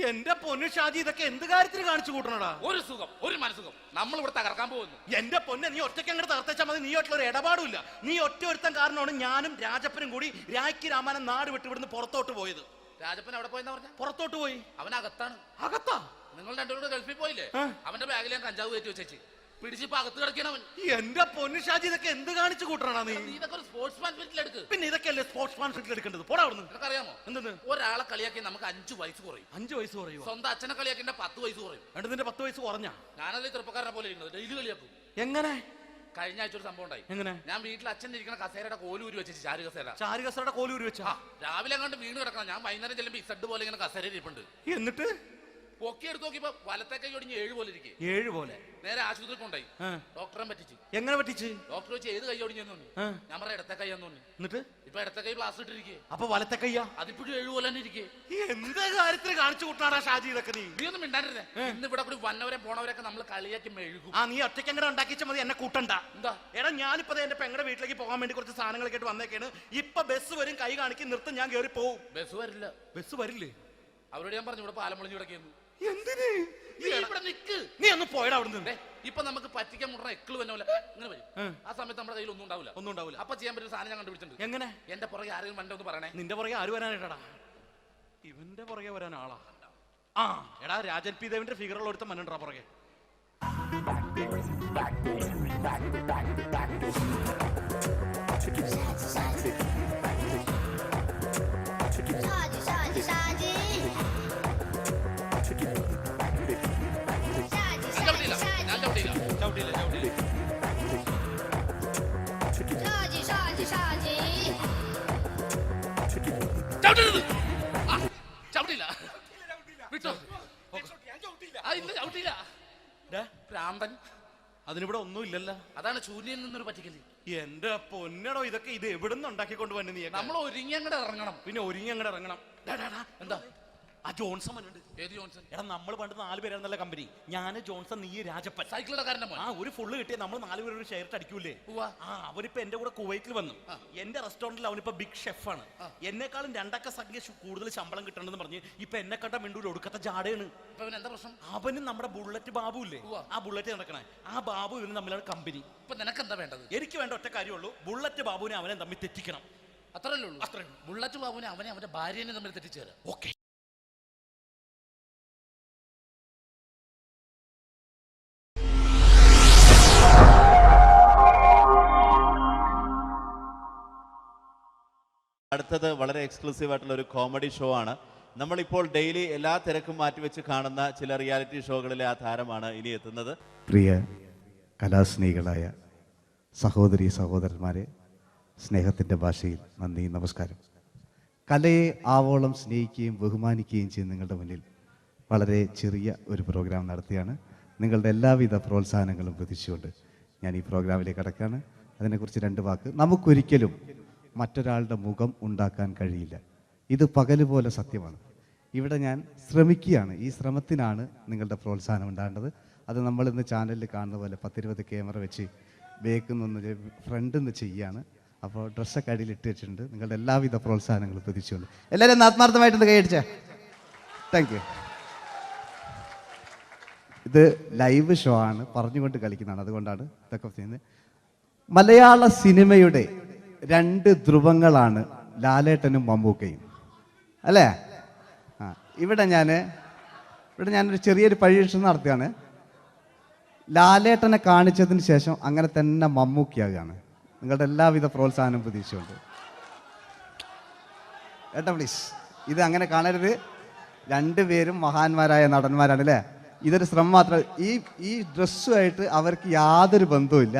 എന്റെ പൊന്നു ഷാജി, ഇതൊക്കെ എന്ത് കാര്യത്തിന് കാണിച്ചു കൂട്ടണടാ? ഒരു സുഖം, ഒരു മനസുഖം. നമ്മൾ ഇവിടെ തകർക്കാൻ പോകുന്നു. എന്റെ പൊന്നെ, നീ ഒറ്റയ്ക്ക് അങ്ങോട്ട് തകർത്തേച്ചാൽ മതി. നീ ഒറ്റ ഒരു ഇടപാടുമില്ല. നീ ഒറ്റ ഒരുത്തൻ കാരണമാണ് ഞാനും രാജപ്പനും കൂടി രാഖി രാമായണം നാട് വിട്ട് ഇവിടുന്ന് പുറത്തോട്ട് പോയത്. രാജപ്പൻ എവിടെ പോയെന്നാ പറഞ്ഞ? പുറത്തോട്ട് പോയി. അവൻ അകത്താണ്. അകത്താ? നിങ്ങൾ രണ്ടുപേരും ഗൾഫിൽ പോയില്ലേ? അവന്റെ ബാഗിൽ ഞാൻ കഞ്ചാവ് കയറ്റി വെച്ചേച്ച് പിടിച്ചിപ്പോ അകത്ത് കിടക്കണവൻ. എന്റെ പൊന്നു ഷാജി, ഇതൊക്കെ എന്ത് കാണിച്ചു കൂട്ടണ നീ? ഇതൊക്കെ ഒരു സ്പോർട്സ്മാൻ സ്പിരിറ്റിൽ എടുക്ക്. പിന്നെ ഇതൊക്കെയല്ലേ സ്പോർട്സ്മാൻ സ്പിരിറ്റിൽ എടുക്കേണ്ടത്? പോടാ അവിടുന്ന്. നിനക്കറിയാമോ എന്തെന്ന്? ഒരാളെ കളിയാക്കി നമുക്ക് 5 വയസ്സ് കുറയും. 5 വയസ്സ് കുറയും? സ്വന്തം അച്ഛനെ കളിയാക്കി 10 വയസ്സ് കുറയും. നിന്റെ 10 വയസ്സ് കുറഞ്ഞാ? ഞാനത് ചെറുപ്പക്കാരനെ പോലെ ഇരിക്കുന്നത്, ഡെയിലി കളിയാക്കും. എങ്ങനെ? കഴിഞ്ഞ ആഴ്ച ഒരു സംഭവം ഉണ്ടായി. എങ്ങനെ? ഞാൻ വീട്ടിൽ അച്ഛൻ ഇരിക്കുന്ന കസേരയുടെ കോലൂരി വെച്ച്, ചാരു കസേര. ചാരു കസേരയുടെ കോലൂരി വെച്ചാ? രാവിലെ അങ്ങോട്ട് വീണ് കിടക്കണം. ഞാൻ വൈകുന്നേരം ചെല്ലുമ്പോ ഇസഡ് പോലെ ഇങ്ങനെ കസേര ഇരിപ്പുണ്ട്. എന്നിട്ട് പൊക്കി എടുത്ത് നോക്കിയപ്പോ വലത്തെ കൈ ഒടിഞ്ഞ് 7 പോലെ ഇരിക്കും. 7 പോലെ? നേരെ ആശുപത്രി കൊണ്ടായി. ഡോക്ടറെ പറ്റിച്ച്. എങ്ങനെ പറ്റിച്ച്? ഡോക്ടർ വെച്ച് ഏത് കൈ ഒടിഞ്ഞെന്ന് തോന്നി. ഞാൻ പറയാം ഇടത്തെ കൈ എന്ന് തോന്നി. എന്നിട്ട് ഇപ്പൊ ഇടത്തെ കൈ പ്ലാസ്റ്റർ ഇട്ടിരിക്കേ. അപ്പൊ വലത്തെ കയ്യാ? അതിപ്പോഴും 7 പോലെ തന്നെ ഇരിക്കേ. എന്ത് കാര്യത്തിന് കാണിച്ചു കൂട്ടാടാ ഷാജി ഇതൊക്കെ? നീ ഒന്നും മിണ്ടാണ്ടിരുന്നേ. ഇന്ന് ഇവിടെ കൂടി വന്നവരെ പോണവരൊക്കെ നമ്മൾ കളിയാക്കി മെഴുകും. നീ ഒറ്റയ്ക്ക് എങ്ങനെ ഉണ്ടാക്കിച്ച മതി, എന്നെ കൂട്ടണ്ട. എന്താ? എടാ, ഞാനിപ്പോ എന്റെ പെങ്ങളുടെ വീട്ടിലേക്ക് പോകാൻ വേണ്ടി കുറച്ച് സാധനങ്ങളൊക്കെ ആയിട്ട് വന്നേക്കാണ്. ഇപ്പൊ ബസ് വരും, കൈ കാണിക്കും, നിർത്തും, ഞാൻ കയറി പോവും. ബസ് വരില്ല. ബസ് വരില്ലേ? അവരോട് ഞാൻ പറഞ്ഞു ഇവിടെ പാലം പൊളിഞ്ഞു കിടക്കുന്നു. എന്തിന്? ഇവിടെ നിക്ക്. നീ ഒന്ന് പോയടാ അവിടുന്ന്. ഇപ്പൊ നമുക്ക് പറ്റിക്കാൻ മുട്ട എക്കള് വന്നോല ഇങ്ങനെ വരും. ആ സമയത്ത് നമ്മുടെ കയ്യിൽ ഒന്നും ഉണ്ടാവില്ല. അപ്പൊ ചെയ്യാൻ പറ്റുന്ന സാധനം ഞാൻ കണ്ടുപിടിച്ചിട്ടുണ്ട്. എങ്ങനെ? എന്റെ പുറകെ ആരെങ്കിലും വണ്ടി ഒന്ന് പറയണേ. നിന്റെ പുറകെ ആര് വരാനായിട്ടാ? ഇവന്റെ പുറകെ വരാൻ ആളാ? എടാ, രാജൻ പി ദേവിന്റെ ഫിഗറുള്ള ഒരുത്ത മനുണ്ടാ പുറകെ. അതിനിവിടെ ഒന്നും ഇല്ലല്ലോ. അതാണ് ശൂന്യയിൽ നിന്നൊരു പറ്റിക്കല്. എന്റെ പൊന്നടോ, ഇതൊക്കെ ഇത് എവിടുന്ന് ഉണ്ടാക്കിക്കൊണ്ട് വന്നു നീ? നമ്മൾ ഒരുങ്ങി അങ്ങോട്ട് ഇറങ്ങണം. പിന്നെ ഒരുങ്ങി അങ്ങോട്ട് ഇറങ്ങണം. എന്താ? ആ ജോൺസൺ ഉണ്ട്. ഏത് ജോൺസൺ? എടാ, നമ്മൾ പണ്ട് 4 പേരായിരുന്നല്ല കമ്പനി. ഞാൻ, ജോൺസൺ, നീ, രാജപ്പൻ. സൈക്കിളുകാരന്റെ മോൻ. ഒരു ഫുള്ള് കിട്ടിയ നമ്മൾ 4 പേര് ഒരു ഷെയർ അടിക്കൂലേ? അവനിപ്പോ എന്റെ കൂടെ കുവൈറ്റിൽ വന്നു. എന്റെ റെസ്റ്റോറന്റിൽ അവനിപ്പോ ബിഗ് ഷെഫാണ്. എന്നെക്കാളും 2 അക്ക സംഖ്യ കൂടുതൽ ശമ്പളം കിട്ടണമെന്ന് പറഞ്ഞ് ഇപ്പൊ എന്നെ കണ്ട മിണ്ടൂർ ഒടുക്കത്തെ ജാടയാണ്. എന്താ പ്രശ്നം? അവനും നമ്മുടെ ബുള്ളറ്റ് ബാബു ഇല്ലേ, ആ ബുള്ളറ്റ് നടക്കണേ, ആ ബാബു ഇവനും തമ്മിലാണ് കമ്പനി. ഇപ്പൊ നിനക്ക് എന്താ വേണ്ടത്? എനിക്ക് വേണ്ട ഒറ്റ കാര്യമുള്ളൂ, ബുള്ളറ്റ് ബാബുവിനെ അവനെ തമ്മിൽ തെറ്റിക്കണം. അത്രയല്ലേ ഉള്ളൂ? അത്രയും. ബുള്ളറ്റ് ബാബുവിനെ അവനെ അവന്റെ ഭാര്യനെ തമ്മിൽ തെറ്റിച്ചേരാം. ഓക്കെ. അടുത്തത് വളരെ എക്സ്ക്ലൂസീവ് ആയിട്ടുള്ള ഒരു കോമഡി ഷോ ആണ്. നമ്മളിപ്പോൾ ഡെയിലി എല്ലാ തിരക്കും മാറ്റിവെച്ച് കാണുന്ന ചില റിയാലിറ്റി ഷോകളിലെ ആ താരമാണ് ഇനി എത്തുന്നത്. പ്രിയ കലാസ്നേഹികളായ സഹോദരി സഹോദരന്മാരെ, സ്നേഹത്തിൻ്റെ ഭാഷയിൽ നന്ദി, നമസ്കാരം. കലയെ ആവോളം സ്നേഹിക്കുകയും ബഹുമാനിക്കുകയും ചെയ്യുന്ന നിങ്ങളുടെ മുന്നിൽ വളരെ ചെറിയ ഒരു പ്രോഗ്രാം നടത്തിയാണ്. നിങ്ങളുടെ എല്ലാവിധ പ്രോത്സാഹനങ്ങളും പ്രതീക്ഷിച്ചുകൊണ്ട് ഞാൻ ഈ പ്രോഗ്രാമിലേക്ക് കടക്കുകയാണ്. അതിനെക്കുറിച്ച് 2 വാക്ക്. നമുക്കൊരിക്കലും മറ്റൊരാളുടെ മുഖം ഉണ്ടാക്കാൻ കഴിയില്ല. ഇത് പകല് പോലെ സത്യമാണ്. ഇവിടെ ഞാൻ ശ്രമിക്കുകയാണ്. ഈ ശ്രമത്തിനാണ് നിങ്ങളുടെ പ്രോത്സാഹനം ഉണ്ടാകേണ്ടത്. അത് നമ്മളിന്ന് ചാനലിൽ കാണുന്ന പോലെ 10-20 ക്യാമറ വെച്ച് ബേക്കിൽ നിന്ന് ഫ്രണ്ടിൽ നിന്ന് ചെയ്യുകയാണ്. അപ്പോൾ ഡ്രസ്സൊക്കെ അടിയിൽ ഇട്ട് വെച്ചിട്ടുണ്ട്. നിങ്ങളുടെ എല്ലാവിധ പ്രോത്സാഹനങ്ങളും പ്രതീക്ഷിച്ചുകൊണ്ട് എല്ലാവരും ആത്മാർത്ഥമായിട്ടൊന്ന് കൈയടിച്ചേ. Thank you. ഇത് ലൈവ് ഷോ ആണ്, പറഞ്ഞുകൊണ്ട് കളിക്കുന്നതാണ്, അതുകൊണ്ടാണ് ഇതൊക്കെ ചെയ്യുന്നത്. മലയാള സിനിമയുടെ 2 ധ്രുവങ്ങളാണ് ലാലേട്ടനും മമ്മൂക്കയും, അല്ലേ? ഇവിടെ ഞാനൊരു ചെറിയൊരു പരീക്ഷണം നടത്തുകയാണ്. ലാലേട്ടനെ കാണിച്ചതിന് ശേഷം അങ്ങനെ തന്നെ മമ്മൂക്കയാകുകയാണ്. നിങ്ങളുടെ എല്ലാവിധ പ്രോത്സാഹനം പ്രതീക്ഷിച്ചുകൊണ്ട് ഏട്ടാ പ്ലീസ്, ഇത് അങ്ങനെ കാണരുത്. 2 പേരും മഹാന്മാരായ നടന്മാരാണ്, അല്ലേ? ഇതൊരു ശ്രമം മാത്രം. ഈ ഡ്രസ്സുമായിട്ട് അവർക്ക് യാതൊരു ബന്ധവുമില്ല.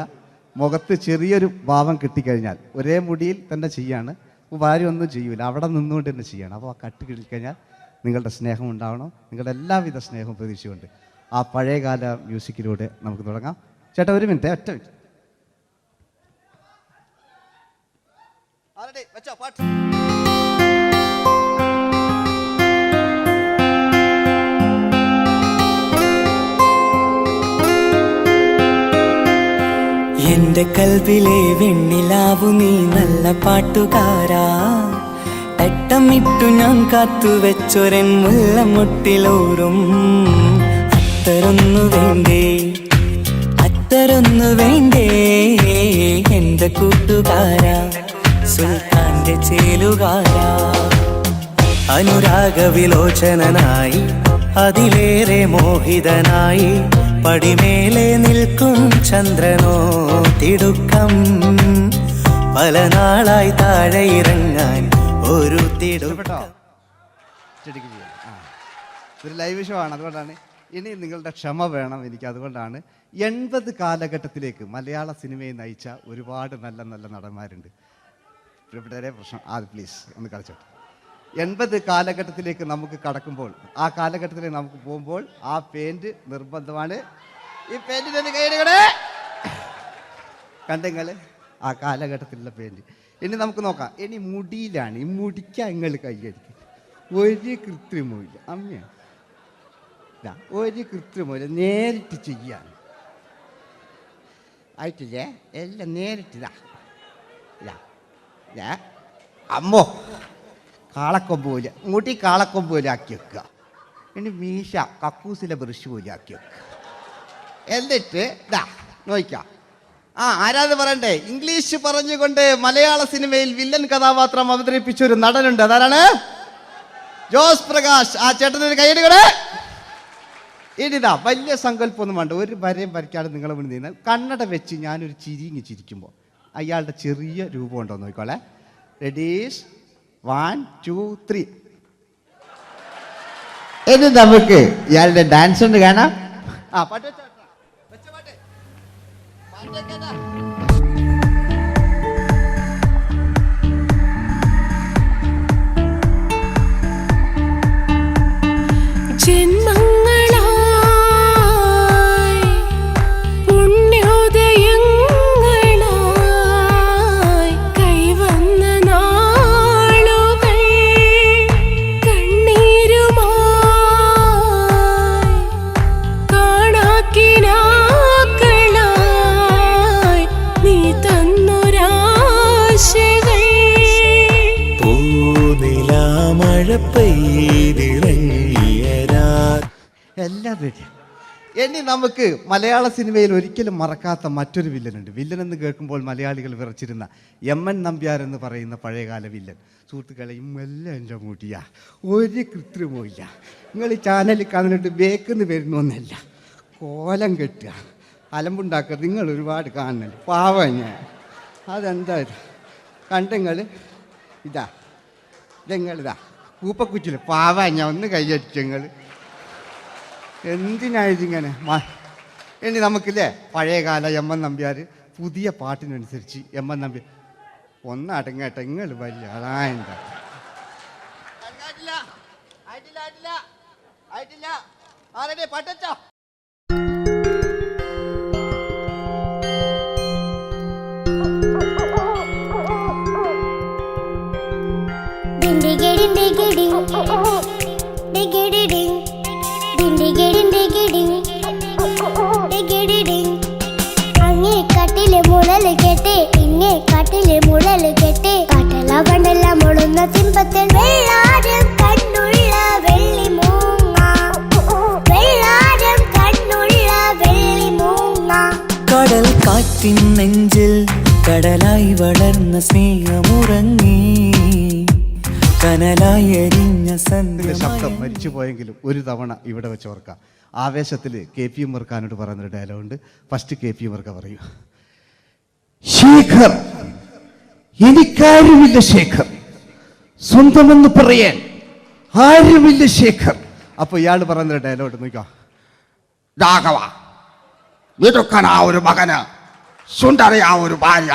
മുഖത്ത് ചെറിയൊരു ഭാവം കിട്ടിക്കഴിഞ്ഞാൽ ഒരേ മുടിയിൽ തന്നെ ചെയ്യാണ്, ഭാര്യ ഒന്നും ചെയ്യൂല, അവിടെ നിന്നുകൊണ്ട് തന്നെ ചെയ്യണം. അപ്പോൾ ആ കട്ട് കിട്ടിക്കഴിഞ്ഞാൽ നിങ്ങളുടെ സ്നേഹം ഉണ്ടാവണം. നിങ്ങളുടെ എല്ലാവിധ സ്നേഹവും പ്രതീക്ഷിച്ചുകൊണ്ട് ആ പഴയകാല മ്യൂസിക്കിലൂടെ നമുക്ക് തുടങ്ങാം. ചേട്ടാ ഒരു മിനിറ്റ്, ഒറ്റ മിനിറ്റ്. എന്റെ കൽവിലെ വെണ്ണിലാവു നീ നല്ല പാട്ടുകാരാ, തട്ടമിട്ടു ഞാൻ കാത്തുവെച്ചൊരൻ മുല്ലമുട്ടിലോറും. അത്തരൊന്നു വേണ്ടേ, അത്തരൊന്നു വേണ്ടേ എന്റെ കൂട്ടുകാരാ, സുൽത്താന്റെ ചേലുകാരാ. അനുരാഗവിലോചനായി അതിലേറെ മോഹിതനായി പടിമേലെ നിൽക്കും ചന്ദ്രനോ തിടുക്കം, പല നാളായി താഴെ ഇറങ്ങാൻ ഒരു തിടുക്കം. ഒരു ലൈവ് ഷോ ആണ്, അതുകൊണ്ടാണ്. ഇനി നിങ്ങളുടെ ക്ഷമ വേണം എനിക്ക്. അതുകൊണ്ടാണ് 80 കാലഘട്ടത്തിലേക്ക് മലയാള സിനിമയെ നയിച്ച ഒരുപാട് നല്ല നല്ല നടന്മാരുണ്ട്. ഇവിടെ പ്രശ്നം പ്ലീസ് ഒന്ന് കളിച്ചോട്ടെ. 80 കാലഘട്ടത്തിലേക്ക് നമുക്ക് കടക്കുമ്പോൾ, ആ കാലഘട്ടത്തിലേക്ക് നമുക്ക് പോകുമ്പോൾ ആ പെയിന്റ് നിർബന്ധമാണ്. ഈ പെയിന്റിന് കൈയ്യടികളെ കണ്ടെങ്കിൽ ആ കാലഘട്ടത്തിലുള്ള പെയിന്റ്. ഇനി നമുക്ക് നോക്കാം. ഇനി മുടിയിലാണ്. ഈ മുടിക്കാൻ നിങ്ങൾ കൈയ്യടിക്കും. ഒരു കൃത്രിമവും അമ്മ, ഒരു കൃത്രിമവും നേരിട്ട് ചെയ്യാണ്. ആയിട്ടില്ലേ? എല്ലാം നേരിട്ടിതാ. അമ്മോ കാളക്കൊമ്പ് പോലെ മുടി കാളക്കൊമ്പ് പോലെ ആക്കി വെക്കുക. ഇനി മീശ കക്കൂസിലെ ബ്രഷ് പോലെ ആക്കി വെക്കുക. എന്നിട്ട് നോക്കാം. ആരാത് പറയണ്ടേ? ഇംഗ്ലീഷ് പറഞ്ഞുകൊണ്ട് മലയാള സിനിമയിൽ വില്ലൻ കഥാപാത്രം അവതരിപ്പിച്ച ഒരു നടനുണ്ട്. അതാരാണ്? ജോസ് പ്രകാശ്. ആ ചേട്ടനൊരു കൈയ്യടികളെ. ഇനിതാ വലിയ സങ്കല്പമൊന്നും വേണ്ട, ഒരു വരയും വരയ്ക്കാതെ നിങ്ങളെ മുന്നിൽ നിന്ന് കണ്ണട വെച്ച് ഞാനൊരു ചിരിങ്ങി ചിരിക്കുമ്പോൾ അയാളുടെ ചെറിയ രൂപം ഉണ്ടോ നോക്കിക്കോളെ. റെഡീസ് 1 2 3. ഇനി നമുക്ക് ഇയാളുടെ ഡാൻസ് ഉണ്ട് കാണാം. പാട്ട് വെച്ച പാട്ട് ജന്മങ്ങളായി പുണ്യോദയങ്ങളായി കൈവന്ന നാളുകൾ കണ്ണീരുമായി കാണാക്കിനാക്കളായി നീ തന്നൊരാശകൾ. പൂനിലാമഴ പെയ്തിറങ്ങിയ എല്ലാം റെഡി. ഇനി നമുക്ക് മലയാള സിനിമയിൽ ഒരിക്കലും മറക്കാത്ത മറ്റൊരു വില്ലനുണ്ട്. വില്ലൻ എന്ന് കേൾക്കുമ്പോൾ മലയാളികൾ വിറച്ചിരുന്ന MN നമ്പ്യാർ എന്ന് പറയുന്ന പഴയകാല വില്ലൻ. സുഹൃത്തുക്കളെ, എല്ലാം എൻ്റെ മുടിയാ, ഒരു കൃത്രിമവും ഇല്ല. നിങ്ങൾ ഈ ചാനലിൽ കാണുന്നിട്ട് ബേക്കെന്ന് വരുന്നൊന്നല്ല, കോലം കെട്ടുക, അലമ്പുണ്ടാക്കുക. നിങ്ങൾ ഒരുപാട് കാണുന്നുണ്ട്. പാവം ഞാൻ. അതെന്താ കണ്ടെങ്കിൽ ഇതെങ്ങളിതാ കൂപ്പക്കുച്ചിൽ പാവം ഞാൻ ഒന്ന് കൈയടിച്ചങ്ങൾ. എന്തിനായതിങ്ങനെ? ഇനി നമുക്കില്ലേ പഴയകാല MN നമ്പ്യാർ പുതിയ പാട്ടിനനുസരിച്ച് MN നമ്പ്യാർ ഒന്ന് അടങ്ങട്ടെ. നിങ്ങൾ വലിയ അതാ ആയിട്ടില്ല. ആരുടെ പട്ടച്ചോ? അങ്ങേ കട്ടിലെ മുളല് കെട്ടി ഇങ്ങേ കട്ടിലെ മുളല് കെട്ടി കട്ടല കണ്ടല്ല മുളുന്ന സിംഹത്തിൽ വെള്ളാരം കണ്ണുള്ള വെള്ളി മൂങ്ങ വെള്ളാരം കണ്ണുള്ള വെള്ളി മൂങ്ങ കടൽ കാറ്റിൻ നെഞ്ചിൽ കടലായി വളർന്ന സ്നേഹമുറങ്ങി കനലായി എരിഞ്ഞ ശബ്ദം മരിച്ചു പോയെങ്കിലും ഒരു തവണ ഇവിടെ വെച്ച് ഓർക്കാം. ആവേശത്തിൽ KP ഉമ്മർഖാനോട് പറയുന്നൊരു ഡയലോഗുണ്ട്. ഫസ്റ്റ് KP ഉമ്മർഖ പറയൂ. ശേഖർ, എനിക്കാരുമില്ല ശേഖർ, സ്വന്തമെന്ന് പറയാൻ ആരുമില്ല ശേഖർ. അപ്പൊ ഇയാൾ പറയുന്നൊരു ഡയലോഗ് നോക്കാം. രാഘവ, വിടുക്കനാ ഒരു മകന്, സുന്ദരയാ ഒരു ഭാര്യ,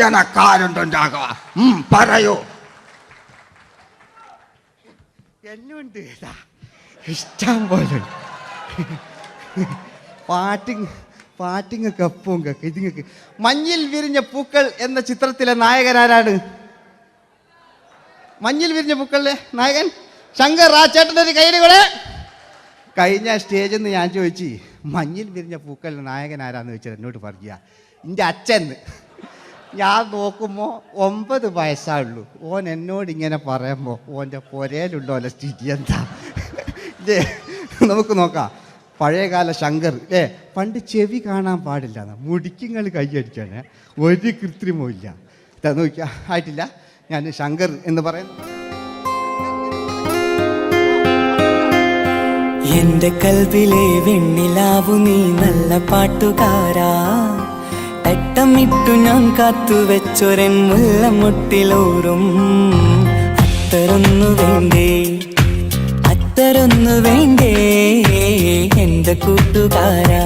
എനക്കാരുണ്ടോ രാഘവ? പറയൂ. എല്ലുണ്ട്, ഇഷ്ടം പോലെ പാട്ടിങ്ങൊക്കെ അപ്പവും ഇതിങ്ങക്ക്. മഞ്ഞിൽ വിരിഞ്ഞ പൂക്കൾ എന്ന ചിത്രത്തിലെ നായകനാരാണ്? മഞ്ഞിൽ വിരിഞ്ഞ പൂക്കളിലെ നായകൻ ശങ്കർ. ആ ചേട്ടൻ്റെ ഒരു കൈയ്യടി കൂടെ. കഴിഞ്ഞ സ്റ്റേജിൽ നിന്ന് ഞാൻ ചോദിച്ചു, മഞ്ഞിൽ വിരിഞ്ഞ പൂക്കളിലെ നായകൻ ആരാന്ന് ചോദിച്ചാൽ എന്നോട് പറയുക എൻ്റെ അച്ഛൻ. ഞാൻ നോക്കുമ്പോൾ 9 വയസ്സായുള്ളൂ. ഓൻ എന്നോട് ഇങ്ങനെ പറയുമ്പോൾ ഓൻ്റെ പൊരയിലുണ്ടോ അല്ല സ്ഥിതി എന്താ? ഇല്ലേ, നമുക്ക് നോക്കാം. പഴയകാല ശങ്കർ അല്ലേ, പണ്ട് ചെവി കാണാൻ പാടില്ല, മുടിക്കുങ്ങൾ കൈയടിക്കാന് ഒരു കൃത്രിമവും ഇല്ല. നോക്കിയാ ആയിട്ടില്ല. ഞാൻ ശങ്കർ എന്ന് പറയുന്നു. എന്റെ കൽവിലെ വെണ്ണിലാവു നീ നല്ല പാട്ടുകാരാ, തട്ടമിട്ടു ഞാൻ കാത്തുവെച്ചൊരൻ മുല്ലമുട്ടിലോറും. അത്തരൊന്നു വേണ്ടേ, അത്തരൊന്നു വേണ്ടേ എന്റെ കൂട്ടുകാരാ,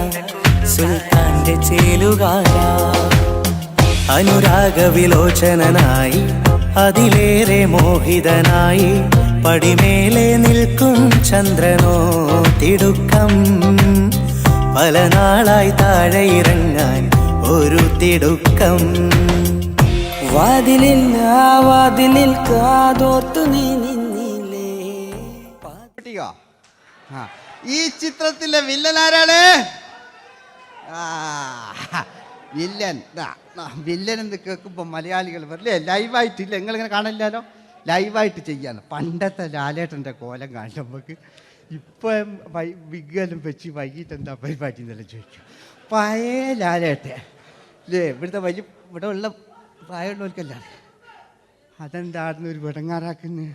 സുൽത്താന്റെ ചേലുകാരാ. അനുരാഗവിലോചനായി അതിലേറെ മോഹിതനായി പടിമേലെ നിൽക്കും ചന്ദ്രനോ തിടുക്കം. പല നാളായി താഴെ ഇറങ്ങാൻ ഒരു തിടുക്കം. വാതിലിൽ ആ വാതിലിൽ കാതോർത്തു നീ നിന്നില്ലേ. ഈ ചിത്രത്തിലെ വില്ലൻ ആരാണ്? വില്ലൻ. വില്ലൻ എന്ന് കേൾക്കുമ്പോൾ മലയാളികൾ വരില്ലേ ലൈവായിട്ടില്ല, നിങ്ങളിങ്ങനെ കാണില്ലല്ലോ, ലൈവായിട്ട് ചെയ്യാന്ന്. പണ്ടത്തെ ലാലേട്ടൻ്റെ കോലം കാണും നമുക്ക്. ഇപ്പം വിഗ്ഗെല്ലാം വെച്ച് വൈകിട്ട് എന്താ പരിപാടി എന്നെല്ലാം ചോദിക്കും. പഴയ ലാലേട്ടെ അല്ലേ, ഇവിടെ ഉള്ള പ്രായമുള്ളവർക്കല്ല. അതെന്താടുന്ന ഒരു വിടങ്ങാറാക്കുന്നു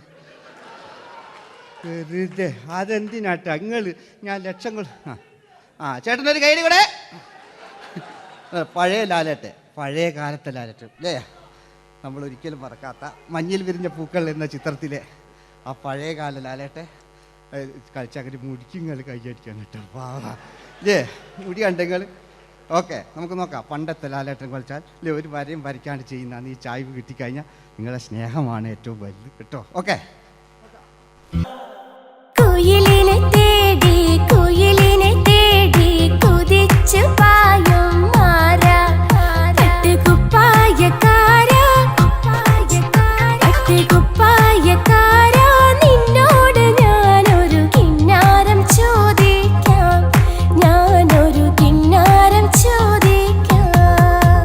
വെറുതെ. അതെന്തിനാട്ടാ നിങ്ങൾ? ഞാൻ ലക്ഷങ്ങൾ. ചേട്ടനൊരു കൈയ്യടി കൂടെ. പഴയ ലാലേട്ടെ, പഴയ കാലത്തെ ലാലേട്ട് അല്ലേ, നമ്മളൊരിക്കലും മറക്കാത്ത മഞ്ഞിൽ വിരിഞ്ഞ പൂക്കൾ എന്ന ചിത്രത്തിലെ ആ പഴയ കാല ലാലേട്ടെ കളിച്ചങ്ങനെ മുടിക്കുങ്ങൾ കൈയടിക്കാൻ കിട്ടും. ഇല്ലേ, മുടി കണ്ടെങ്കിൽ ഓക്കെ. നമുക്ക് നോക്കാം. പണ്ടത്തെ ലാലേട്ടൻ കളിച്ചാൽ ഇല്ലേ, ഒരു വരയും വരയ്ക്കാണ്ട് ചെയ്യുന്നതാണ്. ഈ ചായ്വ് കിട്ടിക്കഴിഞ്ഞാൽ നിങ്ങളുടെ സ്നേഹമാണ് ഏറ്റവും വലുത് കേട്ടോ. ഓക്കെ. കുയിലിനെ തേടി കുയിലിനെ തേടി കുതിച്ചു പായും മാറാ, പട്ടുകുപ്പായക്കാരാ പട്ടുകുപ്പായക്കാരാ, നിന്നോട് ഞാനൊരു കിന്നാരം ചോദിക്കാം, ഞാനൊരു കിന്നാരം ചോദിക്കാം.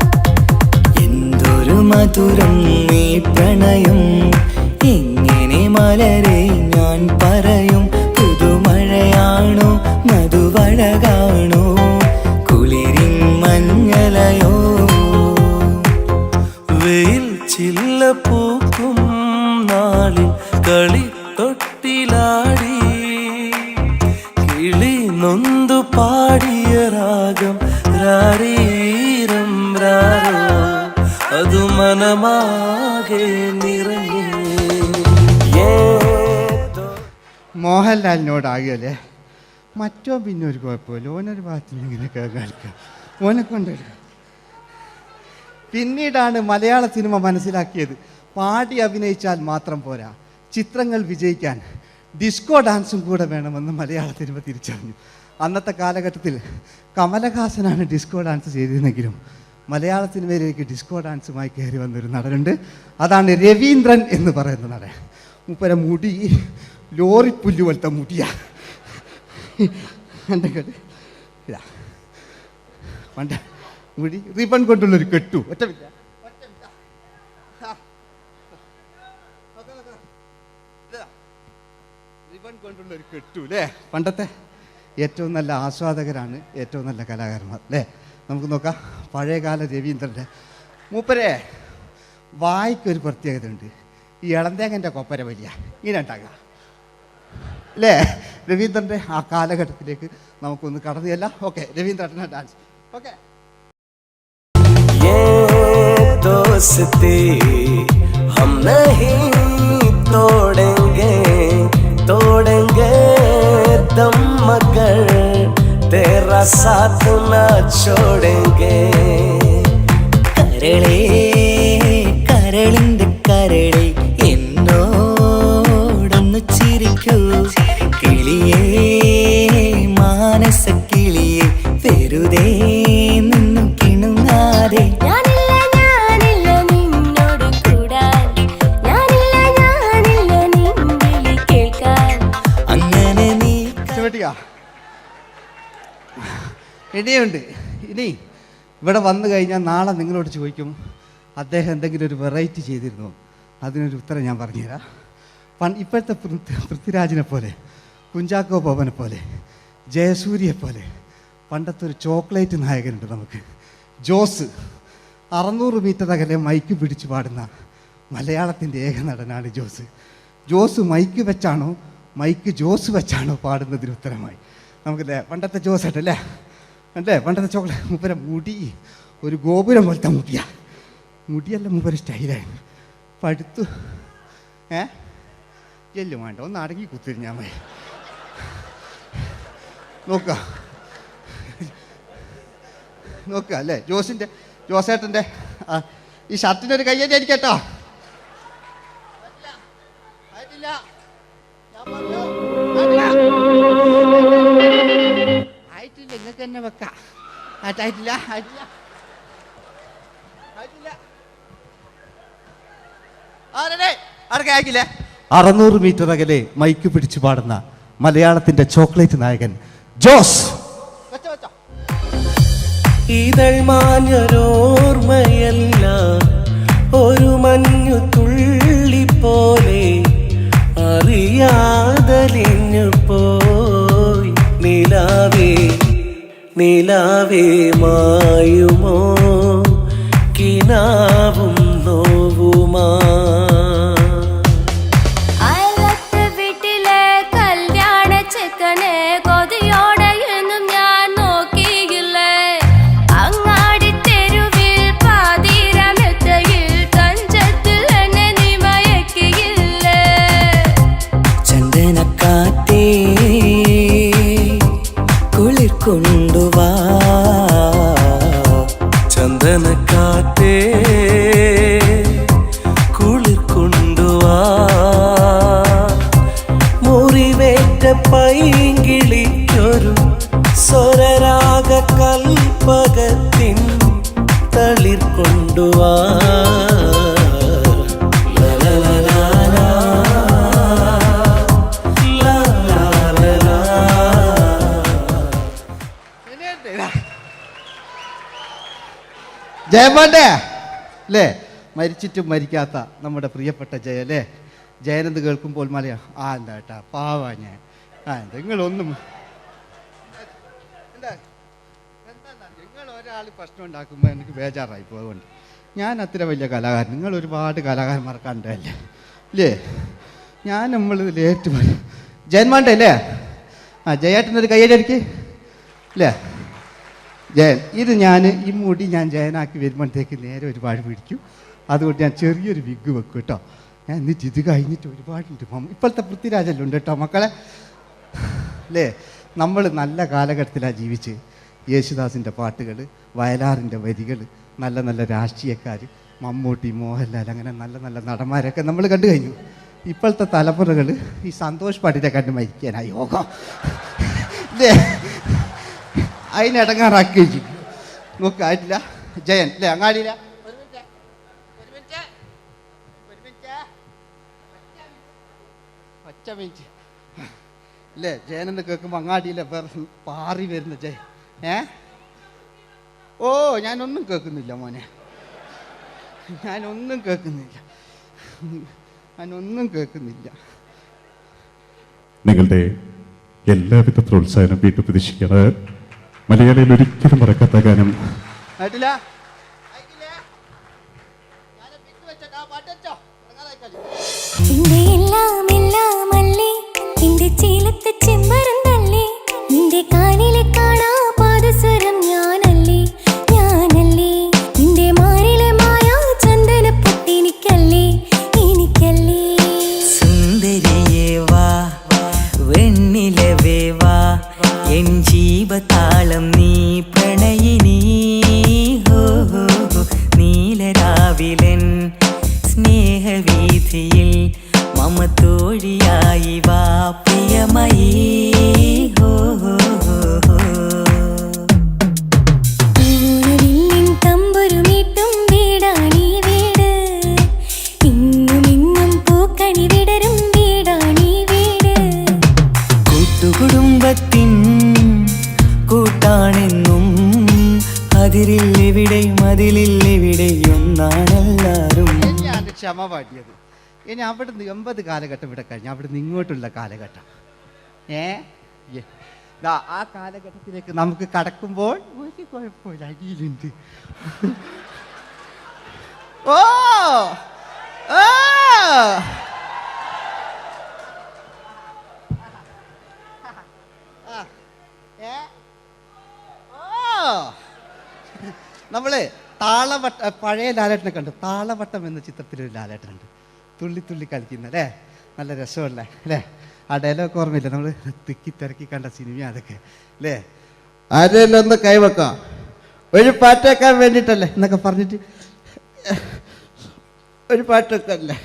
എന്തൊരു മധുരം ഈ പ്രണയം, എങ്ങനെ മലരെ ഞാൻ പറയും. പുതുമഴയാണോ മധുവഴകാണോ കുളിരിൻ മഞ്ഞലയോ. വെയിൽ ചില്ല പൂക്കും നാളിൽ കളി തൊട്ടിലാടി, കിളി നൊന്തു പാടിയ രാഗം രാരീരം രാരോ, അതു മനമാകെ നിറഞ്ഞേ. മോഹൻലാലിനോടാകല്ലേ, മറ്റോ പിന്നെ ഒരു കുഴപ്പമില്ല. ഓനൊരു ഭാഗത്ത് ഇങ്ങനെ കളിക്കാം, ഓനെ കൊണ്ടുവരിക. പിന്നീടാണ് മലയാള സിനിമ മനസ്സിലാക്കിയത് പാടി അഭിനയിച്ചാൽ മാത്രം പോരാ, ചിത്രങ്ങൾ വിജയിക്കാൻ ഡിസ്കോ ഡാൻസും കൂടെ വേണമെന്ന് മലയാള സിനിമ തിരിച്ചറിഞ്ഞു. അന്നത്തെ കാലഘട്ടത്തിൽ കമലഹാസനാണ് ഡിസ്കോ ഡാൻസ് ചെയ്തിരുന്നെങ്കിലും മലയാള സിനിമയിലേക്ക് ഡിസ്കോ ഡാൻസുമായി കയറി വന്നൊരു നടനുണ്ട്. അതാണ് രവീന്ദ്രൻ എന്ന് പറയുന്ന നടൻ. മൂപ്പര മുടി ലോറിപ്പുല്ല് പോലത്തെ മുടിയാ. എൻ്റെ കേട്ട് ഇതാ പണ്ട് മുടി റിബൺ കൊണ്ടുള്ളൊരു കെട്ടു. ഒറ്റ റിബൺ കൊണ്ടുള്ളൊരു കെട്ടു അല്ലേ. പണ്ടത്തെ ഏറ്റവും നല്ല ആസ്വാദകരാണ് ഏറ്റവും നല്ല കലാകാരന്മാർ അല്ലേ. നമുക്ക് നോക്കാം പഴയകാല രവീന്ദ്രൻ്റെ. മൂപ്പരെ വായിക്കൊരു പ്രത്യേകത ഉണ്ട്. ഈ ഇളന്തേങ്ങൻ്റെ കൊപ്പര വലിയ ഇങ്ങനെ ഉണ്ടാകുക അല്ലേ. രവീന്ദ്രൻ്റെ ആ കാലഘട്ടത്തിലേക്ക് നമുക്കൊന്ന് കടന്നു ചെല്ലാം. ഓക്കെ, രവീന്ദ്രൻ്റെ ഡാൻസ്. ഓക്കെ. दोस्ती हम नहीं तोड़ेंगे तोड़ेंगे दम मगर तेरा साथ न छोड़ेंगे കരളേ കരളിന്റെ കരളേ എന്നോടൊന്ന് ചിരിക്കൂ കിളിയേ മാനസ കിളിയേ വെറുതെ നിന്നും കിണുങ്ങാതെ ഇനിയുണ്ട്. ഇനി ഇവിടെ വന്നു കഴിഞ്ഞാൽ നാളെ നിങ്ങളോട് ചോദിക്കും അദ്ദേഹം എന്തെങ്കിലും ഒരു വെറൈറ്റി ചെയ്തിരുന്നോ. അതിനൊരു ഉത്തരം ഞാൻ പറഞ്ഞുതരാം. ഇപ്പോഴത്തെ പൃഥ്വിരാജിനെ പോലെ, കുഞ്ചാക്കോ ബോബനെ പോലെ, ജയസൂര്യയെ പോലെ പണ്ടത്തെ ഒരു ചോക്ലേറ്റ് നായകനുണ്ട് നമുക്ക്, ജോസ്. 600 മീറ്റർ അകലെ മൈക്ക് പിടിച്ച് പാടുന്ന മലയാളത്തിൻ്റെ ഏക നടനാണ് ജോസ്. ജോസ് മൈക്ക് വെച്ചാണോ മൈക്ക് ജോസ് വെച്ചാണോ പാടുന്നതിന് ഉത്തരമായി നമുക്കല്ലേ പണ്ടത്തെ ജോസ് ആയിട്ടല്ലേ അല്ലേ. പണ്ടത്തെ ചോക്ലേറ്റ് മൂപ്പര മുടി ഒരു ഗോപുരം പോലത്തെ മുടിയാ. മുടിയല്ല മൂപ്പര സ്റ്റൈലായിരുന്നു. പടുത്തു എല്ലും വേണ്ട, ഒന്ന് അടങ്ങി കുത്തിരിഞ്ഞാൽ മതി. നോക്കുക അല്ലേ ജോസേട്ടൻ്റെ ഈ ഷർട്ടിനൊരു കയ്യടി അടിക്കട്ടോ. ആയിട്ടില്ല, നിങ്ങൾക്ക് തന്നെ വെക്കാം. ആയിട്ടില്ല 600 മീറ്റർ അകലെ മൈക്ക് പിടിച്ചു പാടുന്ന മലയാളത്തിന്റെ ചോക്ലേറ്റ് നായകൻ ജോസ്. ഇതൾ മാഞ്ഞൊരോർമ്മയല്ല ഒരു മഞ്ഞു തുള്ളി പോലെ അറിയാതലിഞ്ഞു പോയി നിലാവേ നിലാവേ മായുമോ കിനാവും നോവുമാ. വീട്ടിലെ കല്യാണ ചെക്കനെ കൊതിയോടെ എന്നും ഞാൻ നോക്കിയില്ലേ. അങ്ങാടി തെരുവിൽ പാതിരമെത്തയിൽ തഞ്ചത്തിൽ എന്നെ നീ മയക്കിയില്ലേ. ചന്ദനക്കാറ്റേ കുളിർ കൊണ്ടുവാ ചന്ദനക്കാറ്റേ കുളിർ കൊണ്ടുവാ മുറിവേറ്റ പൈങ്കിളിക്കൊരു സ്വരരാഗ കൽപ്പകത്തിൻ തളിർ കൊണ്ടുവാ. ജയമോന്റെ അല്ലേ, മരിച്ചിട്ടും മരിക്കാത്ത നമ്മുടെ പ്രിയപ്പെട്ട ജയ അല്ലേ. ജയനെന്ന് കേൾക്കുമ്പോൾ മലയാ എന്താ കേട്ടാ പാവാ ഞാൻ. നിങ്ങളൊന്നും നിങ്ങൾ ഒരാൾ പ്രശ്നം ഉണ്ടാക്കുമ്പോൾ എനിക്ക് ബേജാറായി പോകുന്നുണ്ട്. ഞാൻ അത്ര വലിയ കലാകാരൻ, നിങ്ങൾ ഒരുപാട് കലാകാരന്മാർ കണ്ടല്ലേ അല്ലേ. നമ്മൾ ലേറ്റ് ജയന്മാണ്ടേ അല്ലേ. ജയേട്ടനൊരു കയ്യടിക്ക് അല്ലേ. ജയൻ ഇത് ഈ മുടി ഞാൻ ജയനാക്കി വരുമ്പോഴത്തേക്ക് നേരെ ഒരുപാട് പിടിക്കും. അതുകൊണ്ട് ഞാൻ ചെറിയൊരു വിഗ് വെക്കും കേട്ടോ. ഞാൻ എന്നിട്ട് ഇത് കഴിഞ്ഞിട്ട് ഒരുപാടുണ്ട്. ഇപ്പോഴത്തെ പൃഥ്വിരാജെല്ലാം ഉണ്ട് കേട്ടോ മക്കളെ അല്ലേ. നമ്മൾ നല്ല കാലഘട്ടത്തിലാണ് ജീവിച്ച്. യേശുദാസിൻ്റെ പാട്ടുകൾ, വയലാറിൻ്റെ വരികൾ, നല്ല നല്ല രാഷ്ട്രീയക്കാർ, മമ്മൂട്ടി, മോഹൻലാൽ, അങ്ങനെ നല്ല നല്ല നടന്മാരൊക്കെ നമ്മൾ കണ്ടു കഴിഞ്ഞു ഇപ്പോഴത്തെ തലമുറകൾ ഈ സന്തോഷ് പാട്ടിനെ കണ്ട് മരിക്കാനായി യോഗം അതിനിടങ്ങാറാക്കി വെച്ചു നോക്കായിട്ടില്ല. ജയൻ അല്ലേ അങ്ങാടിയില്ല ഒറ്റ മിനിറ്റ് അല്ലേ ജയനെന്ന് കേൾക്കുമ്പോൾ അങ്ങാടിയിലെ വേറെ പാറി വരുന്ന ജയൻ. ഓ ഞാനൊന്നും കേൾക്കുന്നില്ല മോനെ, ഞാനൊന്നും കേൾക്കുന്നില്ല. നിങ്ങളുടെ എല്ലാവിധ പ്രോത്സാഹനം വീണ്ടും പ്രതീക്ഷിക്കാറ്. മലയാളിയിൽ ഒരിക്കലും മറക്കാത്ത ഗാനം നിന്റെ കാലിലെ കാണാ പാദസരം ഞാനല്ലേ ഞാനല്ലേ നിന്റെ മാറിലെ മായാ ചന്ദന പൊട്ടിനിക്കല്ലേ എനിക്കല്ലേ സുന്ദരിയേ വാ വെണ്ണിലവേ വാ എൻ ജീവതാളം നീ പ്രണയിനി ഹോ ഹോ നീലരാവിലൻ സ്നേഹവീഥിയിൽ മമ തോഴിയായി വാ പ്രിയമയീ ഹോ ഹോ ഹോ തമ്പുരുമീട്ടും വീടാണീ വീട് ഇന്നും ഇന്നും പൂക്കണി വിടരും വീടാണീ വീട് കൂട്ടുകുടുംബത്തിൻ കൂട്ടാണെന്നും അതിരില്ലെവിടെ മതിലില്ലെവിടെ ഒന്നാണെല്ലാരും. ക്ഷമ പാടിയത്. ഇനി അവിടുന്ന് 80 കാലഘട്ടം ഇവിടെ കഴിഞ്ഞു, അവിടുന്ന് ഇങ്ങോട്ടുള്ള കാലഘട്ടം ആ കാലഘട്ടത്തിലേക്ക് നമുക്ക് കടക്കുമ്പോൾ ഒരു കുഴപ്പമില്ല, അടിയിലുണ്ട്. ഓ ഓ നമ്മള് പഴയ ലാലേട്ടനെ കണ്ടു. താളവട്ടം എന്ന ചിത്രത്തിലൊരു ലാലേട്ടനുണ്ട്, തുള്ളി തുള്ളി കളിക്കുന്ന അല്ലേ, നല്ല രസമുള്ള അല്ലേ. ആ ഡയലോഗ് ഓർമ്മയില്ല, നമ്മൾ തിക്കി തിരക്കി കണ്ട സിനിമ അതൊക്കെ അല്ലേ. ആരെല്ലാം ഒന്ന് കൈവെക്കാം, ഒരു പാട്ട് വെക്കാൻ വേണ്ടിയിട്ടല്ലേ എന്നൊക്കെ പറഞ്ഞിട്ട് ഒരു പാട്ട് വെക്കല്ലേ.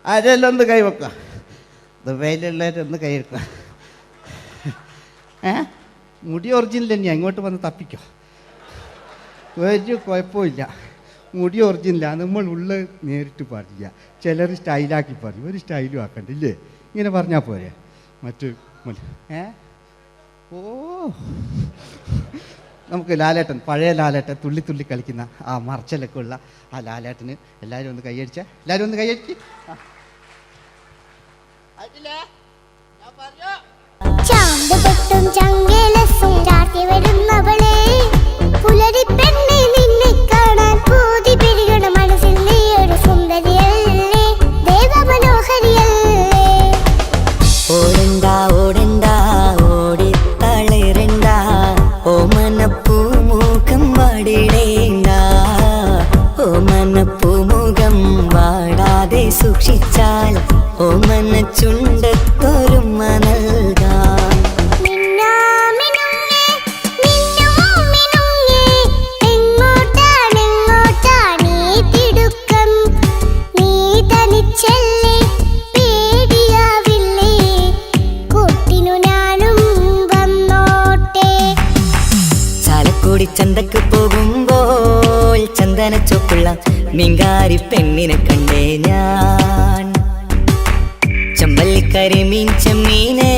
ആരെല്ലാം ഒന്ന് കൈവെക്കാം, ദുബൈയിലുള്ളവരൊന്ന് കൈവെക്കാം. മുടി ഒറിജിനൽ തന്നെയാണ്, ഇങ്ങോട്ട് വന്ന് തപ്പിക്കോ, ഒരു കുഴപ്പമില്ല. മുടി ഒറിജിനല, നമ്മൾ ഉള്ള നേരിട്ട് പാടില്ല. ചിലർ സ്റ്റൈലാക്കി പറയും, ഒരു സ്റ്റൈലും ആക്കണ്ടില്ലേ, ഇങ്ങനെ പറഞ്ഞാൽ പോരെ. മറ്റു ഓ നമുക്ക് ലാലേട്ടൻ, പഴയ ലാലേട്ടൻ, തുള്ളി തുള്ളി കളിക്കുന്ന ആ മറച്ചലൊക്കെ ഉള്ള ആ ലാലേട്ടന് എല്ലാവരും ഒന്ന് കൈയടിച്ച, എല്ലാവരും ഒന്ന് കൈയടിച്ച്. ചാമ്പുപൊട്ടും ചങ്കേലസും ചാർത്തി വരുന്നവളെ പുലരി പെണ്ണെ നിന്നെ കാണാൻ പൂതി പിരികണ മനസ്സിൽ നീ ഒരു സുന്ദരിയല്ലേ ദേവമനോഹരിയല്ലേ. ഓടണ്ട ഓടണ്ട ഓടിത്തളരണ്ട ഓമനപ്പൂമുഖം വാടിടേണ്ട ഓമനപ്പൂമുഖം വാടാതെ സൂക്ഷിച്ചാൽ ഓമന ചുണ്ടത്തൊരുമ നൽകാം. ചന്തക്ക് പോകുമ്പോൾ ചന്ദന ചോപ്പുള്ള മീൻകാരി പെണ്ണിനെ കണ്ടേ ഞാൻ. ചമ്പല്ലിക്കരി മീൻ ചെമ്മീനെ